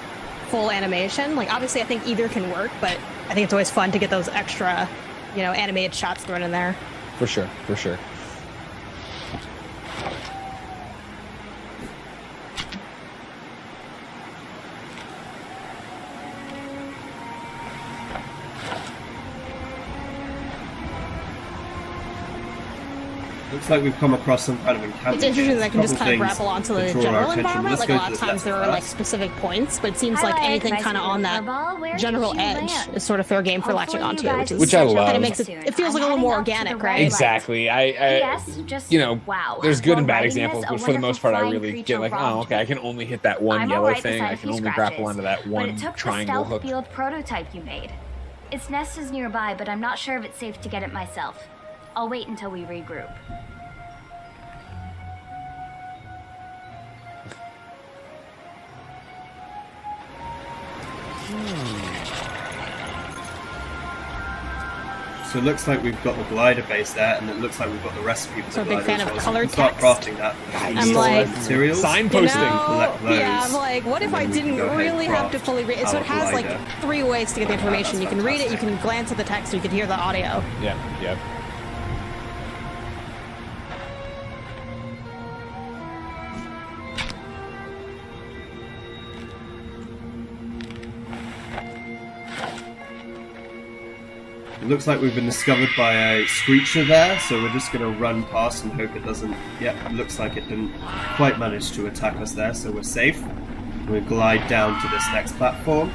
full animation. Like, obviously, I think either can work, but I think it's always fun to get those extra, you know, animated shots thrown in there. For sure, for sure. Looks like we've come across some kind of encounter. It's interesting that I can just kind of grapple onto the general environment. Like a lot of times there are like specific points, but it seems like anything kind of on that general edge is sort of fair game for latching onto, which I love. Kind of makes it feels like a little more organic, right? Exactly. I you know, there's good and bad examples, but for the most part, I really get like, oh, okay, I can only hit that one yellow thing. I can only grapple onto that one triangle hook. Field prototype you made. Its nest is nearby, but I'm not sure if it's safe to get it myself. I'll wait until we regroup. So it looks like we've got the glider base there, and it looks like we've got the recipe for So the a big glider fan of as well. colored So we can text. start crafting that. I'm like, materials. Signposting. Collect those. Yeah, I'm like, what if I didn't really have to fully read? So it has like 3 ways to get the information. You can read it, you can glance at the text, or you can hear the audio. Yeah, yep. It looks like we've been discovered by a screecher there, so we're just going to run past and hope it doesn't... Yep, it looks like it didn't quite manage to attack us there, so we're safe. We'll glide down to this next platform.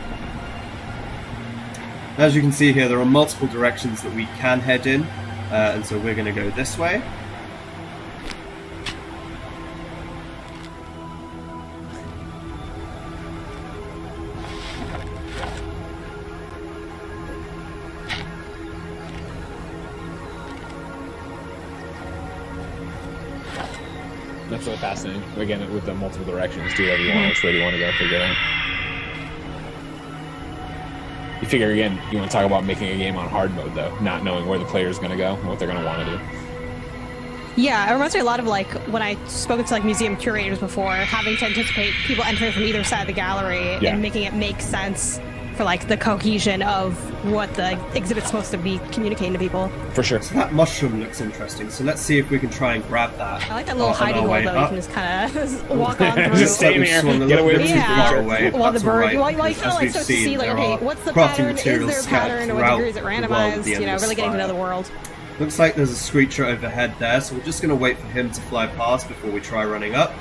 As you can see here, there are multiple directions that we can head in, and so we're going to go this way. That's really fascinating. Again, with the multiple directions, do whatever you want, which way do you want to go, figure it out. You figure, again, you want to talk about making a game on hard mode, though, not knowing where the player is going to go and what they're going to want to do. Yeah, it reminds me a lot of like when I spoke to like museum curators before, having to anticipate people entering from either side of the gallery and making it make sense for like the cohesion of what the exhibit's supposed to be communicating to people. For sure. So that mushroom looks interesting, so let's see if we can try and grab that. I like that little hiding hole, though. You can just kind of walk on through. Just stay there, get away from the while the bird, while you kind of like start to see like, okay, what's the pattern? Is there a pattern, or what degree is it randomized? You know, really getting to know the world. Looks like there's a screecher overhead there, so we're just going to wait for him to fly past before we try running up.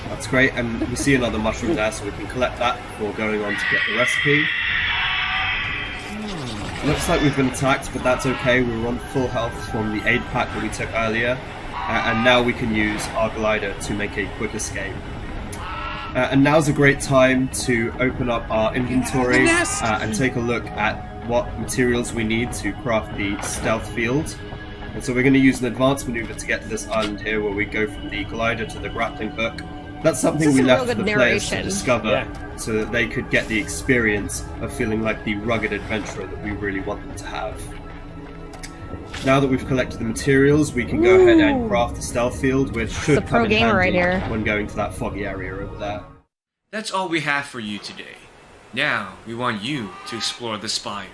That's great, and we see another mushroom there, so we can collect that before going on to get the recipe. Looks like we've been attacked, but that's okay. We were on full health from the aid pack that we took earlier, and now we can use our glider to make a quick escape. And now's a great time to open up our inventory and take a look at what materials we need to craft the stealth field. And so we're going to use an advanced maneuver to get to this island here, where we go from the glider to the grappling hook. That's something we left for the players to discover, so that they could get the experience of feeling like the rugged adventurer that we really want them to have. Now that we've collected the materials, we can go ahead and craft the stealth field, which should come in handy when going to that foggy area over there. That's all we have for you today. Now, we want you to explore the spire.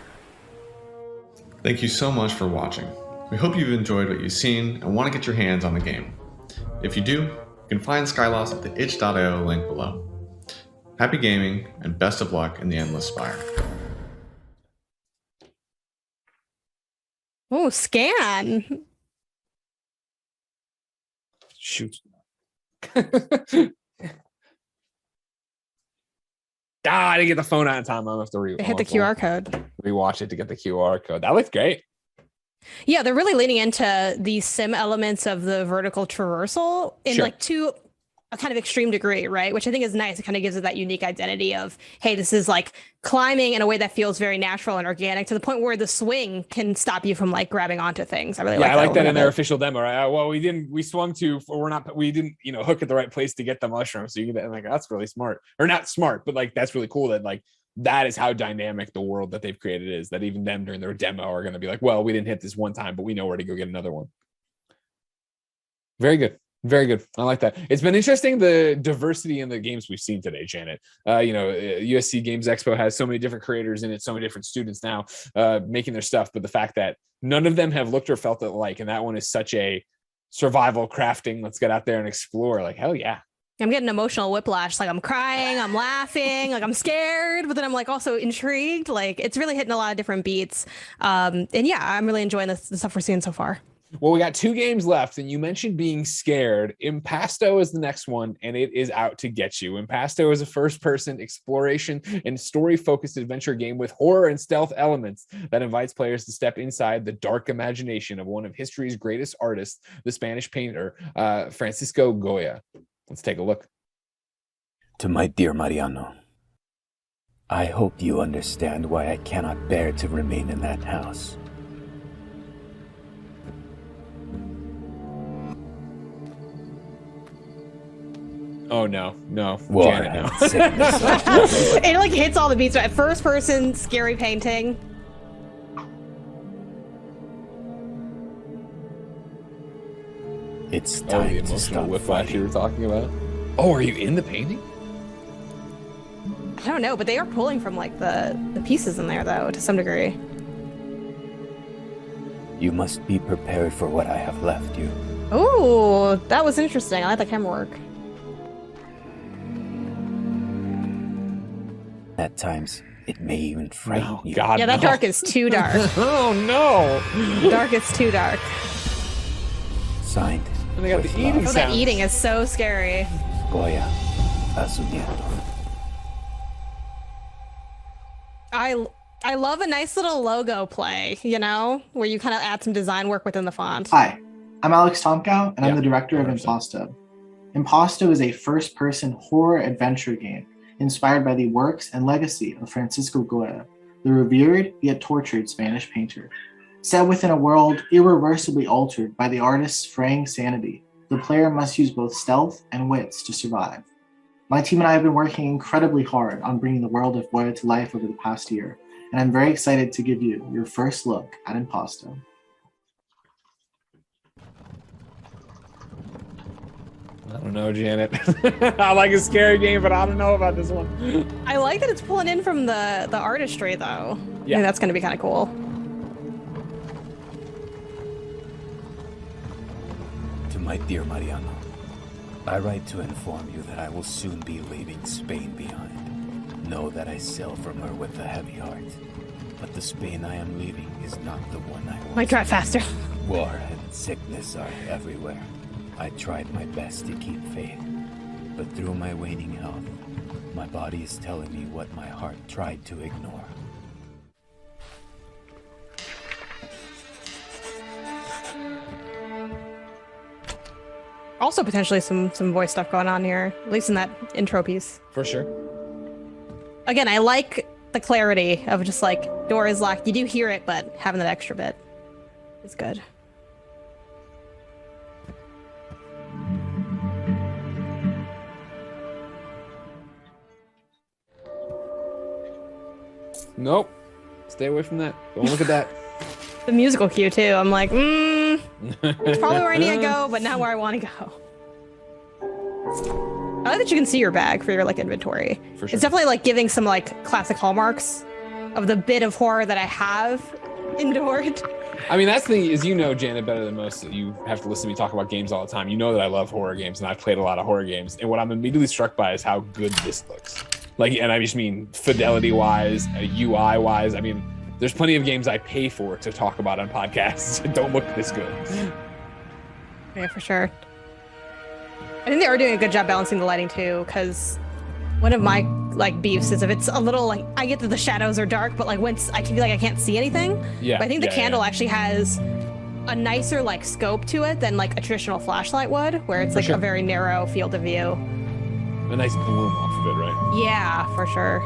Thank you so much for watching. We hope you've enjoyed what you've seen and want to get your hands on the game. If you do, you can find Skylost at the itch.io link below. Happy gaming, and best of luck in the Endless Spire. Oh, scan! Shoot. I didn't get the phone out in time. I'm going to have to hit the QR code. Rewatch it to get the QR code. That looked great. Yeah, they're really leaning into the sim elements of the vertical traversal in like to a kind of extreme degree, right? Which I think is nice. It kind of gives it that unique identity of, hey, this is like climbing in a way that feels very natural and organic, to the point where the swing can stop you from like grabbing onto things. I really like that. I like that in their official demo, right? Well, we didn't hook at the right place to get the mushroom. So you can, like, that's really smart, or not smart, but like, that's really cool that like, that is how dynamic the world that they've created is, that even them during their demo are going to be like, well, we didn't hit this one time, but we know where to go get another one. Very good. Very good. I like that. It's been interesting, the diversity in the games we've seen today, Janet. USC Games Expo has so many different creators in it, so many different students now making their stuff, but the fact that none of them have looked or felt it like, and that one is such a survival crafting, let's get out there and explore, like, hell yeah. I'm getting emotional whiplash. Like, I'm crying, I'm laughing, like I'm scared, but then I'm like also intrigued. Like, it's really hitting a lot of different beats. And yeah, I'm really enjoying the stuff we're seeing so far. Well, we got 2 games left, and you mentioned being scared. Impasto is the next one, and it is out to get you. Impasto is a first-person exploration and story-focused adventure game with horror and stealth elements that invites players to step inside the dark imagination of one of history's greatest artists, the Spanish painter, Francisco Goya. Let's take a look. To my dear Mariano, I hope you understand why I cannot bear to remain in that house. Oh no, Janet, no. It like hits all the beats, right? First person scary painting. It's time the to stop emotional whiplash fighting. you were talking about. Oh, are you in the painting? I don't know, but they are pulling from like the pieces in there though, to some degree. You must be prepared for what I have left you. Oh, that was interesting. I like the camera work. At times, It may even frighten you. God, Yeah, that no. dark is too dark. Oh no! Dark is too dark. Signed. And they got with the eating love. Oh, that eating is so scary. Goya, a su nieto. I love a nice little logo play, you know, where you kind of add some design work within the font. Hi, I'm Alex Tomkow, and I'm the director of Impasto. Impasto is a first-person horror adventure game inspired by the works and legacy of Francisco Goya, the revered yet tortured Spanish painter. Set within a world irreversibly altered by the artist's fraying sanity, the player must use both stealth and wits to survive. My team and I have been working incredibly hard on bringing the world of Goya to life over the past year, and I'm very excited to give you your first look at Impasto. I don't know, Janet. I like a scary game, but I don't know about this one. I like that it's pulling in from the artistry, though. Yeah. I think that's going to be kind of cool. To my dear Mariano, I write to inform you that I will soon be leaving Spain behind. Know that I sail from her with a heavy heart, but the Spain I am leaving is not the one I want. Might drive faster. War and sickness are everywhere. I tried my best to keep faith, but through my waning health, my body is telling me what my heart tried to ignore. Also, potentially some voice stuff going on here, at least in that intro piece. For sure. Again, I like the clarity of just like, door is locked. You do hear it, but having that extra bit is good. Nope. Stay away from that. Don't look at that. The musical cue, too. I'm like, it's probably where I need to go, but not where I want to go. I like that you can see your bag for your like inventory. For sure. It's definitely like giving some like classic hallmarks of the bit of horror that I have endured. I mean, that's the thing is, you know, Janet, better than most. You have to listen to me talk about games all the time. You know that I love horror games, and I've played a lot of horror games. And what I'm immediately struck by is how good this looks. Like, and I just mean fidelity-wise, UI-wise. I mean, there's plenty of games I pay for to talk about on podcasts that don't look this good. Yeah, for sure. I think they are doing a good job balancing the lighting too, because one of my like beefs is if it's a little like, I get that the shadows are dark, but like once I can feel like I can't see anything. Yeah. But I think the candle actually has a nicer like scope to it than like a traditional flashlight would, where it's like a very narrow field of view. A nice bloom off of it, right? Yeah, for sure.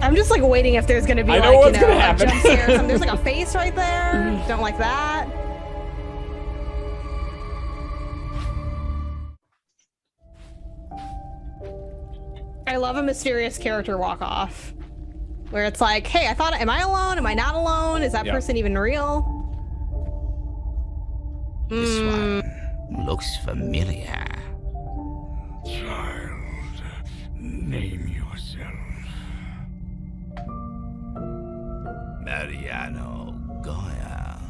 I'm just like waiting if there's gonna be I know like, what's you know, gonna a happen. jump scare or something. There's like a face right there. Don't like that. I love a mysterious character walk off. Where it's like, hey, am I alone? Am I not alone? Is that person even real? This one looks familiar. Child, name yourself. Mariano Goya.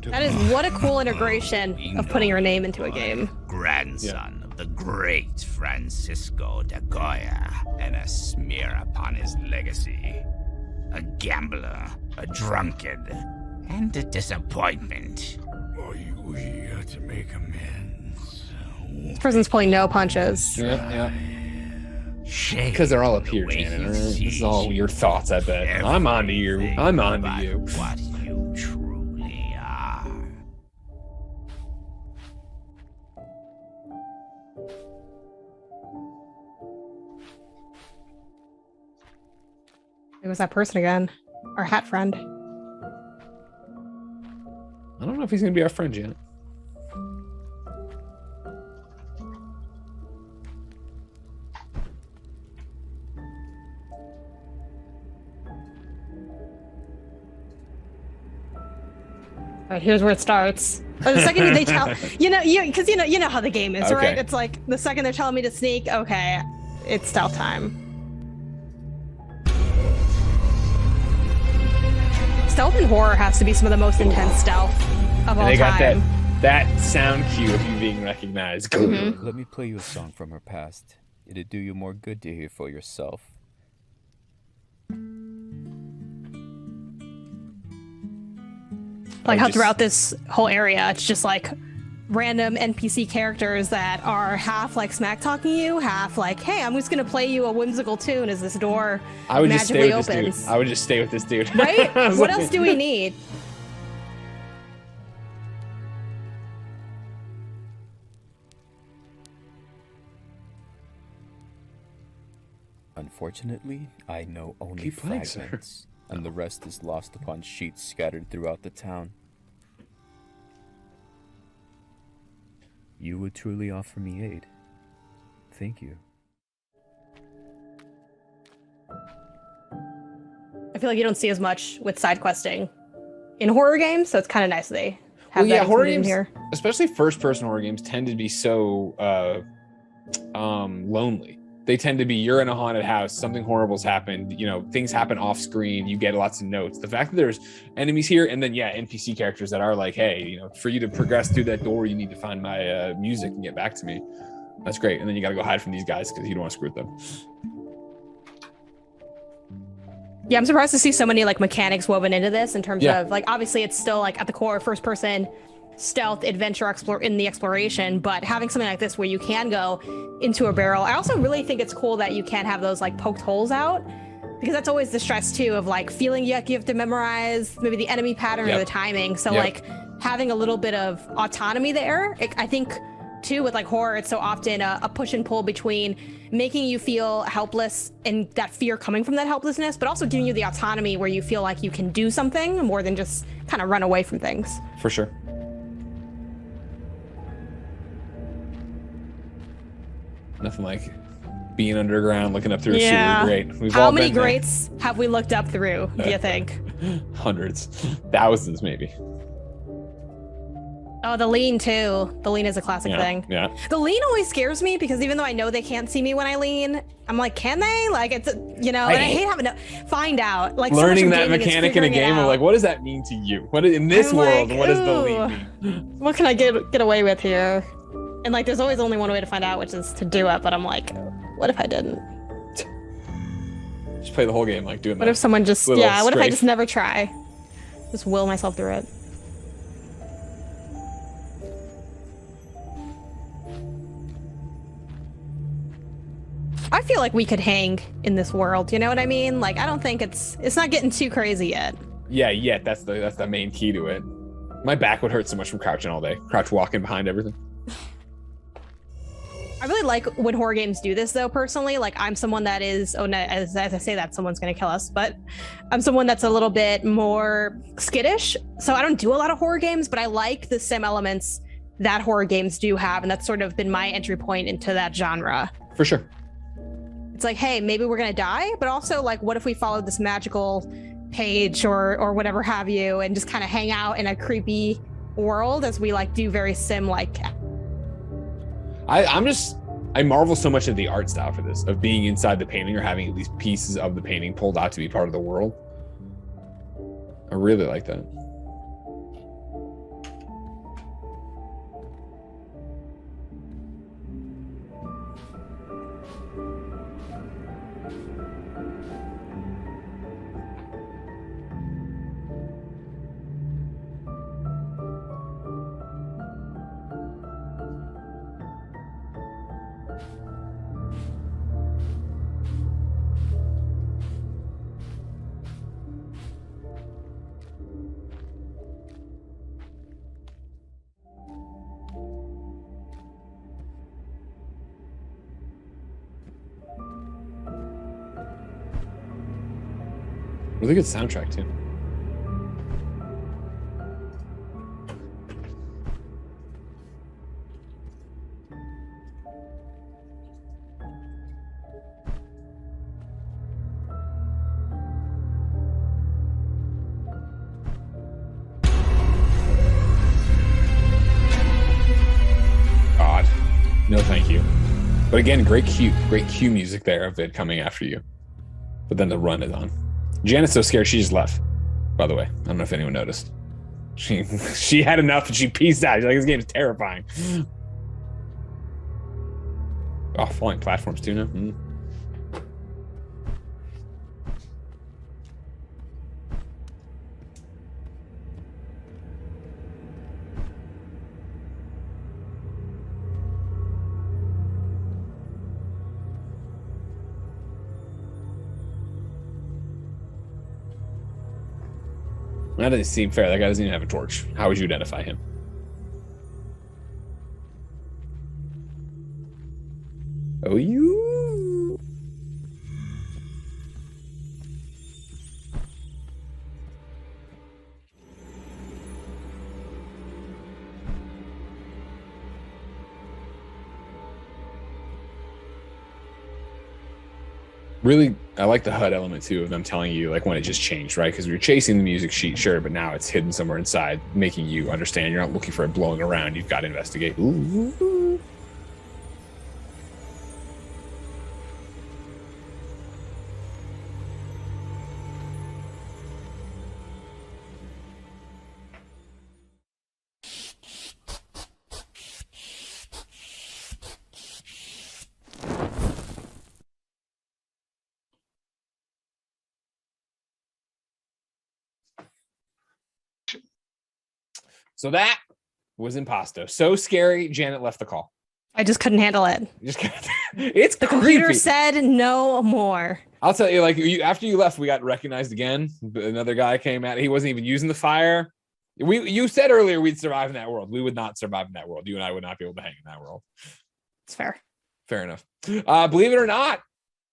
That is what a cool integration of putting your name into a game. Grandson of the great Francisco de Goya, and a smear upon his legacy. A gambler, a drunkard, and a disappointment. Are you here to make amends? This person's pulling no punches. Yeah. Because they're all up here, Janet. Right? This is all your thoughts, I bet. I'm on to you. I'm on to you. What you truly are. It was that person again. Our hat friend. I don't know if he's going to be our friend, Janet. All right, here's where it starts. The second they tell you know how the game is, Okay. right? It's like the second they're telling me to sneak, okay, it's stealth time. Stealth in horror has to be some of the most intense stealth of all And they got time. That sound cue of you being recognized. Let me play you a song from her past. It'd do you more good to hear for yourself. Like how throughout this whole area, it's just like random NPC characters that are half like smack talking you, half like, hey, I'm just gonna play you a whimsical tune as this door magically opens. I would just stay with this dude. Right? What else do we need? Unfortunately, I know only fragments, and the rest is lost upon sheets scattered throughout the town. You would truly offer me aid. Thank you. I feel like you don't see as much with side questing in horror games, so it's kind of nice they have that horror in games here. Especially first-person horror games tend to be so lonely. They tend to be, you're in a haunted house, something horrible's happened, things happen off screen, you get lots of notes. The fact that there's enemies here, and then NPC characters that are like, hey, for you to progress through that door, you need to find my music and get back to me. That's great. And then you got to go hide from these guys because you don't want to screw with them. Yeah, I'm surprised to see so many like mechanics woven into this in terms of like, obviously it's still like at the core first person stealth adventure in the exploration, but having something like this where you can go into a barrel. I also really think it's cool that you can have those like poked holes out, because that's always the stress too of like feeling you have to memorize maybe the enemy pattern or the timing. So like having a little bit of autonomy there, I think too with like horror, it's so often a push and pull between making you feel helpless and that fear coming from that helplessness, but also giving you the autonomy where you feel like you can do something more than just kind of run away from things. For sure. Nothing like being underground, looking up through a sewer grate. We've How all many been there. grates have we looked up through, do you think? Hundreds, thousands, maybe. Oh, the lean too. The lean is a classic thing. Yeah. The lean always scares me because even though I know they can't see me when I lean, I'm like, can they? Like, it's, and I hate having to find out. Like, learning that mechanic in a game of like, what does that mean to you? What in this world, what does the lean mean? What can I get away with here? And like, there's always only one way to find out, which is to do it. But I'm like, what if I didn't? Just play the whole game like doing that. What if someone just, what if I strafe. just never try? Just will myself through it. I feel like we could hang in this world. You know what I mean? Like, I don't think it's not getting too crazy yet. Yeah, that's the main key to it. My back would hurt so much from crouching all day. Crouch walking behind everything. I really like when horror games do this, though, personally. Like, I'm someone that is, as I say that, someone's going to kill us, but I'm someone that's a little bit more skittish. So I don't do a lot of horror games, but I like the sim elements that horror games do have, and that's sort of been my entry point into that genre. For sure. It's like, hey, maybe we're going to die, but also, like, what if we followed this magical page or whatever have you, and just kind of hang out in a creepy world as we, like, do very sim-like. I marvel so much at the art style for this, of being inside the painting or having at least pieces of the painting pulled out to be part of the world. I really like that. Really good soundtrack too. God, no thank you. But again, great cue music there of it coming after you. But then the run is on. Janet's so scared she just left, by the way. I don't know if anyone noticed. She had enough and she peaced out. She's like, this game's terrifying. Oh, falling platforms too now. That doesn't seem fair. That guy doesn't even have a torch. How would you identify him? Oh, you. Really, I like the HUD element too of them telling you like when it just changed, right? Because you're chasing the music sheet, sure, but now it's hidden somewhere inside, making you understand you're not looking for it blowing around. You've got to investigate. Ooh. So that was Impasto. So scary, Janet left the call. I just couldn't handle it. It's the computer said no more. I'll tell you, like after you left, we got recognized again. Another guy came out. He wasn't even using the fire. You said earlier we'd survive in that world. We would not survive in that world. You and I would not be able to hang in that world. It's fair. Fair enough. Believe it or not,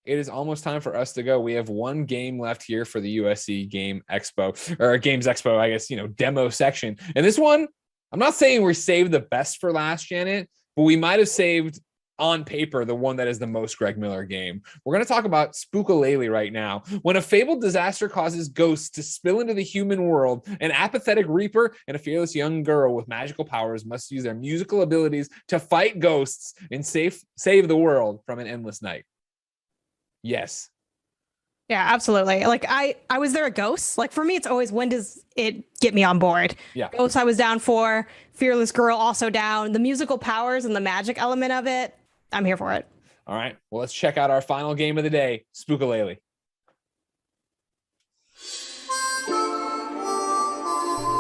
it is almost time for us to go. We have one game left here for the USC Games Expo, I guess, demo section. And this one, I'm not saying we saved the best for last, Janet, but we might have saved on paper the one that is the most Greg Miller game. We're going to talk about Spookalele right now. When a fabled disaster causes ghosts to spill into the human world, an apathetic reaper and a fearless young girl with magical powers must use their musical abilities to fight ghosts and save the world from an endless night. Yes. Yeah, absolutely. Like I was there a Ghost. Like for me, it's always when does it get me on board? Yeah. Ghost I was down for. Fearless Girl also down. The musical powers and the magic element of it, I'm here for it. All right. Well, let's check out our final game of the day, Spookalele.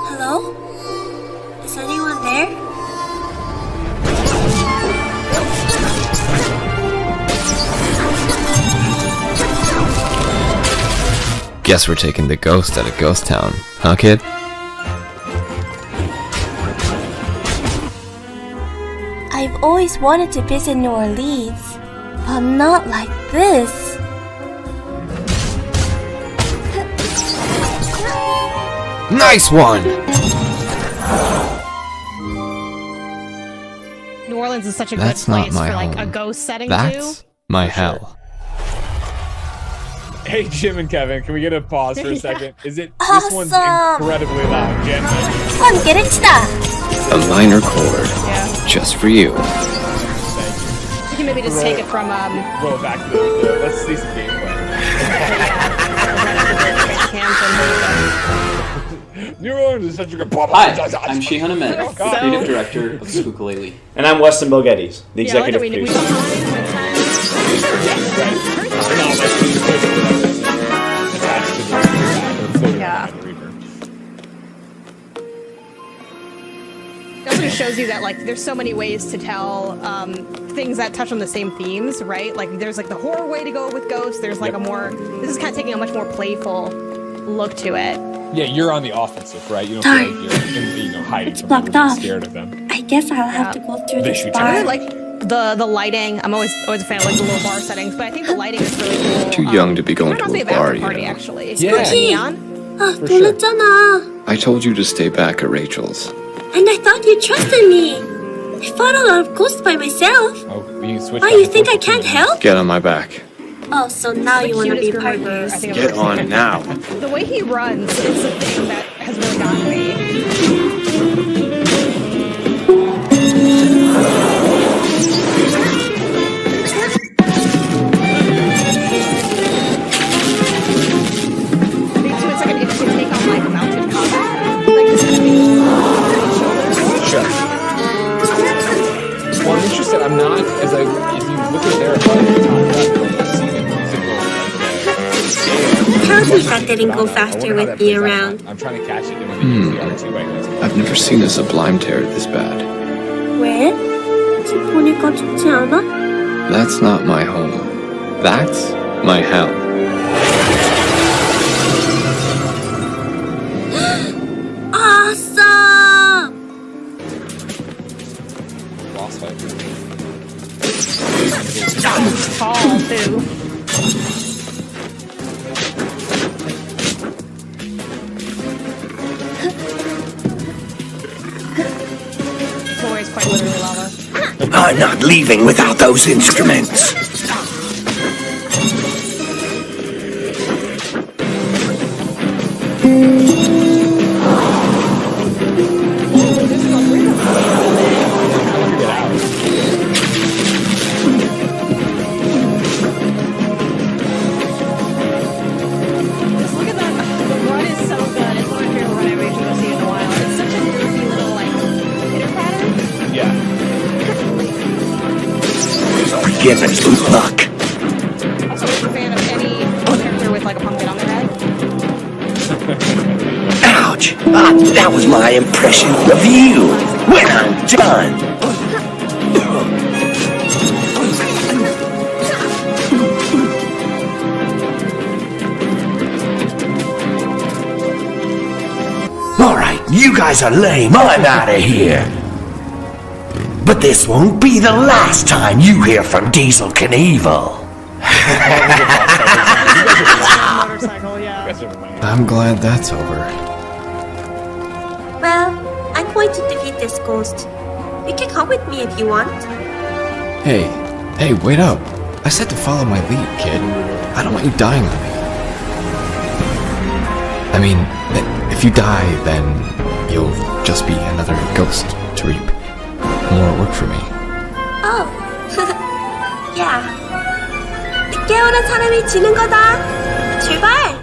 Hello? Is anyone there? Guess we're taking the ghost out of Ghost Town, huh, kid? I've always wanted to visit New Orleans, but not like this. Nice one! New Orleans is such a That's good place not my for like home. a ghost setting That's too. my hell. Hey, Jim and Kevin, can we get a pause for a second? Is it Awesome. This one's incredibly loud, Jen? Come get it stuff. A minor chord. Yeah. Just for you. You can maybe just take it from Roll it back to the let's see some gameplay. New Orleans is such a good. Hi, I'm Shehan Ahmed, Creative Director of Spookalele. And I'm Weston Bogettis, the Executive Producer. Yeah. It also just shows you that like there's so many ways to tell things that touch on the same themes, right? Like there's like the horror way to go with ghosts. There's like this is kind of taking a much more playful look to it. Yeah, you're on the offensive, right? You don't Sorry. feel like you're hiding It's from blocked them or off. scared of them. I guess I'll have to go through this I bar. really like the lighting. I'm always a fan of like the little bar settings, but I think the lighting is really cool. Too young to be going to It reminds me a of After bar, you Party, know. actually. Yeah. It's neon. 아, For sure. 놀랐잖아. I told you to stay back at Rachel's. And I thought you trusted me. I fought a lot of ghosts by myself. Oh, you switch. Why, you think I can't help? Get on my back. Oh, so now you want to be partners. Get on now. The way he runs is the thing that has really gotten me. I think too, it's like an interesting take on like mounted combat. Like this is not as if you look at their see the musical. How's we got getting go faster with me around? I'm trying to catch it when they use the R2 items. I've never seen a sublime tear this bad. 왜? 집 보니까 좋지 않아? That's not my home. That's my hell. Awesome! Boss fight. Tall too. Floor is quite literally lava. I'm not leaving without those instruments. Give it luck. Also, a fan of any character with like a pumpkin on their head. Ouch! That was my impression of you when I'm done. All right, you guys are lame. I'm out of here. But this won't be the last time you hear from Diesel Knievel. I'm glad that's over. Well, I'm going to defeat this ghost. You can come with me if you want. Hey, wait up. I said to follow my lead, kid. I don't want you dying on me. I mean, if you die, then you'll just be another ghost to reap. More work for me. Oh, yeah. 늦게 오는 사람이 지는 거다. 출발!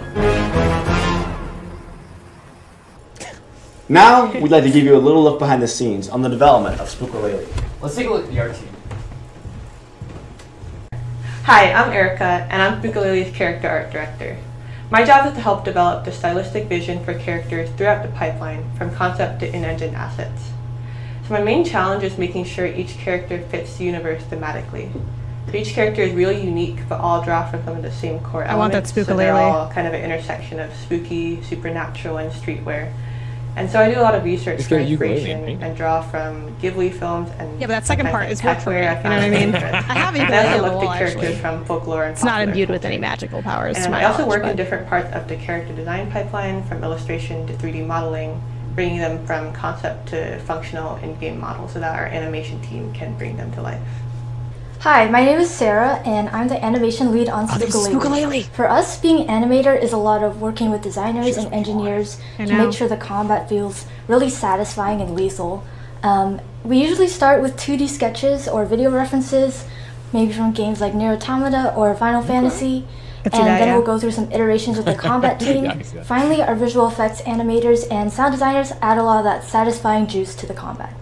Now, we'd like to give you a little look behind the scenes on the development of Spookalele. Let's take a look at the art team. Hi, I'm Erica, and I'm Spookalele's character art director. My job is to help develop the stylistic vision for characters throughout the pipeline, from concept to in-engine assets. So my main challenge is making sure each character fits the universe thematically. So each character is really unique, but all draw from some of the same core elements. I want that So they're Spookalele. all kind of an intersection of spooky, supernatural, and streetwear. And so I do a lot of research It's for got a ukulele inspiration painting. and draw from Ghibli films and Yeah, but that second part is work for me. You know what I mean? I have I ukulele also on the looked wall, at characters actually. from folklore and It's not popular imbued with culture. any magical powers, to And my I also knowledge, work in but- different parts of the character design pipeline, from illustration to 3D modeling, bringing them from concept to functional in-game models so that our animation team can bring them to life. Hi, my name is Sarah, and I'm the animation lead on Spookalele. For us, being animator is a lot of working with designers and engineers I to know. make sure the combat feels really satisfying and lethal. We usually start with 2D sketches or video references, maybe from games like Nier Automata or Final Fantasy, Could see and that, then yeah. we'll go through some iterations with the combat team. Yeah, I see that. Finally, our visual effects animators and sound designers add a lot of that satisfying juice to the combat.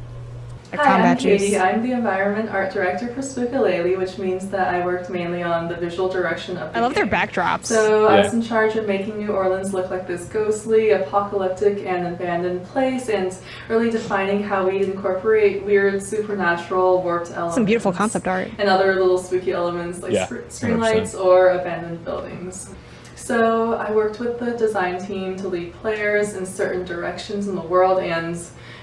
Hi, I'm Katie. I'm the environment art director for Spookalele, which means that I worked mainly on the visual direction of the I love their game. backdrops. So I was in charge of making New Orleans look like this ghostly, apocalyptic, and abandoned place, and really defining how we incorporate weird, supernatural, warped elements. Some beautiful concept art. And other little spooky elements like Yeah, screen 100%. lights or abandoned buildings. So I worked with the design team to lead players in certain directions in the world and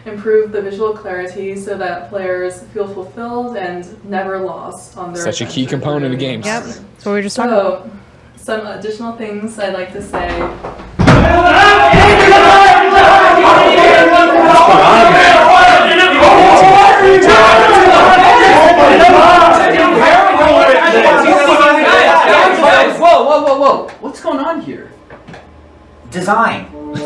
improve the visual clarity so that players feel fulfilled and never lost on their Such a key adventure component of through games. Yep. That's what we were just talking about. So, some additional things I'd like to say. Whoa! What's going on here? Design. This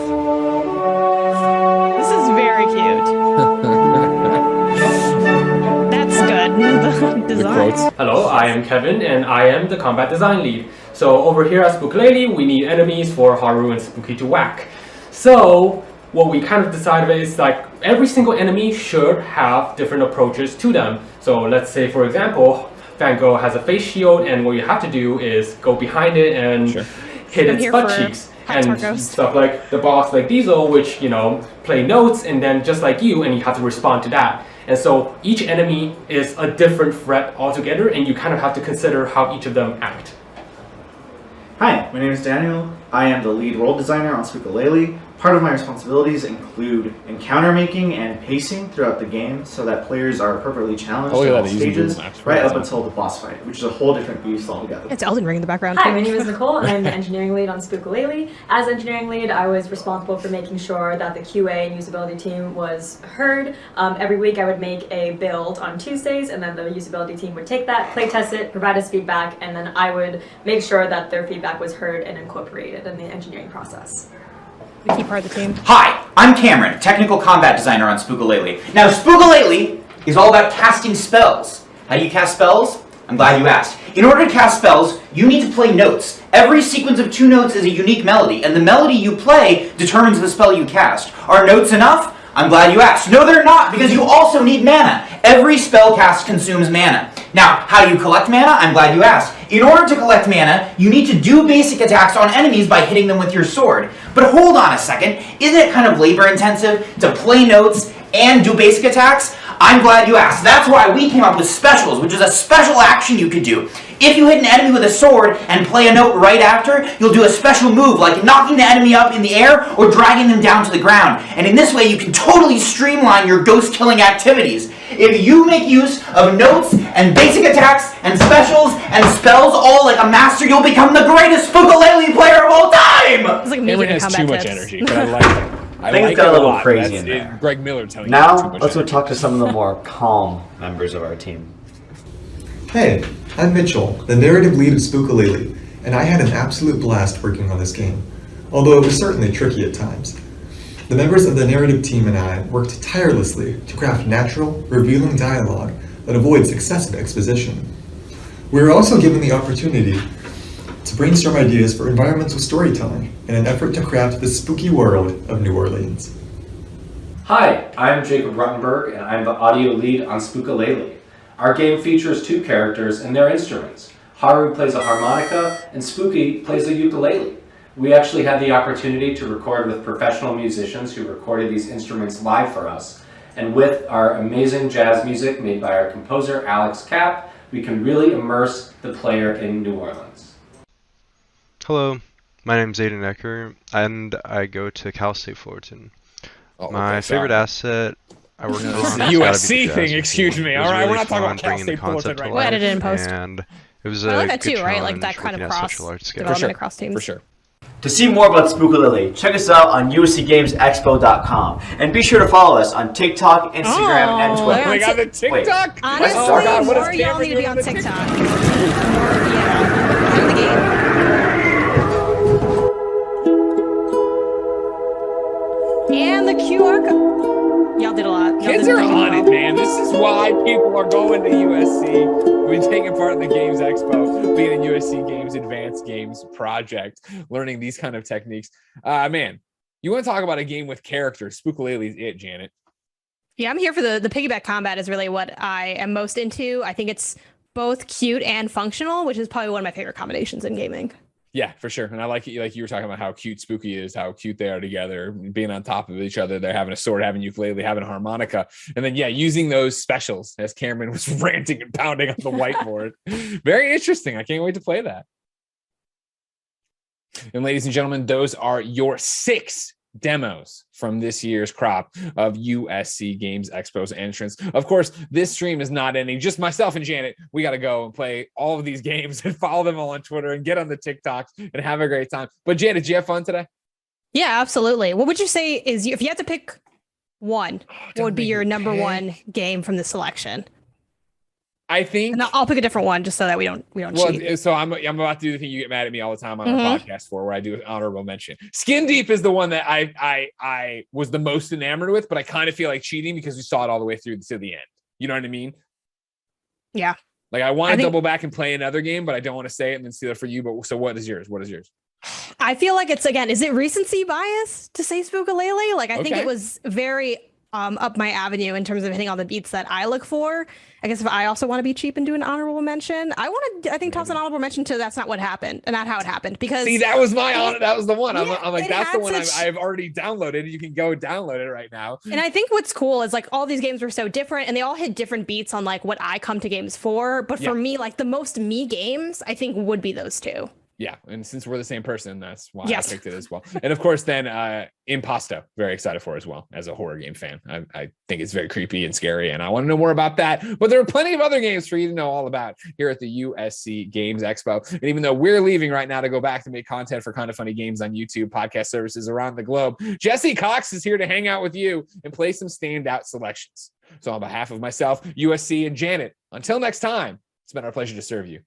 is very cute. That's good. Design. Hello, I am Kevin and I am the combat design lead. So over here at Spookalele, we need enemies for Haru and Spooky to whack. So what we kind of decided is like every single enemy should have different approaches to them. So let's say, for example, Van Gogh has a face shield, and what you have to do is go behind it and hit its butt cheeks. And stuff like the boss like Diesel, which, play notes, and then just like you, and you have to respond to that. And so each enemy is a different threat altogether, and you kind of have to consider how each of them act. Hi, my name is Daniel. I am the lead world designer on Spookalele. Part of my responsibilities include encounter making and pacing throughout the game so that players are appropriately challenged at all stages, right up until the boss fight, which is a whole different beast altogether. It's Elden Ring in the background. Hi, my name is Nicole, and I'm the engineering lead on Spookalele. As engineering lead, I was responsible for making sure that the QA and usability team was heard. Every week I would make a build on Tuesdays, and then the usability team would take that, play test it, provide us feedback, and then I would make sure that their feedback was heard and incorporated in the engineering process. The key part of the team. Hi, I'm Cameron, technical combat designer on Spookalele. Now, Spookalele is all about casting spells. How do you cast spells? I'm glad you asked. In order to cast spells, you need to play notes. Every sequence of 2 notes is a unique melody, and the melody you play determines the spell you cast. Are notes enough? I'm glad you asked. No, they're not, because you also need mana. Every spell cast consumes mana. Now, how do you collect mana? I'm glad you asked. In order to collect mana, you need to do basic attacks on enemies by hitting them with your sword. But hold on a second, isn't it kind of labor intensive to play notes and do basic attacks? I'm glad you asked. That's why we came up with specials, which is a special action you could do. If you hit an enemy with a sword and play a note right after, you'll do a special move like knocking the enemy up in the air or dragging them down to the ground. And in this way, you can totally streamline your ghost killing activities. If you make use of notes and basic attacks and specials and spells all like a master, you'll become the greatest Spookalele player of all time! It's like Cameron has too much energy, but I like it. I think it's got a little crazy in there. Greg Miller telling you Now, too much let's go energy. talk to some of the more calm members of our team. Hey, I'm Mitchell, the narrative lead of Spookalele, and I had an absolute blast working on this game, although it was certainly tricky at times. The members of the narrative team and I worked tirelessly to craft natural, revealing dialogue that avoids excessive exposition. We were also given the opportunity to brainstorm ideas for environmental storytelling in an effort to craft the spooky world of New Orleans. Hi, I'm Jacob Ruttenberg, and I'm the audio lead on Spookalele. Our game features 2 characters and their instruments. Haru plays a harmonica, and Spooky plays a ukulele. We actually had the opportunity to record with professional musicians who recorded these instruments live for us. And with our amazing jazz music made by our composer, Alex Kapp, we can really immerse the player in New Orleans. Hello, my name's Aiden Ecker, and I go to Cal State Fullerton. My favorite asset I worked on. This is the USC thing, excuse me. All right, we're not talking about Cal State Fullerton right now. We'll edit it in post. And it was I a like that good too, right? Like that kind of cross development across teams. For sure. To see more about Spookalele, check us out on uscgamesexpo.com. And be sure to follow us on TikTok, Instagram, and Twitter. Oh, they got the TikTok? Honestly, oh God, what more is y'all Cameron need to be doing on the TikTok. Play the game. And the QR code. Y'all did a lot. Kids are on it, man. This is why people are going to USC. We've been taking part in the Games Expo, being a USC Games Advanced Games project, learning these kind of techniques. Man, you want to talk about a game with characters? Spookalele's it, Janet. Yeah, I'm here for the piggyback combat is really what I am most into. I think it's both cute and functional, which is probably one of my favorite combinations in gaming. Yeah, for sure. And I like it. Like you were talking about how cute Spooky is, how cute they are together, being on top of each other. They're having a sword, having ukulele, having a harmonica. And then, yeah, using those specials as Cameron was ranting and pounding on the whiteboard. Very interesting. I can't wait to play that. And ladies and gentlemen, those are your 6 demos from this year's crop of USC Games Expo's entrance. Of course, this stream is not ending. Just myself and Janet, we got to go and play all of these games and follow them all on Twitter and get on the TikToks and have a great time. But Janet, did you have fun today? Yeah, absolutely. What would you say is, if you had to pick one, what would be your number one game from the selection? I think, and I'll pick a different one just so that we don't cheat. So I'm about to do the thing you get mad at me all the time on our podcast for, where I do an honorable mention. Skin Deep is the one that I was the most enamored with, but I kind of feel like cheating because we saw it all the way through to the end. You know what I mean? Yeah. Like I want to double back and play another game, but I don't want to say it and then steal it for you. But so what is yours? What is yours? I feel like it's, again, is it recency bias to say Spookalele? Like, I think it was very up my avenue in terms of hitting all the beats that I look for. I guess if I also want to be cheap and do an honorable mention, I think toss an honorable mention to That's Not What Happened and not how it happened. Because see, that was that was the one. I'm like, that's the one I've already downloaded. You can go download it right now. And I think what's cool is like all these games were so different and they all hit different beats on like what I come to games for. But for me, like the most me games, I think would be those two. Yeah, and since we're the same person, that's why I picked it as well. And of course, then Impasto, very excited for as well as a horror game fan. I think it's very creepy and scary, and I want to know more about that. But there are plenty of other games for you to know all about here at the USC Games Expo. And even though we're leaving right now to go back to make content for Kind of Funny Games on YouTube, podcast services around the globe, Jesse Cox is here to hang out with you and play some standout selections. So on behalf of myself, USC, and Janet, until next time, it's been our pleasure to serve you.